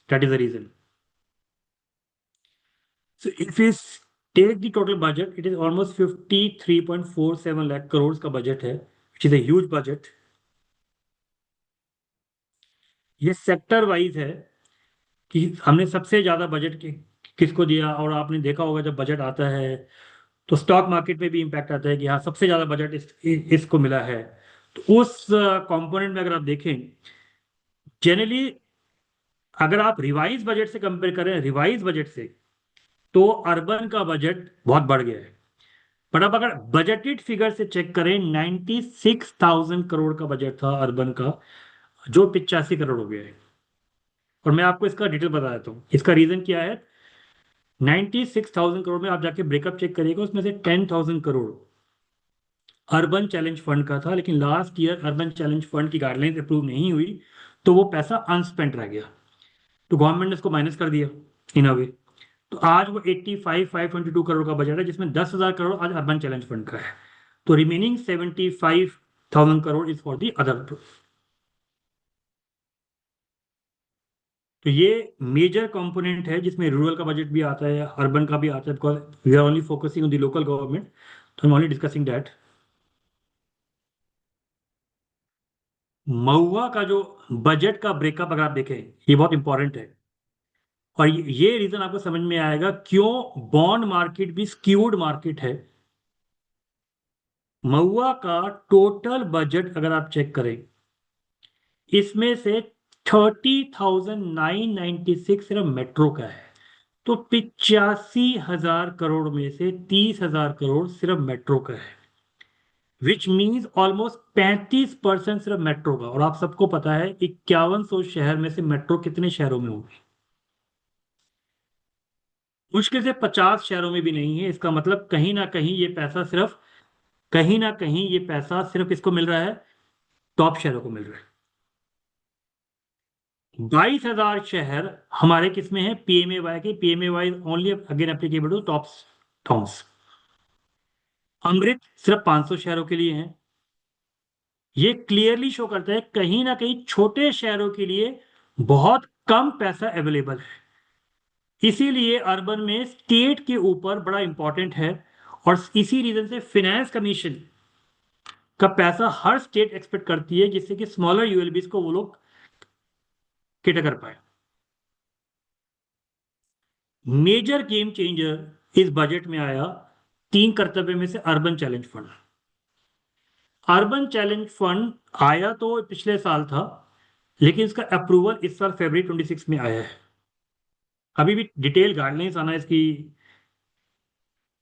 That is the reason. So if you take the total budget, it is almost 53.47 lakh crore का बजट है, which is a huge budget. ये सेक्टर वाइज है कि हमने सबसे ज्यादा बजट किसको दिया. और आपने देखा होगा जब बजट आता है तो स्टॉक मार्केट में भी इंपैक्ट आता है कि हाँ सबसे ज्यादा बजट इसको मिला है. तो उस कंपोनेंट में अगर आप देखें, जनरली अगर आप रिवाइज बजट से कंपेयर करें, रिवाइज बजट से, तो अर्बन का बजट बहुत बढ़ गया है. पर अब अगर बजटेड फिगर से चेक करें 96,000 करोड़ का बजट था अर्बन का, जो 85 करोड़ हो गया है। और मैं आपको इसका डिटेल बता देता हूँ। इसका रीजन क्या है? 96,000 करोड़ में आप जाके ब्रेकअप चेक करिएगा, उसमें से 10,000 करोड़ अर्बन चैलेंज फंड का था, लेकिन last year urban challenge fund की गाइडलाइंस अप्रूव नहीं हुई, तो वो पैसा अनस्पेंट रह गया, तो गवर्नमेंट ने उसको माइनस कर दिया इन अ वे। तो आज वो 85,522 करोड़ का बजट है, जिसमें 10,000 करोड़ आज अर्बन चैलेंज फंड का है। तो remaining 75,000 crore is for the other. तो ये मेजर कंपोनेंट है जिसमें रूरल का बजट भी आता है, अर्बन का भी आता है, because we are only focusing on the local government, तो I am only discussing that. Mahua का जो बजट का ब्रेकअप अगर आप देखें, ये बहुत इंपॉर्टेंट है, और ये रीजन आपको समझ में आएगा क्यों बॉन्ड मार्केट भी स्क्यूड मार्केट है। महुआ का टोटल बजट अगर आप चेक करें, इसमें से 30,996 सिर्फ मेट्रो का है। तो 85,000 करोड़ में से 30,000 करोड़ सिर्फ मेट्रो का है, विच मीन्स ऑलमोस्ट 35% सिर्फ मेट्रो का। और आप सबको पता है 5100 शहर में से मेट्रो कितने शहरों में होगी? मुश्किल से 50 शहरों में भी नहीं है। इसका मतलब कहीं ना कहीं ये पैसा सिर्फ, कहीं ना कहीं ये पैसा सिर्फ किसको मिल रहा है? टॉप शहरों को मिल रहा है। 22,000 शहर हमारे किसमें है? पीएमएवाई के। PMAY only again applicable to top towns. Amrut सिर्फ 500 शहरों के लिए है। ये क्लियरली शो करता है कहीं ना कहीं छोटे शहरों के लिए बहुत कम पैसा अवेलेबल है। इसीलिए अर्बन में स्टेट के ऊपर बड़ा इंपॉर्टेंट है, और इसी रीजन से फाइनेंस कमीशन का पैसा हर स्टेट एक्सपेक्ट करती है, जिससे कि स्मॉलर यूएलबीज को वो लोग केटर कर पाए। मेजर गेम चेंजर इस बजट में आया 3 कर्तव्य में से urban challenge fund. Urban challenge fund आया तो पिछले साल था, लेकिन इसका अप्रूवल इस साल फरवरी 26 में आया है। अभी भी डिटेल गाइडलाइंस आना इसकी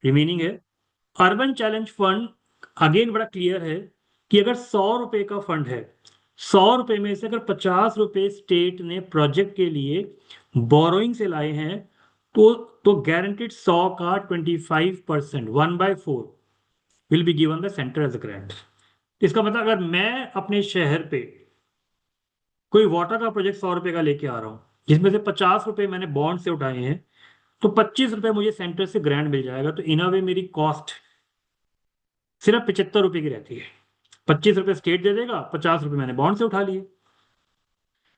रिमेनिंग है। अर्बन चैलेंज फंड अगेन बड़ा क्लियर है कि अगर 100 रुपए का फंड है, 100 रुपए में से अगर 50 रुपए स्टेट ने प्रोजेक्ट के लिए बोरोइंग से लाए हैं, तो गारंटेड 100 का 25%, 1/4 will be given the centre as a grant. इसका मतलब अगर मैं अपने शहर पे कोई वाटर का प्रोजेक्ट 100 रुपए का लेके आ रहा हूँ, जिसमें से 50 रुपए मैंने बॉन्ड से उठाए हैं, तो 25 रुपए मुझे सेंटर से ग्रांट मिल जाएगा। तो इन अ वे मेरी कॉस्ट सिर्फ 75 रुपए की रहती है। 25 रुपए स्टेट दे देगा, 50 रुपए मैंने बॉन्ड से उठा लिए।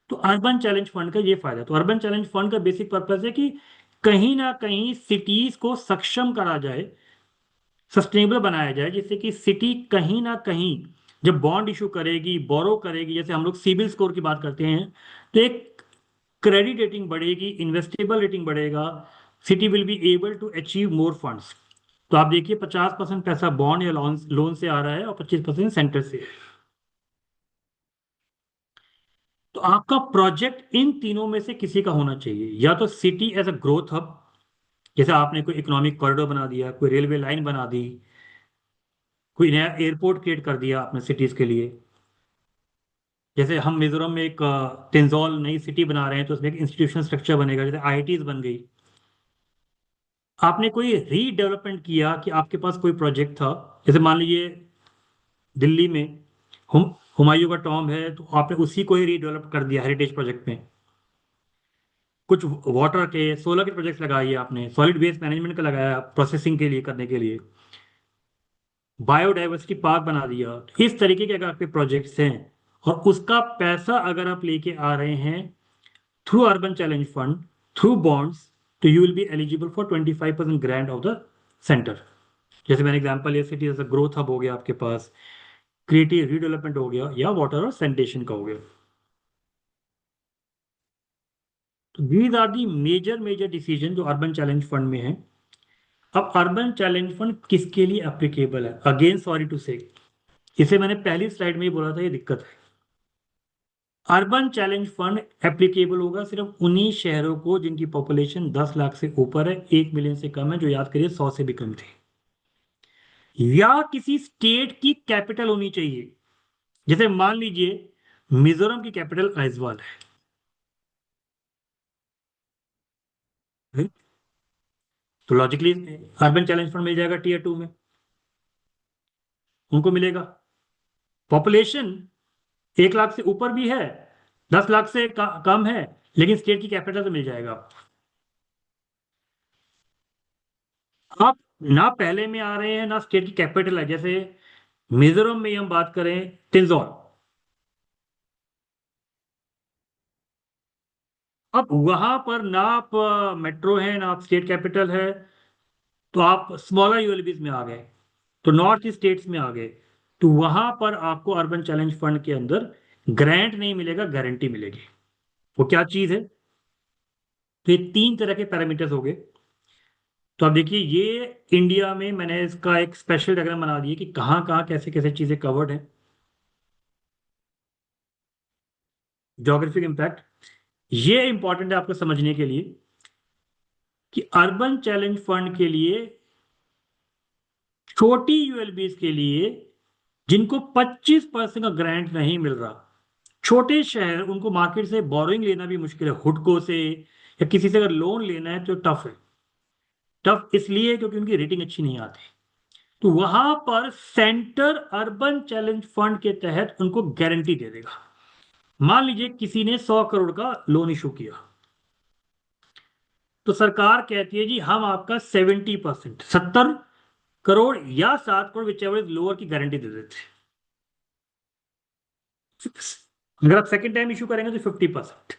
तो अर्बन चैलेंज फंड का ये फायदा। तो अर्बन चैलेंज फंड का बेसिक पर्पज है कि कहीं ना कहीं सिटीज को सक्षम करा जाए, सस्टेनेबल बनाया जाए, जिससे कि सिटी कहीं ना कहीं जब बॉन्ड इशू करेगी, बोरो करेगी, जैसे हम लोग सिबिल स्कोर की बात करते हैं, तो एक क्रेडिट रेटिंग बढ़ेगी, इन्वेस्टेबल रेटिंग बढ़ेगा, city will be able to achieve more funds. तो आप देखिए 50% पैसा बॉन्ड या लोन से आ रहा है और 25% सेंटर से है। तो आपका प्रोजेक्ट इन तीनों में से किसी का होना चाहिए। या तो city as a growth hub, जैसे आपने कोई इकोनॉमिक कॉरिडोर बना दिया, कोई रेलवे लाइन बना दी, कोई नया एयरपोर्ट क्रिएट कर दिया आपने सिटीज के लिए। जैसे हम मिजोरम में एक टिंजौल नई सिटी बना रहे हैं, तो उसमें एक इंस्टीट्यूशन स्ट्रक्चर बनेगा, जैसे आईआईटीज बन गई। आपने कोई रीडेवलपमेंट किया कि आपके पास कोई प्रोजेक्ट था, जैसे मान लीजिए दिल्ली में हुमायूं का टॉम्ब है, तो आपने उसी को ही रीडेवलप कर दिया हेरिटेज प्रोजेक्ट में। कुछ वाटर के, सोलर के प्रोजेक्ट्स लगाइए आपने, सॉलिड वेस्ट मैनेजमेंट का लगाया प्रोसेसिंग के लिए, करने के लिए, बायोडाइवर्सिटी पार्क बना दिया। तो इस तरीके के अगर आपके प्रोजेक्ट्स हैं और उसका पैसा अगर आप लेके आ रहे हैं through urban challenge fund, through bonds, तो you will be eligible for 25% grant of the centre. जैसे मैंने एग्जांपल लिया, सिटी जैसा ग्रोथ हब हो गया आपके पास, क्रिएटिव रीडेवलपमेंट हो गया, या वाटर और सैनिटेशन का हो गया। तो these are the major major decision जो अर्बन चैलेंज फंड में है। अब अर्बन चैलेंज फंड किसके लिए एप्लीकेबल है? अगेन सॉरी टू से, इसे मैंने पहली स्लाइड में ही बोला था, ये दिक्कत है। अर्बन चैलेंज फंड एप्लीकेबल होगा सिर्फ उन्हीं शहरों को जिनकी पॉपुलेशन 10 लाख से ऊपर है, 1 मिलियन से कम है, जो याद करिए 100 से भी कम थी। या किसी स्टेट की कैपिटल होनी चाहिए। जैसे मान लीजिए मिजोरम की कैपिटल आइजवाल है, तो लॉजिकली अर्बन चैलेंज फंड मिल जाएगा टीयर 2 में, उनको मिलेगा। पॉपुलेशन 1 लाख से ऊपर भी है, 10 लाख से कम है, लेकिन स्टेट की कैपिटल तो मिल जाएगा आपको। आप ना पहले में आ रहे हैं ना स्टेट की कैपिटल है। जैसे मिजोरम में हम बात करें तिंजौर, अब वहां पर ना आप मेट्रो है ना आप स्टेट कैपिटल है, तो आप स्मॉलर यूएलबीज में आ गए, तो नॉर्थ ईस्ट स्टेट्स में आ गए, तो वहां पर आपको अर्बन चैलेंज फंड के अंदर ग्रांट नहीं मिलेगा, गारंटी मिलेगी। वो क्या चीज है? तो ये 3 तरह के पैरामीटर्स हो गए। तो आप देखिए ये इंडिया में मैंने इसका एक स्पेशल डायग्राम बना दिया कि कहाँ कहाँ कैसे कैसे चीजें कवर्ड है। ज्योग्राफिक इम्पैक्ट ये इंपॉर्टेंट है आपको समझने के लिए कि अर्बन चैलेंज फंड के लिए छोटी यूएलबीज के लिए जिनको 25% का ग्रांट नहीं मिल रहा, छोटे शहर, उनको मार्केट से बोरोइंग लेना भी मुश्किल है, हुडको से या किसी से अगर लोन लेना है तो टफ है। टफ इसलिए क्योंकि उनकी रेटिंग अच्छी नहीं आती। तो वहां पर सेंटर अर्बन चैलेंज फंड के तहत उनको गारंटी दे देगा। मान लीजिए किसी ने 100 करोड़ का लोन इशू किया, तो सरकार कहती है जी हम आपका 70%, 70 करोड़ या 7 करोड़ विच लोअर की गारंटी दे देते हैं। अगर आप सेकेंड टाइम इशू करेंगे तो 50%।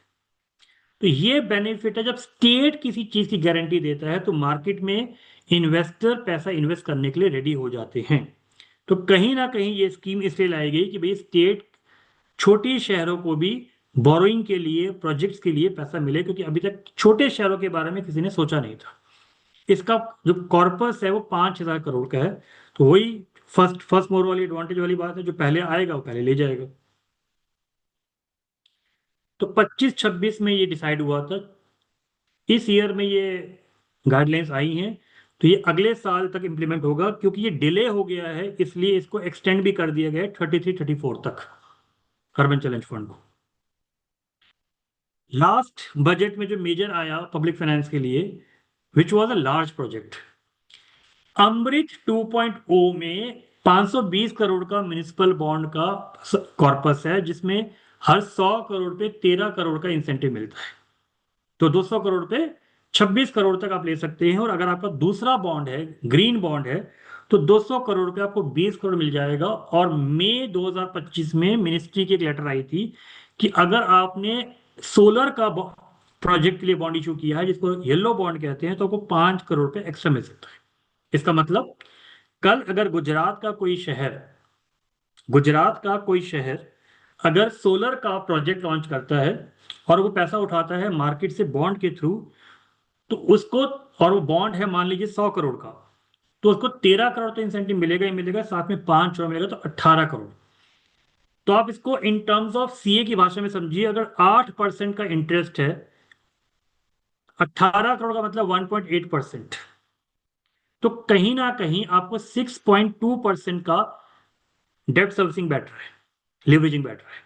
तो ये बेनिफिट है, जब स्टेट किसी चीज की गारंटी देता है तो मार्केट में इन्वेस्टर पैसा इन्वेस्ट करने के लिए रेडी हो जाते हैं। तो कहीं ना कहीं ये स्कीम इसलिए लाई गई कि भाई स्टेट छोटे शहरों को भी बोरोइंग के लिए, प्रोजेक्ट्स के लिए पैसा मिले, क्योंकि अभी तक छोटे शहरों के बारे में किसी ने सोचा नहीं था। इसका जो कॉर्पस है वो 5,000 करोड़ का है। तो वही फर्स्ट फर्स्ट मोर वाली एडवांटेज वाली बात है, जो पहले आएगा वो पहले ले जाएगा। तो 25-26 में ये डिसाइड हुआ था, इस ईयर में ये गाइडलाइंस आई हैं, तो ये अगले साल तक इंप्लीमेंट होगा। क्योंकि ये डिले हो गया है इसलिए इसको एक्सटेंड भी कर दिया गया है 33-34 तक, अर्बन चैलेंज फंड को। लास्ट बजट में जो मेजर आया पब्लिक फाइनेंस के लिए, which was a large project, Amrut 2.0 में 520 करोड़ का म्युनिसिपल बॉन्ड का कॉर्पस है, जिसमें हर 100 करोड़ पे 13 करोड़ का इंसेंटिव मिलता है। तो 200 करोड़ पे 26 करोड़ तक आप ले सकते हैं। और अगर आपका दूसरा बॉन्ड है, ग्रीन बॉन्ड है, तो 200 करोड़ पे आपको 20 करोड़ मिल जाएगा। और मई 2025 में मिनिस्ट्री की एक लेटर आई थी कि अगर आपने सोलर का प्रोजेक्ट के लिए बॉन्ड इशू किया है, जिसको येलो बॉन्ड कहते हैं, तो आपको 5 करोड़ पे एक्स्ट्रा मिल सकता है। इसका मतलब कल अगर गुजरात का कोई शहर अगर सोलर का प्रोजेक्ट लॉन्च करता है और वो पैसा उठाता है मार्केट से बॉन्ड के थ्रू, तो उसको, और वो बॉन्ड है मान लीजिए 100 करोड़ का, तो उसको 13 करोड़ तो इंसेंटिव मिलेगा ही मिलेगा, साथ में 5 करोड़ मिलेगा, तो 18 करोड़। तो आप इसको इन टर्म्स ऑफ सीए की भाषा में समझिए, अगर 8% का इंटरेस्ट है, 18 करोड़ का मतलब 1.8%, तो कहीं ना कहीं आपको 6.2% का डेब्ट सर्विसिंग बेटर है, लिवरेजिंग बेटर है,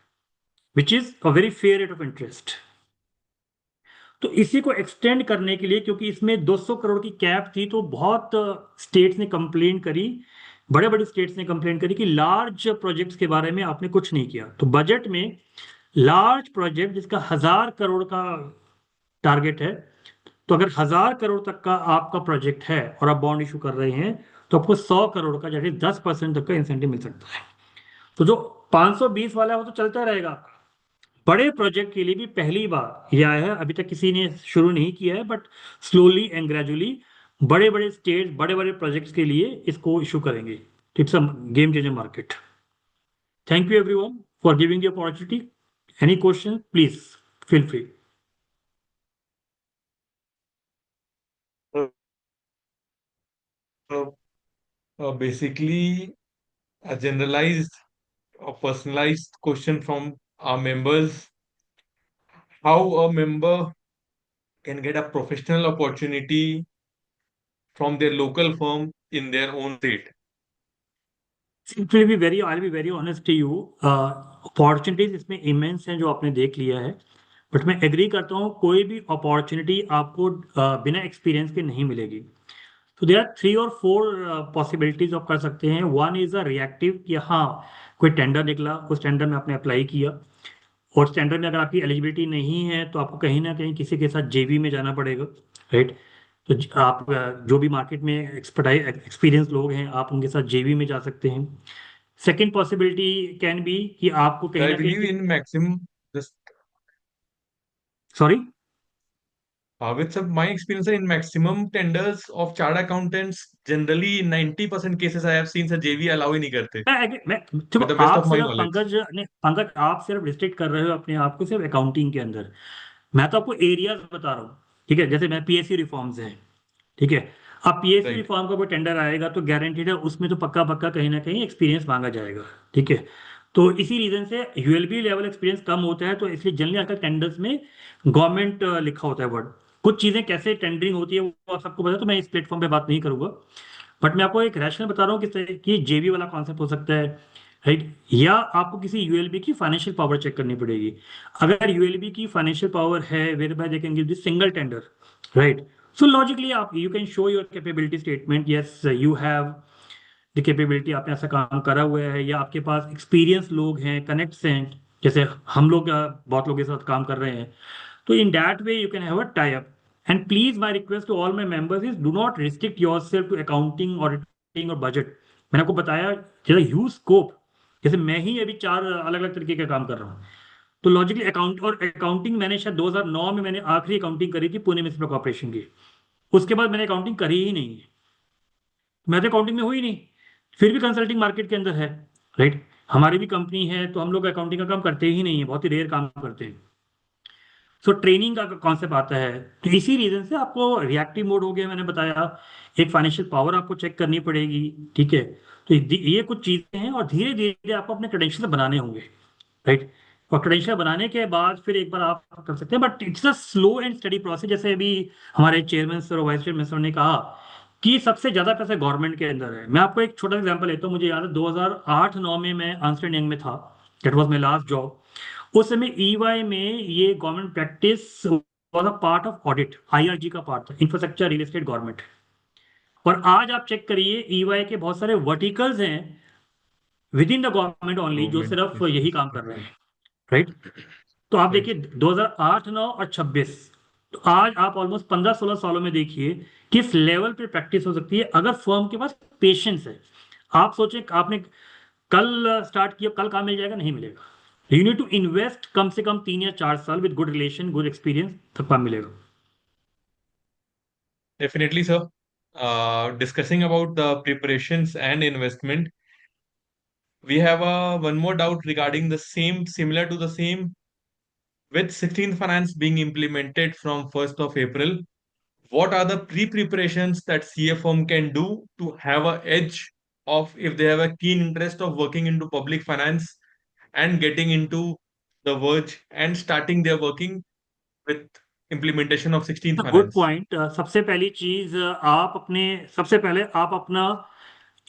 which is a very fair rate of interest. तो इसी को एक्सटेंड करने के लिए, क्योंकि इसमें 200 करोड़ की कैप थी, तो बहुत स्टेट्स ने कंप्लेन करी, बड़े बड़े स्टेट्स ने कंप्लेन करी कि लार्ज प्रोजेक्ट्स के बारे में आपने कुछ नहीं किया। तो बजट में लार्ज प्रोजेक्ट जिसका 1,000 करोड़ का टारगेट है, तो अगर 1,000 करोड़ तक का आपका प्रोजेक्ट है और आप बॉन्ड इशू कर रहे हैं, तो आपको 100 करोड़ का, जैसे 10% तक का इंसेंटिव मिल सकता है। तो जो 520 वाला है वो तो चलता रहेगा। बड़े प्रोजेक्ट के लिए भी पहली बार यह आया है, अभी तक किसी ने शुरू नहीं किया है, बट स्लोली एंड ग्रेजुअली बड़े बड़े स्टेट, बड़े बड़े प्रोजेक्ट्स के लिए इसको इशू करेंगे। It's a game changer market. Thank you everyone for giving the opportunity. Any question please feel free. So, basically, a generalized or personalized question from our members: how a member can get a professional opportunity from their local firm in their own state. Simply be very, I'll be very honest to you. Opportunities इसमें immense हैं जो आपने देख लिया है, but मैं agree करता हूँ कोई भी अपॉर्चुनिटी आपको बिना एक्सपीरियंस के नहीं मिलेगी. तो देर आर 3 or 4 पॉसिबिलिटीज आप कर सकते हैं. वन इज अ रिएक्टिव कि हाँ कोई टेंडर निकला, उस टेंडर में आपने अप्लाई किया, और उस टेंडर में अगर आपकी एलिजिबिलिटी नहीं है तो आपको कहीं ना कहीं किसी के साथ जेवी में जाना पड़ेगा, राइट. तो आप जो भी मार्केट में एक्सपीरियंस लोग हैं आप उनके साथ जेवी में जा सकते हैं. सेकेंड पॉसिबिलिटी कैन बी कि आपको कहीं I ना believe कहीं, in maximum, just sorry, with my experience in maximum tenders of chartered accountants, generally in 90% cases I have seen sir JV allow ही नहीं करते. मैं देखो With the best आप of my सिर्फ knowledge. पंकज नहीं, पंकज आप सिर्फ रिस्ट्रिक्ट कर रहे हो अपने आप को सिर्फ अकाउंटिंग के अंदर. मैं तो आपको एरियाज बता रहा हूँ, ठीक है. जैसे मैं पीएससी रिफॉर्म्स है, ठीक है. अब पीएससी Right. रिफॉर्म का कोई टेंडर आएगा तो गारंटीड है उसमें तो पक्का पक्का कहीं ना कहीं एक्सपीरियंस मांगा जाएगा, ठीक है. तो इसी रीजन से यूएलबी लेवल एक्सपीरियंस कम होता है, तो इसलिए जनरली आजकल टेंडर्स में गवर्नमेंट लिखा होता है वर्ड. कुछ चीजें कैसे टेंडरिंग होती है वो आप सबको पता है, तो मैं इस प्लेटफॉर्म पे बात नहीं करूंगा. बट मैं आपको एक रैशनल बता रहा हूँ कि जेबी वाला कॉन्सेप्ट हो सकता है, राइट. या आपको किसी यूएलबी की फाइनेंशियल पावर चेक करनी पड़ेगी. अगर यूएलबी की फाइनेंशियल पावर है whereby they can give this single tender, right. So logically आप you can show your capability statement, yes you have the capability, आपने ऐसा काम करा हुआ है, या आपके पास एक्सपीरियंस लोग हैं, कनेक्ट्स हैं, जैसे हम लोग बहुत लोगों के साथ काम कर रहे हैं. तो in that way you can have a tie-up. And please, my request to all my members is do not restrict yourself to accounting, auditing और budget. मैंने आपको बताया जैसे ह्यूज स्कोप, जैसे मैं ही अभी 4 अलग अलग तरीके का काम कर रहा हूँ. तो लॉजिकली अकाउंट और अकाउंटिंग मैंने शायद 2009 में मैंने आखिरी अकाउंटिंग करी थी पुणे म्युनिसिपल कॉर्पोरेशन की. उसके बाद मैंने अकाउंटिंग करी ही नहीं है. मैं तो अकाउंटिंग में हुई नहीं, फिर भी कंसल्टिंग मार्केट के अंदर है, राइट. हमारी भी कंपनी है तो हम लोग अकाउंटिंग का काम करते ही नहीं है, बहुत ही रेयर काम करते हैं. सो ट्रेनिंग का कॉन्सेप्ट आता है. तो इसी रीजन से आपको रिएक्टिव मोड हो गया, मैंने बताया. एक फाइनेंशियल पावर आपको चेक करनी पड़ेगी, ठीक है. तो ये कुछ चीजें हैं और धीरे धीरे आपको अपने क्रेडेंशियल बनाने होंगे, राइट. और क्रेडेंशियल बनाने के बाद फिर एक बार आप कर सकते हैं, but it's a slow and study process. जैसे अभी हमारे चेयरमैन सर और वाइस चेयरमैन सर ने कहा कि सबसे ज्यादा पैसे गवर्नमेंट के अंदर है. मैं आपको एक छोटा एग्जांपल लेता हूँ. मुझे याद है 2008-9 में मैं अर्नस्ट एंड यंग में था. That was my last job. उस समय ईवाई में ये government practice was a part of audit, IRG का पार्ट था, इंफ्रास्ट्रक्चर रियल एस्टेट गवर्नमेंट. और आज आप चेक करिए ईवाई के बहुत सारे वर्टिकल्स हैं with in the government only जो Government. सिर्फ यही काम कर रहे हैं, राइट. तो आप Right. देखिए 2008, 9 और 26, तो आज आप ऑलमोस्ट 15-16 सालों में देखिए किस लेवल पे प्रैक्टिस हो सकती है अगर फर्म के पास पेशेंस है. आप सोचें आपने कल स्टार्ट किया, कल काम मिल जाएगा? नहीं मिलेगा. यू नीड टू इन्वेस्ट कम से कम 3 या 4 साल with good relation, good experience, तब काम मिलेगा. Definitely, sir. Discussing about the preparations and investment, we have one more doubt regarding the same, similar to the same. With 16th finance being implemented from 1st of April, what are the pre-preparations that CA firm can do to have a edge of if they have a keen interest of working into public finance and getting into the verge and starting their working with implementation of 16th good finance? Point. सबसे पहले आप अपना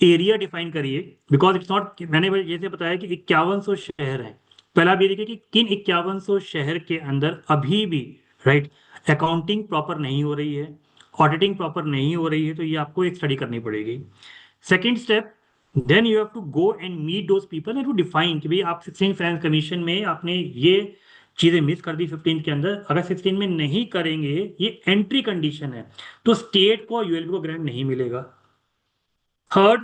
area define करिए, because it's not, मैंने जैसे बताया कि 5100 शहर हैं. पहला आप ये देखिए कि किन 5100 शहर के अंदर अभी भी, राइट, अकाउंटिंग प्रॉपर नहीं हो रही है, ऑडिटिंग प्रॉपर नहीं हो रही है. तो ये आपको एक स्टडी करनी पड़ेगी. Second step, then you have to go and meet those people and to define कि भाई आप 16 फाइनेंस कमीशन में आपने ये चीजें मिस कर दी 15 के अंदर, अगर 16 में नहीं करेंगे, ये एंट्री कंडीशन है, तो स्टेट को यूएलबी को ग्रांट नहीं मिलेगा. थर्ड,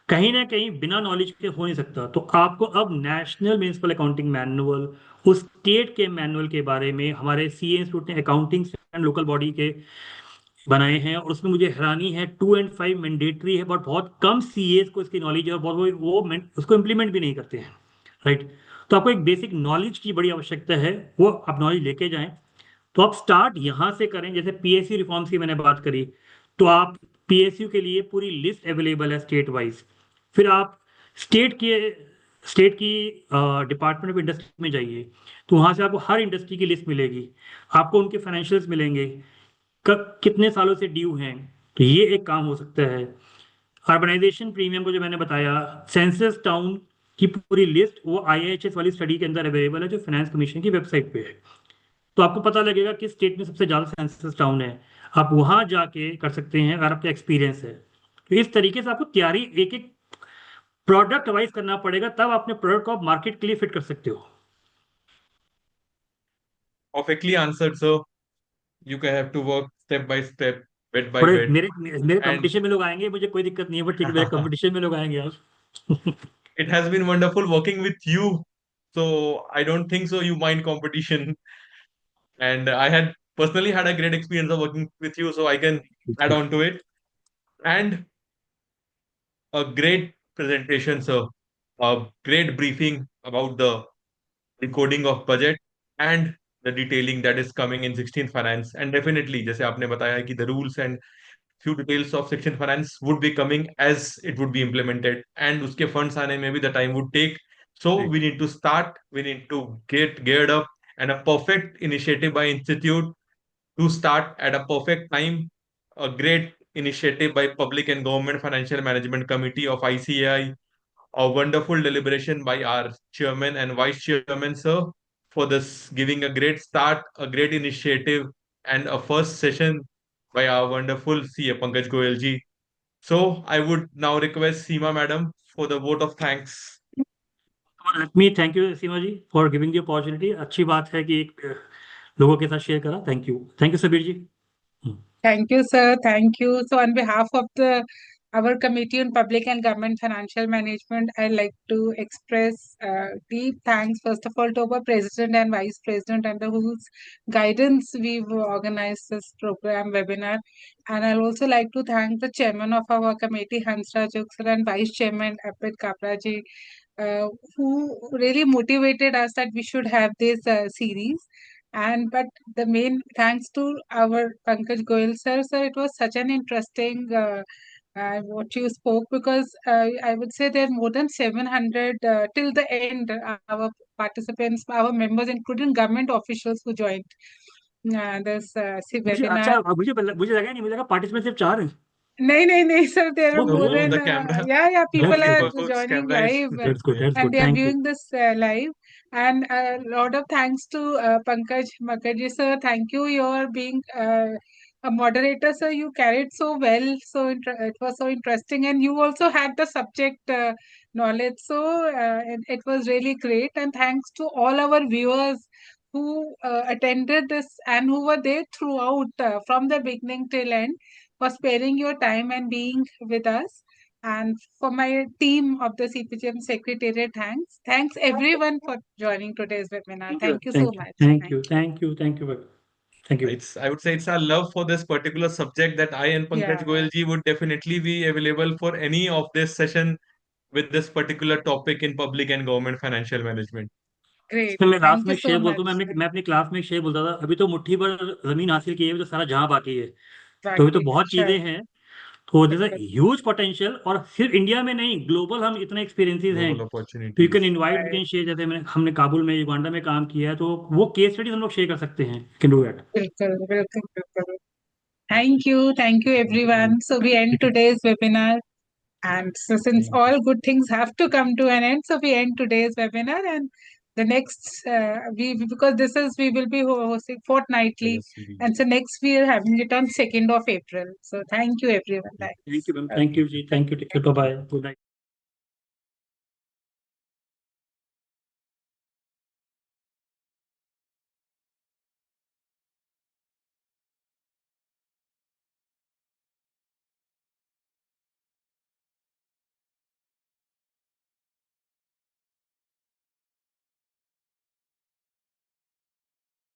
कहीं ना कहीं बिना नॉलेज के हो नहीं सकता. तो आपको अब नेशनल म्युनिसिपल अकाउंटिंग मैनुअल, उस स्टेट के मैनुअल के बारे में हमारे सीए इंस्टीट्यूट ने अकाउंटिंग एंड लोकल बॉडी के बनाए हैं, और उसमें मुझे हैरानी है 2 और 5 मैंडेटरी है, बट बहुत कम सीएस को इसकी नॉलेज है और बहुत उसको इम्प्लीमेंट भी नहीं करते हैं, राइट. तो आपको एक बेसिक नॉलेज की बड़ी आवश्यकता है, वो आप नॉलेज लेके जाएं. तो आप स्टार्ट यहां से करें. जैसे पीएसयू रिफॉर्म्स की मैंने बात करी, तो आप पीएसयू के लिए पूरी लिस्ट अवेलेबल है स्टेट वाइज. फिर आप स्टेट की डिपार्टमेंट ऑफ इंडस्ट्री में जाइए, तो वहां से आपको हर इंडस्ट्री की लिस्ट मिलेगी, आपको उनके फाइनेंशियल्स मिलेंगे, कितने सालों से ड्यू हैं. तो ये एक काम हो सकता है. अर्बनाइजेशन प्रीमियम को जो मैंने बताया, सेंसस टाउन की पूरी लिस्ट वो IIHS वाली स्टडी के अंदर अवेलेबल है जो फाइनेंस कमीशन की वेबसाइट पे है। तो आपको पता लगेगा कि स्टेट में सबसे ज़्यादा सेंसस टाउन है, आप वहाँ जाके कर सकते हैं अगर आपका एक्सपीरियंस है। तो इस तरीके से आपको तैयारी एक एक प्रोडक्ट वाइज करना पड़ेगा, तब अपने प्रोडक्ट को आप मार्केट के लिए फिट कर सकते हो। Perfectly answered, sir. You can have to work step by step, bit by थोड़े bit. मेरे मेरे And कंपटीशन में लोग आएंगे, मुझे कोई दिक्कत नहीं है, बट ठीक है, मेरे कंपटीशन में लोग आएंगे आप। it has been wonderful working with you. So I don't think so you mind competition. And I had personally had a great experience of working with you, so I can add on to it. And a great presentation, sir. A great briefing about the decoding of budget and the detailing that is coming in 16th finance. And definitely, जैसे आपने बताया कि the rules and few details of section finance would be coming as it would be implemented, and uske funds aane mein bhi the time would take. So we need to start, we need to get geared up, and a perfect initiative by institute to start at a perfect time. A great initiative by Public and Government Financial Management Committee of ICAI, a wonderful deliberation by our chairman and vice chairman, sir, for this giving a great start, a great initiative, and a first session by our wonderful CA Pankaj Goyal ji. So I would now request Seema madam for the vote of thanks. Let me thank you Seema ji for giving the opportunity. अच्छी बात है कि एक लोगों के साथ share करा। Thank you Sabir ji. Thank you, sir. Thank you. So, on behalf of our Committee on Public and Government Financial Management, I'd like to express deep thanks, first of all, to our President and Vice President, under whose guidance we've organized this program webinar. And I'll also like to thank the Chairman of our committee, Hansraj Juksar, and Vice Chairman, Arpit Kapraji, who really motivated us that we should have this series. But the main thanks to our Pankaj Goyal sir, it was such an interesting what you spoke, because I would say there are more than 700 till the end, our participants, our members, including government officials who joined this webinar. अच्छा, मुझे लगा नहीं, मुझे लगा participant सिर्फ 4 हैं। No, sir. There are more than the camera. people are Folks, joining camera is- live, That's good. and they are Thank you. viewing this live. And a lot of thanks to Pankaj Mukherjee, sir. Thank you. You're being a moderator, sir. You carried so well. So it was so interesting, and you also had the subject knowledge. So it was really great. And thanks to all our viewers who attended this and who were there throughout, from the beginning till end, for sparing your time and being with us. And for my team of the CPGM Secretariat, thanks. Thanks everyone for joining today's webinar. Thank you so much. Thank you. I would say it's our love for this particular subject that I and Pankaj Yeah. Goyal ji would definitely be available for any of this session with this particular topic in public and government financial management. Great. मैं last Thank में you share so बोलता much. हूँ, मैं अपनी class में एक share बोलता था, अभी तो मुट्ठी भर जमीन हासिल की है, तो सारा जहां बाकी है। तो अभी तो बहुत चीजें हैं, तो there's a huge potential। और सिर्फ इंडिया में नहीं, ग्लोबल हम इतने एक्सपीरियंसेस हैं, Global तो you opportunities. Can invite, we can share. जैसे हमने काबुल में, युगांडा में काम किया है, तो वो केस स्टडीज हम लोग शेयर कर सकते हैं। Can do that. Welcome. Thank you everyone. So we end today's webinar. And so since Thank you. all good things have to come to an end, so we end today's webinar, and the next because we will be hosting fortnightly, and so next we are having it on 2nd of April. So thank you everyone. Thank you, ma'am. Thank you, ji. Thank you. Take care. Bye-bye. Good night.